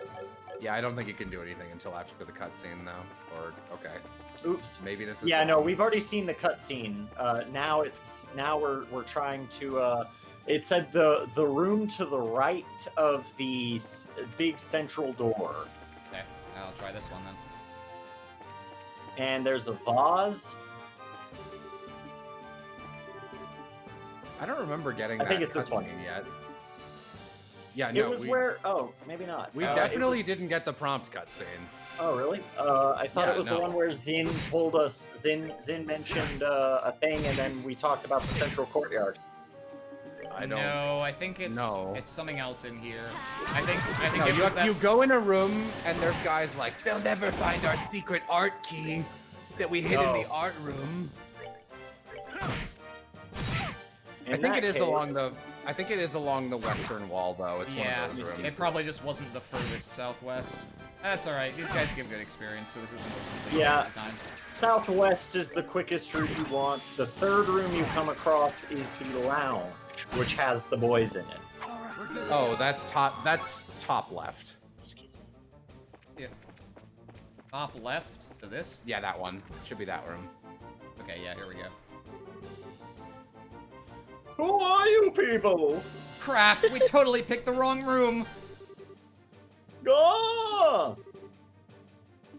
Yeah, I don't think you can do anything until after the cutscene, though. Or okay. Oops. Maybe this is. Yeah, no, we've already seen the cutscene. Now we're trying to. It said the room to the right of the big central door. Okay, I'll try this one then. And there's a vase. I don't remember getting. I think it's this one yet. Yeah, It no. was where. Oh, maybe not. We definitely didn't get the prompt cutscene. Oh, really? I thought it was the no. one where Zin told us. Zin mentioned a thing, and then we talked about the central courtyard. I don't. No, I think it's No. it's something else in here. I think No, it was that you go in a room and there's guys like, they'll never find our secret art key that we hid in the art room. I think it is along the western wall though. It's one of those rooms. It probably just wasn't the furthest southwest. That's all right. These guys give good experience, so this isn't a complete waste of time. Southwest is the quickest route you want. The third room you come across is the lounge, which has the boys in it. Oh, that's top left. Excuse me. Yeah. Top left. So this? Yeah, that one. Should be that room. Okay, yeah, here we go. Who are you people? Crap, we totally picked the wrong room. Go!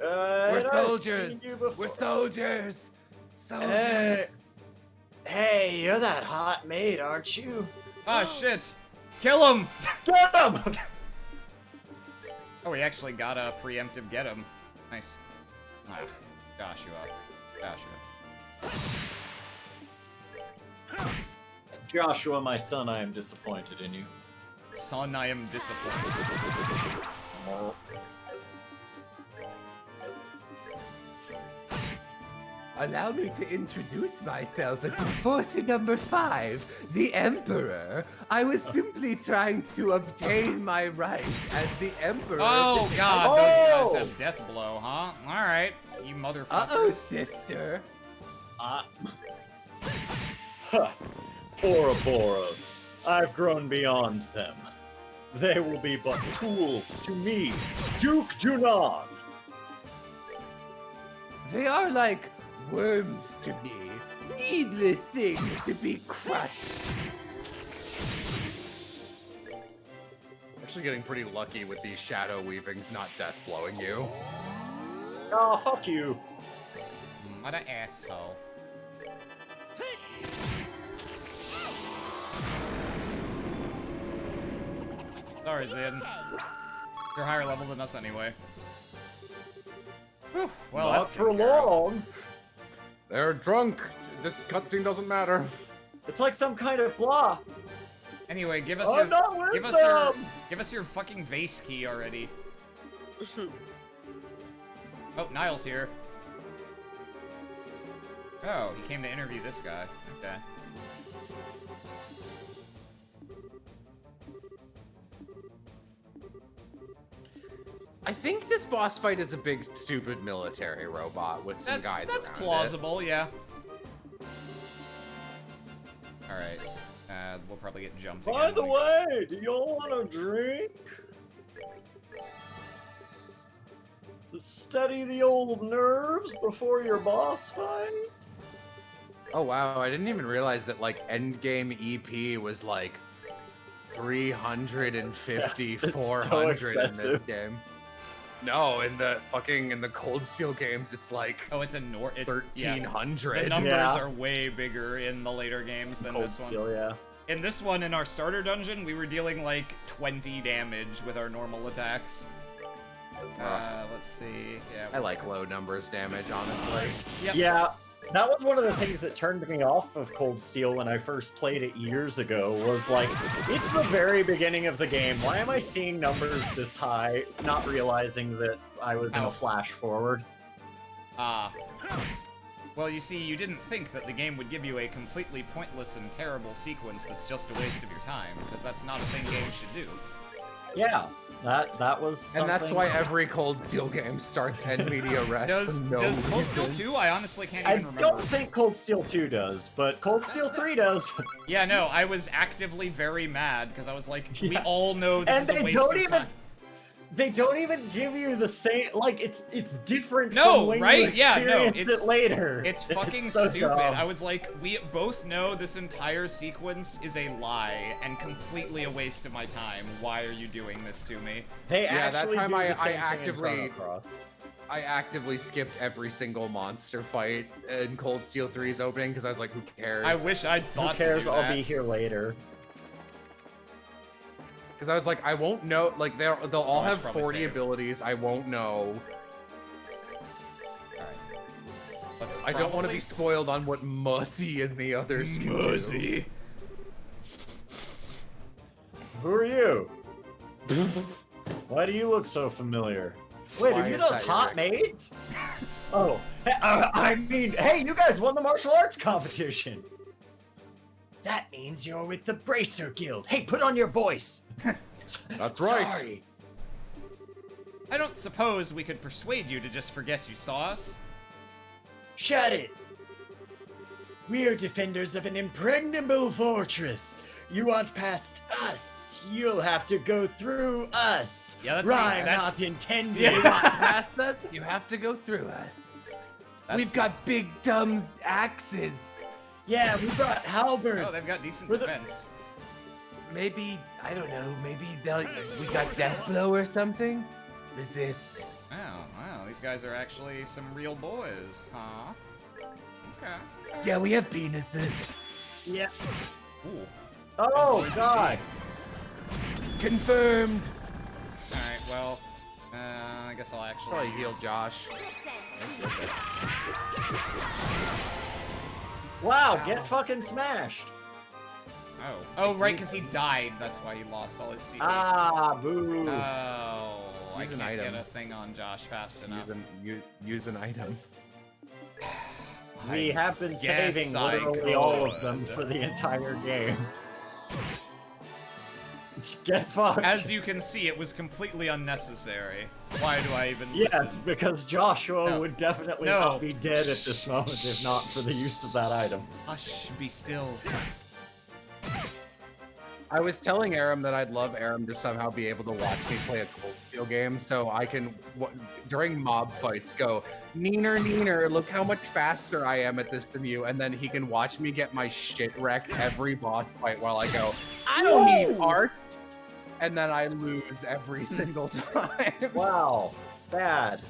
We're soldiers. We're soldiers. Soldiers. Hey, you're that hot maid, aren't you? Oh shit! Kill him! Get him! Oh, we actually got a preemptive get him. Nice. Ah, Joshua. Joshua, my son, I am disappointed in you. Son, I am disappointed. Allow me to introduce myself as Enforcer number 5, the Emperor. I was simply trying to obtain my right as the Emperor. Oh god, those guys have death blow, huh? Alright, you motherfuckers. Uh-oh, sister. Ouroboros, I've grown beyond them. They will be but tools to me, Duke Junon. They are like worms to me. Needless things to be crushed. Actually getting pretty lucky with these shadow weavings not death blowing you. Oh, fuck you. What an asshole. Sorry, Zin. You're higher level than us anyway. Whew, well, Not that's for long. They're drunk. This cutscene doesn't matter. It's like some kind of blah. Anyway, give us I'm not with give us your fucking vase key already. Oh, Niall's here. Oh, he came to interview this guy. Okay. I think this boss fight is a big, stupid military robot with some guys That's around plausible, yeah. Alright. We'll probably get jumped By again. the way, do y'all want a drink? To steady the old nerves before your boss fight? Oh wow, I didn't even realize that like endgame EP was like 350, Yeah, it's 400 so in this excessive. game. No, in the Cold Steel games, it's like Oh, it's 1300. The numbers are way bigger in the later games than this one. Steel, yeah. In this one, in our starter dungeon, we were dealing like 20 damage with our normal attacks. Let's see. Yeah. I like low numbers damage, honestly. Yep. Yeah, that was one of the things that turned me off of Cold Steel when I first played it years ago, was like, it's the very beginning of the game. Why am I seeing numbers this high, not realizing that I was in a flash forward? Well, you see, you didn't think that the game would give you a completely pointless and terrible sequence that's just a waste of your time, because that's not a thing games should do. Yeah, that was something... And that's why every Cold Steel game starts end media rest. Does Cold Steel 2? I honestly can't even remember. I don't think Cold Steel 2 does, but Cold Steel 3 does. Yeah, no, I was actively very mad, because I was like, we all know this is a waste of time. They don't even give you the same, like, it's different no, from when right? you Yeah, no, experience it later. It's fucking so stupid. dumb. I was like, we both know this entire sequence is a lie and completely a waste of my time. Why are you doing this to me? Yeah, that time I actively skipped every single monster fight in Cold Steel 3's opening because I was like, who cares? I wish I'd thought Who cares? to do that. I'll be here later. Because I was like, I won't know, like, they'll all have probably 40 save. abilities, I won't know. Let's I don't want to be spoiled on what Mussy and the others can do. Who are you? Why do you look so familiar? Wait, Why are you is those that your hot maids? Oh, I mean, hey, you guys won the martial arts competition. That means you're with the Bracer Guild. Hey, put on your voice. That's right. Sorry. I don't suppose we could persuade you to just forget you saw us? Shut it. We're defenders of an impregnable fortress. You want past us, you'll have to go through us. Yeah, that's Rhyme that's... not intended. You want past us, you have to go through us. We've got big dumb axes. Yeah, we brought halberds. Oh, they've got decent We're defense. Maybe, I don't know, maybe we got Deathblow or something? Resist. Oh, wow, these guys are actually some real boys, huh? Okay. Yeah, we have penises. Yeah. Ooh. Oh, God. Confirmed. Alright, well, I guess I'll actually Probably heal Josh. Wow, get fucking smashed. Oh, right, because he died. That's why he lost all his CP. Ah, boo. Oh, I Use an can't item. get a thing on Josh fast enough. Use an item. We have been guess saving I literally all of could. them for the entire game. Get fucked. As you can see, it was completely unnecessary. Why do I even Yes, listen? because Joshua No. would definitely No. not be dead at this moment if not for the use of that item. Hush, be still. I was telling Aram that I'd love Aram to somehow be able to watch me play a Cold Steel game so I can, during mob fights, go, Neener, Neener, look how much faster I am at this than you, and then he can watch me get my shit wrecked every boss fight while I go, I don't need arts, and then I lose every single time. Wow, bad.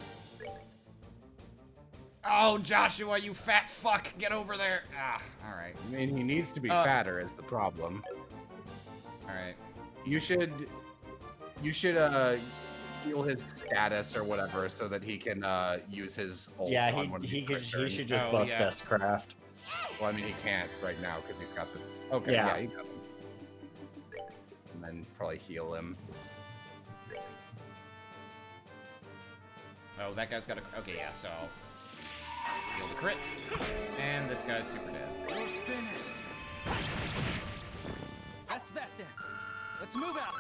Oh, Joshua, you fat fuck, get over there. Ah, alright. I mean, he needs to be fatter is the problem. Alright. You should heal his status or whatever so that he can use his ult Yeah, on one of he these should quick just turns. bust S-Craft. Well, I mean, he can't right now because he's got this. Okay, Yeah. yeah, he got him. And then probably heal him. Oh, that guy's got a... Okay, yeah, so I'll heal the crit. And this guy's super dead. We're finished. That's that then. Let's move out.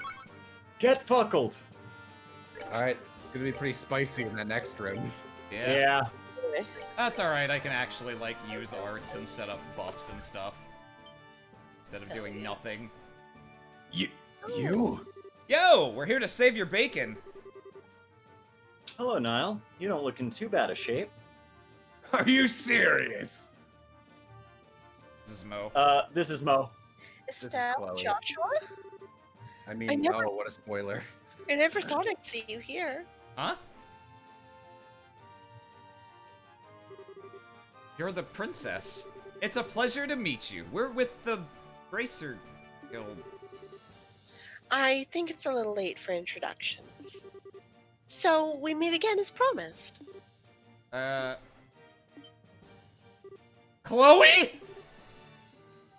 Get fuckled. Alright, it's gonna be pretty spicy in that next room. Yeah. That's alright, I can actually, like, use arts and set up buffs and stuff. Instead of doing nothing. You? Yo, we're here to save your bacon. Hello, Niall. You don't look in too bad a shape. Are you serious? This is Mo. This is Mo. Is is that Chloe. Joshua? I mean, I never- oh, what a spoiler. I never thought I'd see you here. Huh? You're the princess. It's a pleasure to meet you. We're with the Bracer Guild. I think it's a little late for introductions. So we meet again as promised. Chloe?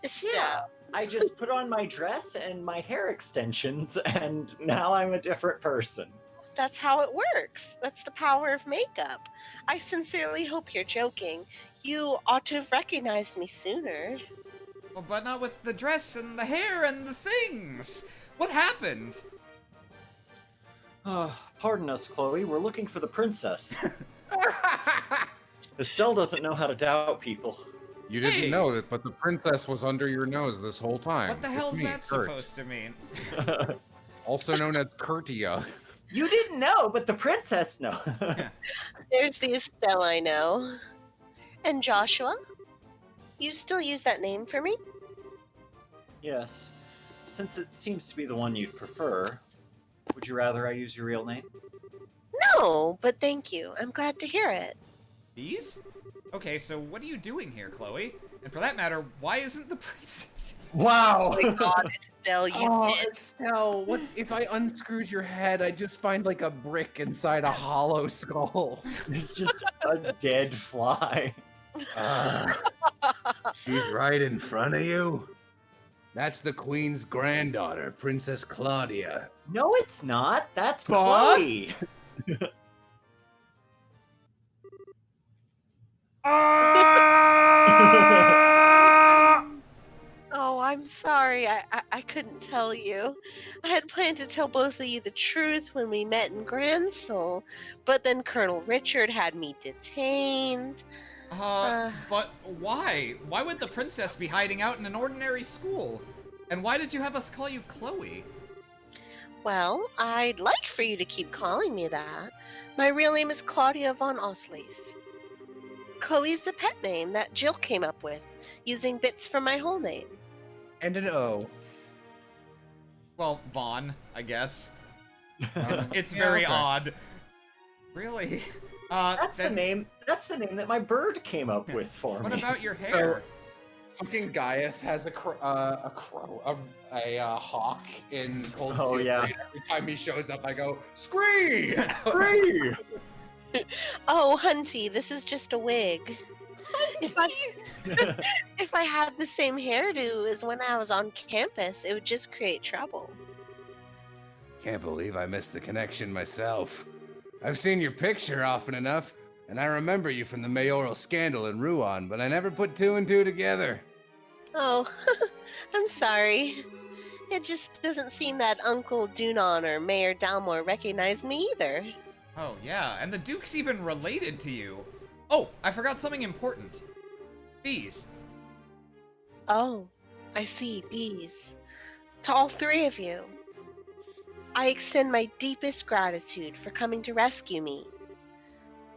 Estelle. I just put on my dress and my hair extensions, and now I'm a different person. That's how it works. That's the power of makeup. I sincerely hope you're joking. You ought to have recognized me sooner. Well, but not with the dress and the hair and the things. What happened? Pardon us, Chloe. We're looking for the princess. Estelle doesn't know how to doubt people. You didn't Hey! know that, but the princess was under your nose this whole time. What the It's hell's me, that Kurt. supposed to mean? Also known as Kurtia. You didn't know, but the princess knows. There's the Estelle I know. And Joshua? You still use that name for me? Yes. Since it seems to be the one you'd prefer, would you rather I use your real name? No, but thank you. I'm glad to hear it. These? Okay, so what are you doing here, Chloe? And for that matter, why isn't the princess? Wow! Oh my god, Estelle, you did. Estelle, what's if I unscrewed your head, I'd just find like a brick inside a hollow skull. There's just a dead fly. She's right in front of you. That's the queen's granddaughter, Princess Claudia. No, it's not. That's But- Chloe. Oh, I'm sorry. I couldn't tell you. I had planned to tell both of you the truth when we met in Gransel, but then Colonel Richard had me detained. But why? Why would the princess be hiding out in an ordinary school? And why did you have us call you Chloe? Well, I'd like for you to keep calling me that. My real name is Claudia Von Austen. Chloe's a pet name that Jill came up with, using bits from my whole name. And an O. Well, Vaughn, I guess. It's very odd. Really? That's then the name. That's the name that my bird came up with for What me. about your hair? Fucking Gaius has a hawk in Cold Oh, Steel. yeah. Blade. Every time he shows up, I go, Scree! Free! Oh, Hunty, this is just a wig. If I had the same hairdo as when I was on campus, it would just create trouble. Can't believe I missed the connection myself. I've seen your picture often enough, and I remember you from the mayoral scandal in Rouen, but I never put two and two together. Oh, I'm sorry. It just doesn't seem that Uncle Dunon or Mayor Dalmore recognized me either. Oh, yeah, and the Duke's even related to you. Oh, I forgot something important. Bees. Oh, I see, bees. To all three of you, I extend my deepest gratitude for coming to rescue me.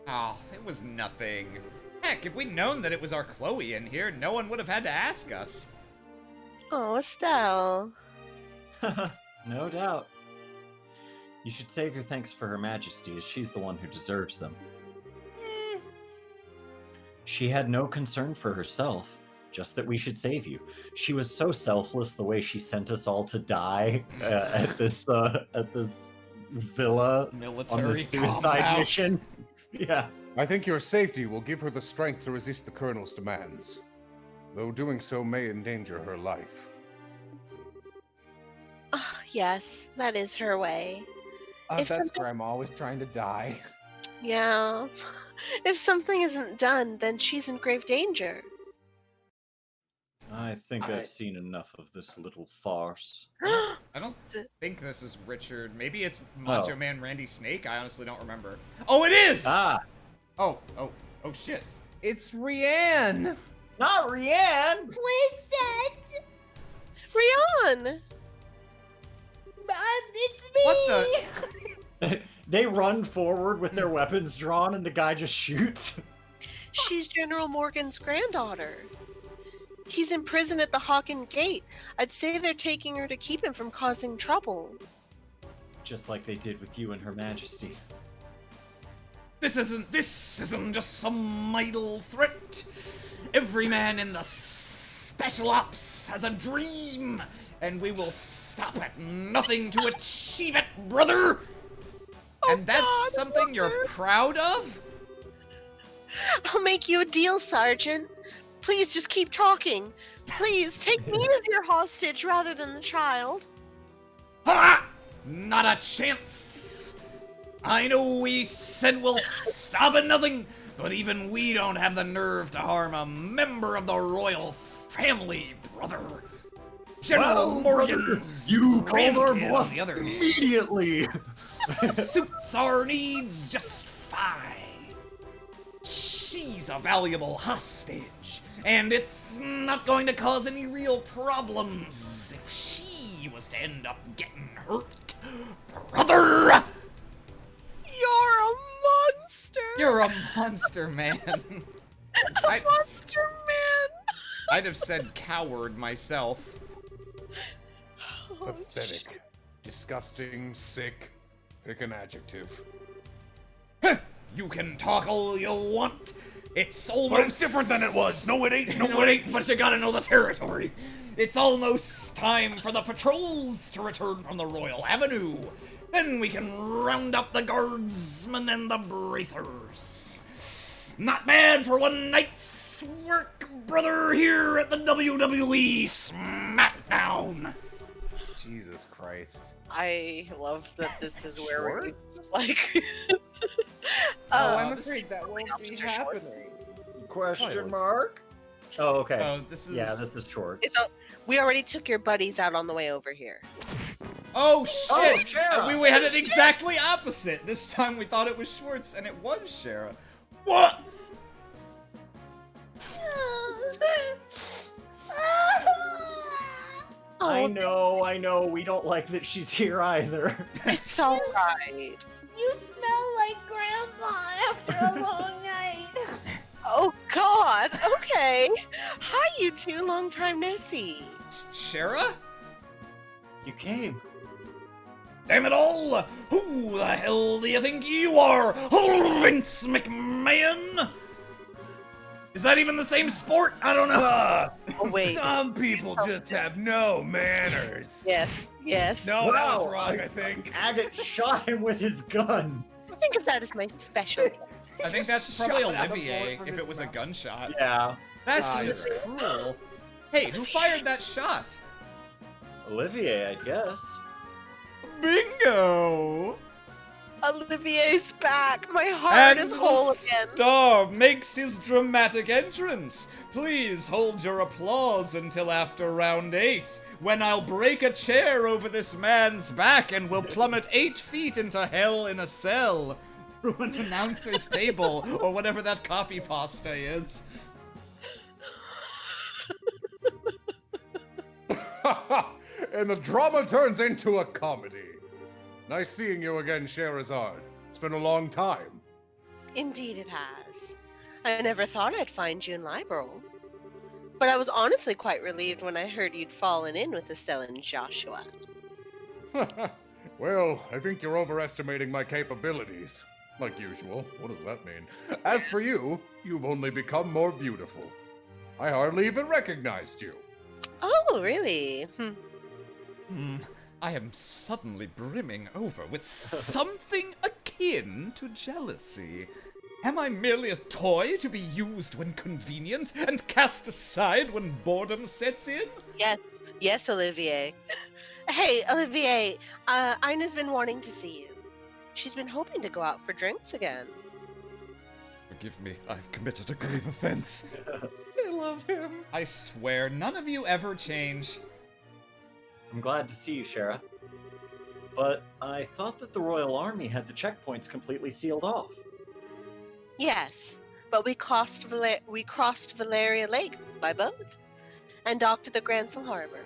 Oh, it was nothing. Heck, if we'd known that it was our Chloe in here, no one would have had to ask us. Oh, Estelle. No doubt. You should save your thanks for Her Majesty, as she's the one who deserves them. She had no concern for herself, just that we should save you. She was so selfless the way she sent us all to die at this villa on Military the suicide compound. mission. Yeah. I think your safety will give her the strength to resist the Colonel's demands, though doing so may endanger her life. Oh, yes, that is her way. If That's something- Grandma always trying to die. Yeah. If something isn't done, then she's in grave danger. I think I've seen enough of this little farce. I don't think this is Richard. Maybe it's Macho Man Randy Snake. I honestly don't remember. Oh, it is! Ah! Oh, shit. It's Rianne! Not Rianne! Princess! Rion! It's me! What the? They run forward with their weapons drawn, and the guy just shoots. She's General Morgan's granddaughter. He's in prison at the Hawken Gate. I'd say they're taking her to keep him from causing trouble. Just like they did with you and Her Majesty. This isn't just some idle threat. Every man in the Special Ops has a dream, and we will stop at nothing to achieve it, brother! And that's something you're proud of? I'll make you a deal, Sergeant. Please just keep talking. Please take me as your hostage rather than the child. Ha! Not a chance! I know we said we'll stop at nothing, but even we don't have the nerve to harm a member of the royal family, brother. General Morgan's you called our grandkid, bluff on the other hand, immediately. suits our needs just fine. She's a valuable hostage, and it's not going to cause any real problems if she was to end up getting hurt, brother! You're a monster! You're a monster, man. Monster man! I'd have said coward myself. Pathetic. Disgusting, sick. Pick an adjective. You can talk all you want. It's almost... But it's different than it was. No, it ain't. No, it ain't, but you gotta know the territory. It's almost time for the patrols to return from the Royal Avenue. Then we can round up the guardsmen and the bracers. Not bad for one night's work, brother, here at the WWE SmackDown. Jesus Christ. I love that this is where we're like. I'm afraid that won't be happening. Question mark? Oh, okay. Oh, this is... Yeah, this is shorts. We already took your buddies out on the way over here. Oh, shit! Shara! We had it exactly opposite. This time we thought it was Schwartz, and it was Shara. What? I know. We don't like that she's here either. It's alright. You smell like Grandpa after a long night. Oh God. Okay. Hi, you two. Long time no see. Shara? You came. Damn it all! Who the hell do you think you are, Vince McMahon? Is that even the same sport? I don't know. Oh, wait. Some people just have no manners. Yes. No, that was Wow, wrong, I think. Agate shot him with his gun. Think of that as my special. I think that's probably Shot out a Olivier bullet from if his it was a mouth. gunshot. Yeah. That's Ah, just you're right. cruel. Hey, who fired that shot? Olivier, I guess. Bingo! Olivier's back. My heart And is the whole again. star makes his dramatic entrance. Please hold your applause until after round 8, when I'll break a chair over this man's back and will plummet 8 feet into hell in a cell through an announcer's table or whatever that copy pasta is. And the drama turns into a comedy. Nice seeing you again, Sherazard. It's been a long time. Indeed it has. I never thought I'd find you in Liberal. But I was honestly quite relieved when I heard you'd fallen in with Estelle and Joshua. Well, I think you're overestimating my capabilities. Like usual. What does that mean? As for you, you've only become more beautiful. I hardly even recognized you. Oh, really? I am suddenly brimming over with something akin to jealousy. Am I merely a toy to be used when convenient and cast aside when boredom sets in? Yes, Olivier. Hey, Olivier, Ina's been wanting to see you. She's been hoping to go out for drinks again. Forgive me, I've committed a grave offense. I love him. I swear, none of you ever change. I'm glad to see you, Shara. But I thought that the Royal Army had the checkpoints completely sealed off. Yes, but we crossed Valeria Lake by boat and docked at the Gransel Harbor.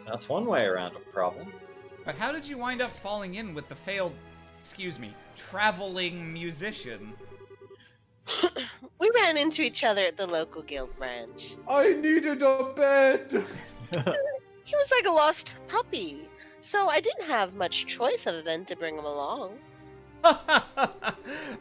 That's one way around a problem. But how did you wind up falling in with the failed, traveling musician? We ran into each other at the local guild branch. I needed a bed! He was like a lost puppy, so I didn't have much choice other than to bring him along.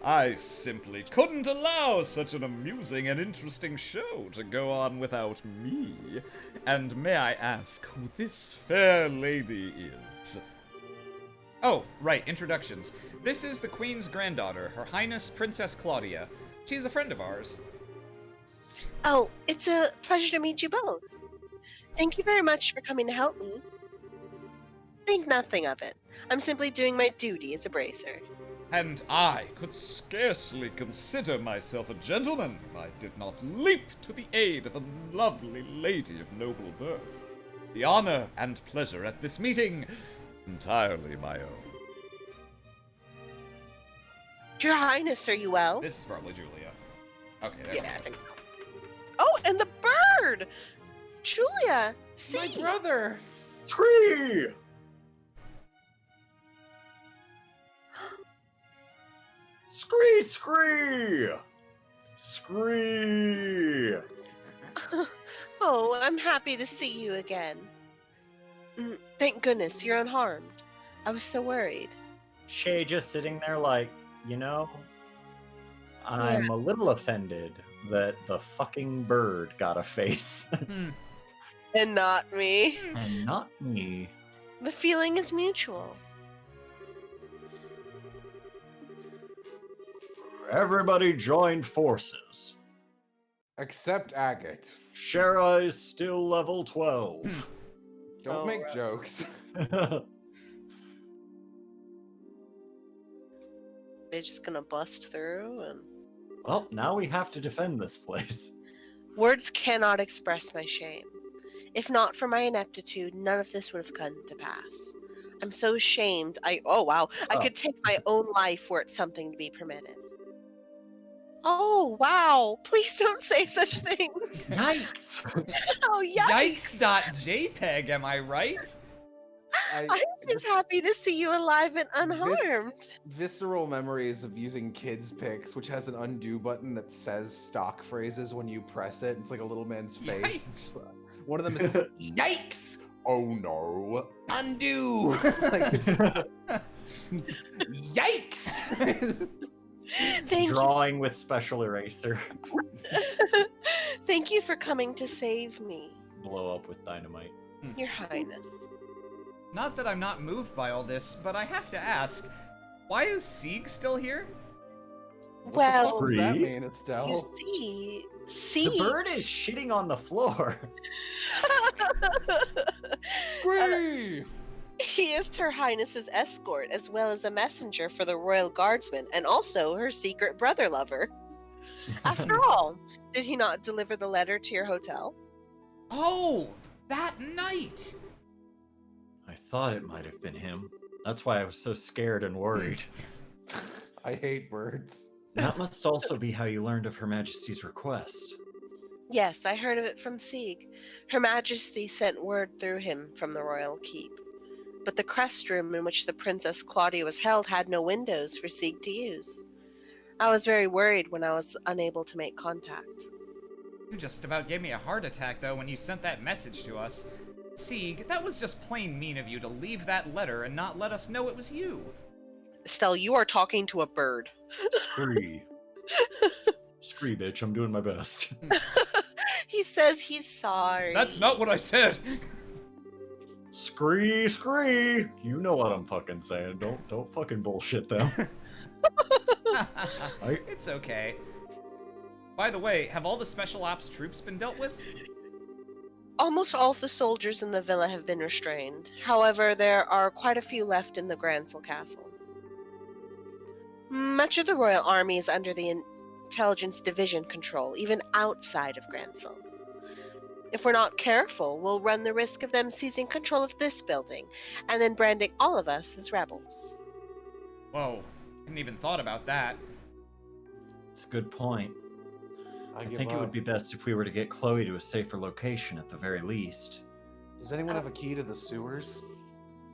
I simply couldn't allow such an amusing and interesting show to go on without me. And may I ask who this fair lady is? Oh, right, introductions. This is the Queen's granddaughter, Her Highness Princess Claudia. She's a friend of ours. Oh, it's a pleasure to meet you both. Thank you very much for coming to help me. Think nothing of it. I'm simply doing my duty as a bracer. And I could scarcely consider myself a gentleman if I did not leap to the aid of a lovely lady of noble birth. The honor and pleasure at this meeting entirely my own. Your Highness, are you well? This is probably Julia. Okay, there Yeah, I think so. Oh, and the bird! Julia, see? My brother! Scree! Scree, scree! Scree! Oh, I'm happy to see you again. Thank goodness you're unharmed. I was so worried. Shay just sitting there like, you know, I'm a little offended that the fucking bird got a face. And not me. And not me. The feeling is mutual. Everybody joined forces. Except Agate. Shara is still level 12. Don't make jokes. They're just gonna bust through and... Well, now we have to defend this place. Words cannot express my shame. If not for my ineptitude, none of this would have come to pass. I'm so ashamed, I could take my own life were it something to be permitted. Oh, wow. Please don't say such things. Yikes. Oh, yikes. Yikes.jpg, am I right? I'm just happy to see you alive and unharmed. Visceral memories of using kids' pics, which has an undo button that says stock phrases when you press it. It's like a little man's face. Just, one of them is, yikes! Oh no. Undo! Yikes! Thank Drawing with special eraser. Thank you for coming to save me, Blow up with dynamite. Your Highness. Not that I'm not moved by all this, but I have to ask, why is Sieg still here? Well, what does that mean, Estelle? You see, The bird is shitting on the floor. Scree! He is Her Highness's escort, as well as a messenger for the royal guardsman, and also her secret brother lover. After all, did he not deliver the letter to your hotel? Oh, that night! I thought it might have been him. That's why I was so scared and worried. I hate birds. That must also be how you learned of Her Majesty's request. Yes, I heard of it from Sieg. Her Majesty sent word through him from the royal keep. But the crest room in which the Princess Claudia was held had no windows for Sieg to use. I was very worried when I was unable to make contact. You just about gave me a heart attack, though, when you sent that message to us. Sieg, that was just plain mean of you to leave that letter and not let us know it was you. Estelle, you are talking to a bird. Scree. Scree, bitch, I'm doing my best. He says he's sorry. That's not what I said! Scree, scree! You know what I'm fucking saying. Don't fucking bullshit them. It's okay. By the way, have all the special ops troops been dealt with? Almost all of the soldiers in the villa have been restrained. However, there are quite a few left in the Gransel Castle. Much of the royal army is under the intelligence division control, even outside of Gransel. If we're not careful, we'll run the risk of them seizing control of this building, and then branding all of us as rebels. Whoa, hadn't even thought about that. It's a good point. I give think it up. would be best if we were to get Chloe to a safer location at the very least. Does anyone have a key to the sewers?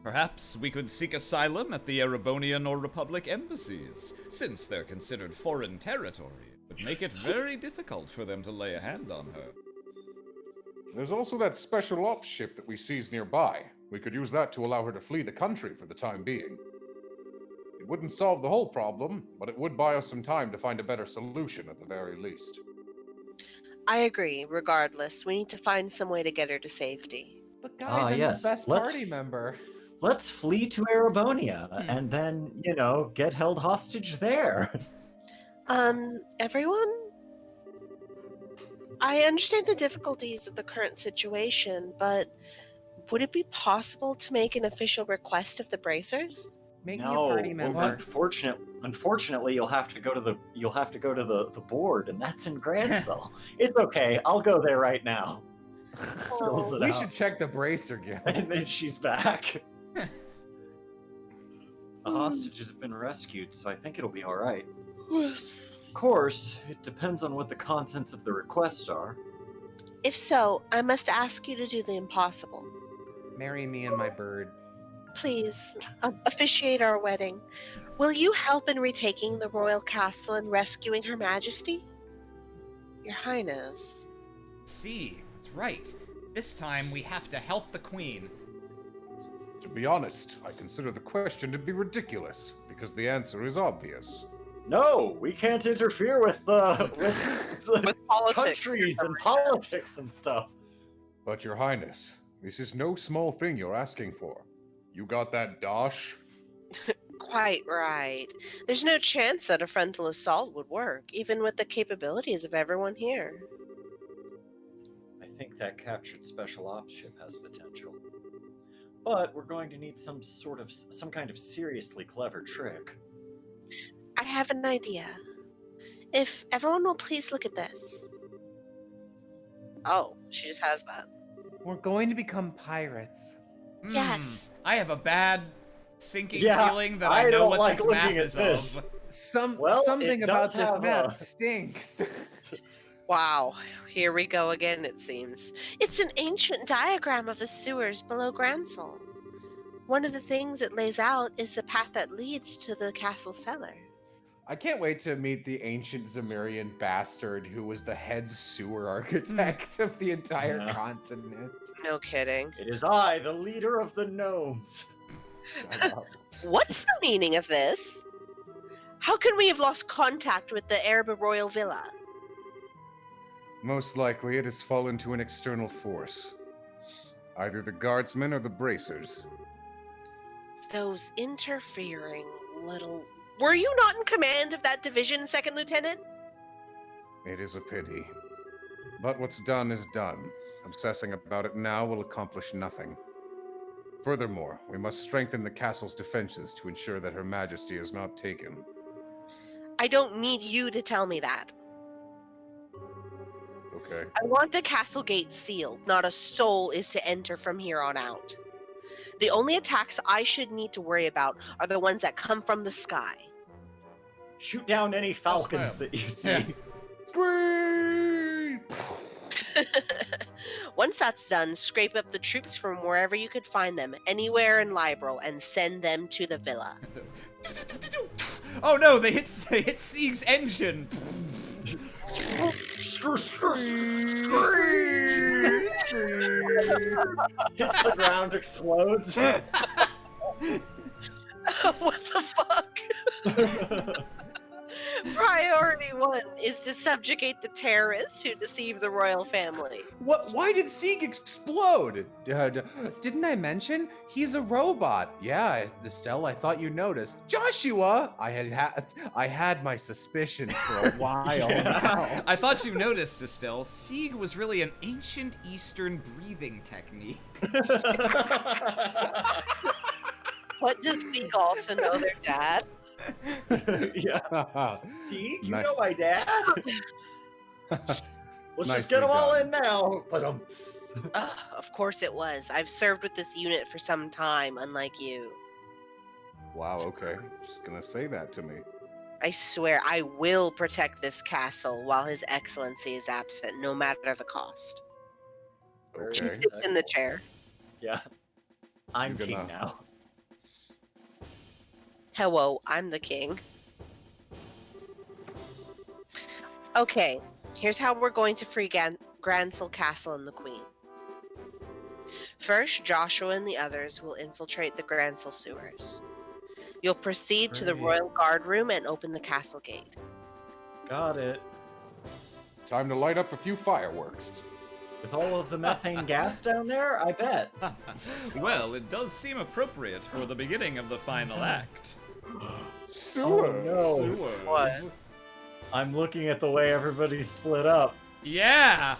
Perhaps we could seek asylum at the Erebonian or Republic embassies, since they're considered foreign territory. It would make it very difficult for them to lay a hand on her. There's also that special ops ship that we seized nearby. We could use that to allow her to flee the country for the time being. It wouldn't solve the whole problem, but it would buy us some time to find a better solution at the very least. I agree. Regardless, we need to find some way to get her to safety. But guys, I'm yes, the best let's- party member. Let's flee to Arabonia and then, get held hostage there. Everyone? I understand the difficulties of the current situation, but would it be possible to make an official request of the bracers? Make me a party member. Unfortunately, you'll have to go to the board, and that's in Grancel. It's okay. I'll go there right now. Fills it We out. should check the bracer guild. And then she's back. The hostages have been rescued, so I think it'll be all right. Of course, it depends on what the contents of the request are. If so, I must ask you to do the impossible. Marry me and my bird. Please, officiate our wedding. Will you help in retaking the royal castle and rescuing Her Majesty? Your Highness. See, that's right. This time we have to help the queen. To be honest, I consider the question to be ridiculous, because the answer is obvious. No, we can't interfere with With politics. countries and politics and stuff. But your highness, this is no small thing you're asking for. You got that dosh? Quite right. There's no chance that a frontal assault would work, even with the capabilities of everyone here. I think that captured special ops ship has potential. But we're going to need some kind of seriously clever trick. I have an idea. If everyone will please look at this. Oh, she just has that. We're going to become pirates. Yes. I have a bad sinking Yeah, feeling that I I know don't what like this looking map at is this. of. Something it about does this have map a- stinks. Wow, here we go again, it seems. It's an ancient diagram of the sewers below Grancel. One of the things it lays out is the path that leads to the castle cellar. I can't wait to meet the ancient Zemurian bastard who was the head sewer architect of the entire continent. No kidding. It is I, the leader of the gnomes. Shut up. What's the meaning of this? How can we have lost contact with the Airbay Royal Villa? Most likely it has fallen to an external force. Either the guardsmen or the bracers. Those interfering little... Were you not in command of that division, Second Lieutenant? It is a pity. But what's done is done. Obsessing about it now will accomplish nothing. Furthermore, we must strengthen the castle's defenses to ensure that Her Majesty is not taken. I don't need you to tell me that. Okay. I want the castle gate sealed. Not a soul is to enter from here on out. The only attacks I should need to worry about are the ones that come from the sky. Shoot down any falcons that you see. Scream! Once that's done, scrape up the troops from wherever you could find them, anywhere in Liberal, and send them to the villa. Oh no, they hit Sieg's engine. Hits the ground, explodes. What the fuck? Priority 1 is to subjugate the terrorists who deceive the royal family. What? Why did Sieg explode? Didn't I mention he's a robot? Yeah, Estelle, I thought you noticed. Joshua, I had my suspicions for a while now. I thought you noticed, Estelle. Sieg was really an ancient Eastern breathing technique. What, does Sieg also know their dad? Yeah. See, you Nice. know my dad. Let's just Nicely get them all done. in now. But Of course it was. I've served with this unit for some time, unlike you. Wow, okay. Just gonna say that to me. I swear I will protect this castle while His Excellency is absent, no matter the cost. She Okay. sits in the chair. Yeah. I'm Good king enough. now. Hello, I'm the king. Okay, here's how we're going to free Grancel Castle and the Queen. First, Joshua and the others will infiltrate the Grancel sewers. You'll proceed to the Great. Royal Guard room and open the castle gate. Got it. Time to light up a few fireworks. With all of the methane gas down there, I bet. Well, it does seem appropriate for the beginning of the final act. Sewers. Oh, no. Sewers. What? I'm looking at the way everybody's split up. Yeah.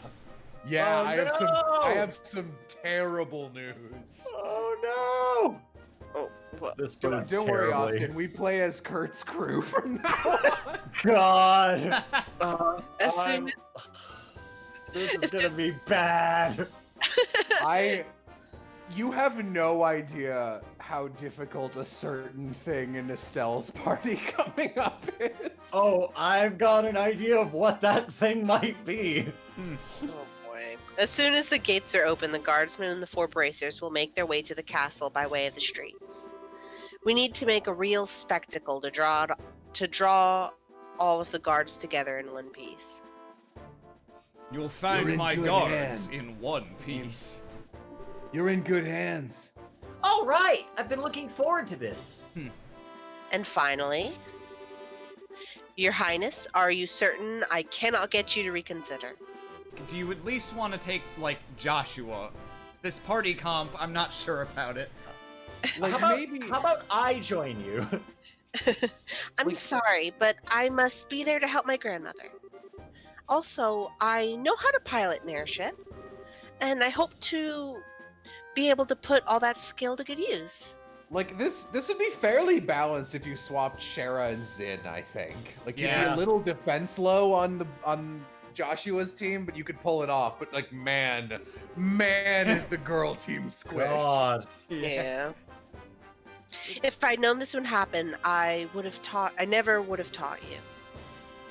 Yeah, Oh, I have some terrible news. Oh no! Oh, what? This Don't bodes worry, terribly. Austin. We play as Kurt's crew from now on. God! As soon This is gonna be bad. You have no idea how difficult a certain thing in Estelle's party coming up is. Oh, I've got an idea of what that thing might be. Oh boy. As soon as the gates are open, the guardsmen and the 4 bracers will make their way to the castle by way of the streets. We need to make a real spectacle to draw all of the guards together in one piece. You'll find my good guards hands. in one piece. You're in good hands. All right, I've been looking forward to this. And finally, Your Highness, are you certain I cannot get you to reconsider? Do you at least want to take, like, Joshua? This party comp, I'm not sure about it. Like How about I join you? I'm sorry, but I must be there to help my grandmother. Also, I know how to pilot an airship, and I hope to be able to put all that skill to good use. Like this would be fairly balanced if you swapped Shara and Zin, I think. Like you'd be a little defense low on Joshua's team, but you could pull it off. But like man is the girl team squished. God. Yeah. If I'd known this would happen, I never would have taught you.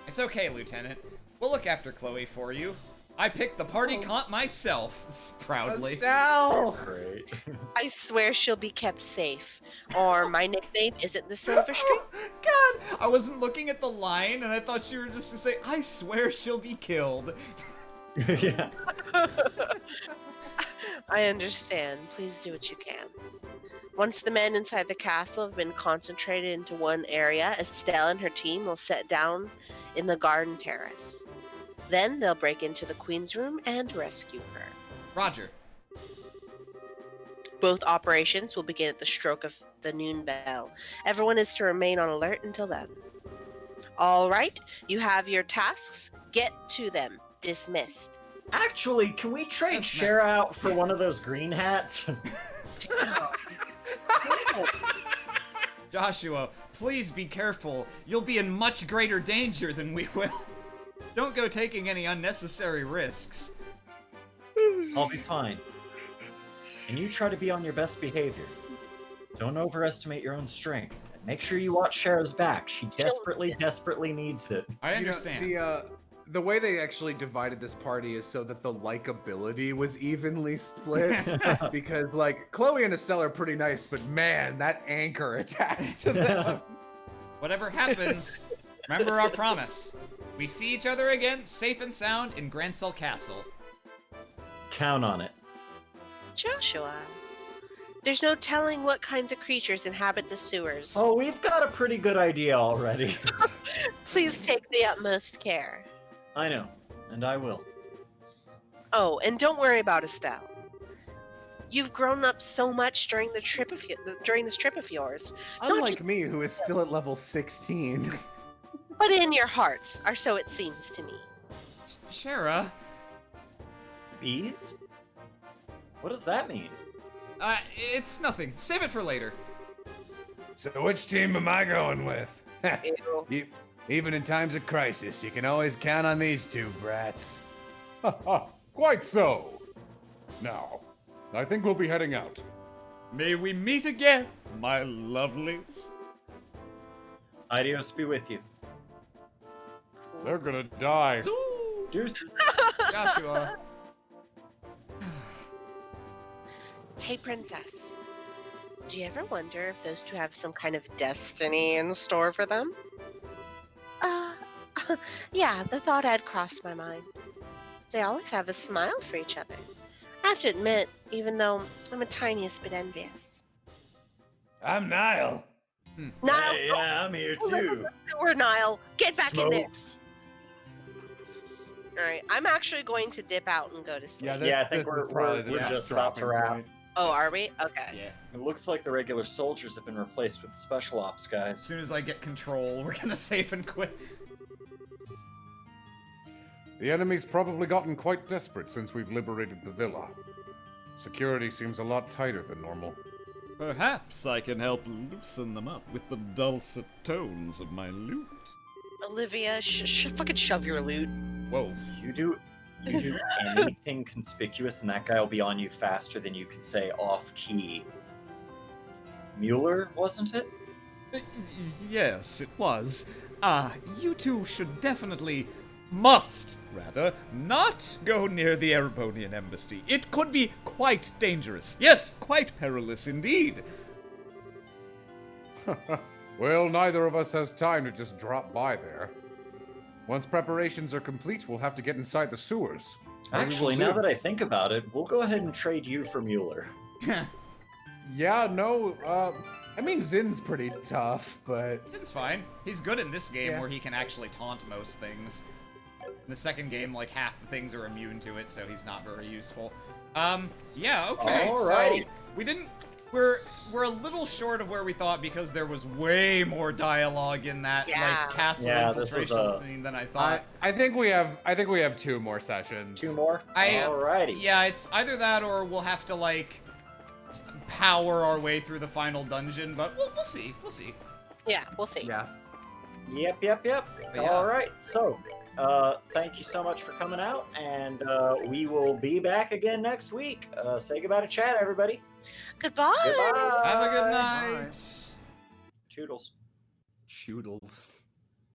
It's okay, Lieutenant. We'll look after Chloe for you. I picked the party comp myself, proudly. Estelle! Great. I swear she'll be kept safe. Or my nickname isn't the Silver Streak. God, I wasn't looking at the line, and I thought you were just to say, I swear she'll be killed. Yeah. I understand. Please do what you can. Once the men inside the castle have been concentrated into one area, Estelle and her team will sit down in the garden terrace. Then they'll break into the Queen's room and rescue her. Roger. Both operations will begin at the stroke of the noon bell. Everyone is to remain on alert until then. All right, you have your tasks. Get to them. Dismissed. Actually, can we trade Shara out for one of those green hats? Joshua, please be careful. You'll be in much greater danger than we will. Don't go taking any unnecessary risks. I'll be fine. And you try to be on your best behavior. Don't overestimate your own strength. And make sure you watch Shara's back. She desperately needs it. I understand. The way they actually divided this party is so that the likability was evenly split. Because, like, Chloe and Estelle are pretty nice, but man, that anchor attached to them. Whatever happens, remember our promise. We see each other again, safe and sound, in Grancel Castle. Count on it. Joshua, there's no telling what kinds of creatures inhabit the sewers. Oh, we've got a pretty good idea already. Please take the utmost care. I know, and I will. Oh, and don't worry about Estelle. You've grown up so much during this trip of yours. Unlike me, who is still at level 16. But in your hearts, or so it seems to me. Shara? Bees? What does that mean? It's nothing. Save it for later. So which team am I going with? Even in times of crisis, you can always count on these two brats. Quite so. Now, I think we'll be heading out. May we meet again, my lovelies. Adios be with you. They're gonna die. Deuces. Joshua. Hey, Princess. Do you ever wonder if those two have some kind of destiny in store for them? Yeah, the thought had crossed my mind. They always have a smile for each other. I have to admit, even though I'm a tiniest bit envious. I'm Niall. Niall! Hey, yeah, I'm here too. We're Niall. Get back in there. All right, I'm actually going to dip out and go to sleep. I think we're just about to wrap. Oh, are we? Okay. Yeah. It looks like the regular soldiers have been replaced with the special ops guys. As soon as I get control, we're gonna save and quit. The enemy's probably gotten quite desperate since we've liberated the villa. Security seems a lot tighter than normal. Perhaps I can help loosen them up with the dulcet tones of my lute. Olivia, fucking shove your loot. Whoa. You do anything conspicuous and that guy will be on you faster than you can say off key. Mueller, wasn't it? Yes, it was. You two should must not go near the Erebonian embassy. It could be quite dangerous. Yes, quite perilous indeed. Well, neither of us has time to just drop by there. Once preparations are complete, we'll have to get inside the sewers. Actually, now that I think about it, we'll go ahead and trade you for Mueller. Yeah, no, I mean, Zin's pretty tough, but... Zin's fine. He's good in this game Yeah. where he can actually taunt most things. In the second game, like, half the things are immune to it, so he's not very useful. Yeah, okay, Alrighty. so we didn't... We're a little short of where we thought because there was way more dialogue in that like castle infiltration scene than I thought. I think we have 2 more sessions. 2 more? Alrighty. Yeah, it's either that or we'll have to like power our way through the final dungeon, but we'll see. We'll see. Yeah, we'll see. Yeah. Yep. Yeah. Alright, so, thank you so much for coming out, and we will be back again next week. Say goodbye to chat, everybody. Goodbye. Goodbye. Have a good night. Toodles. Choodles.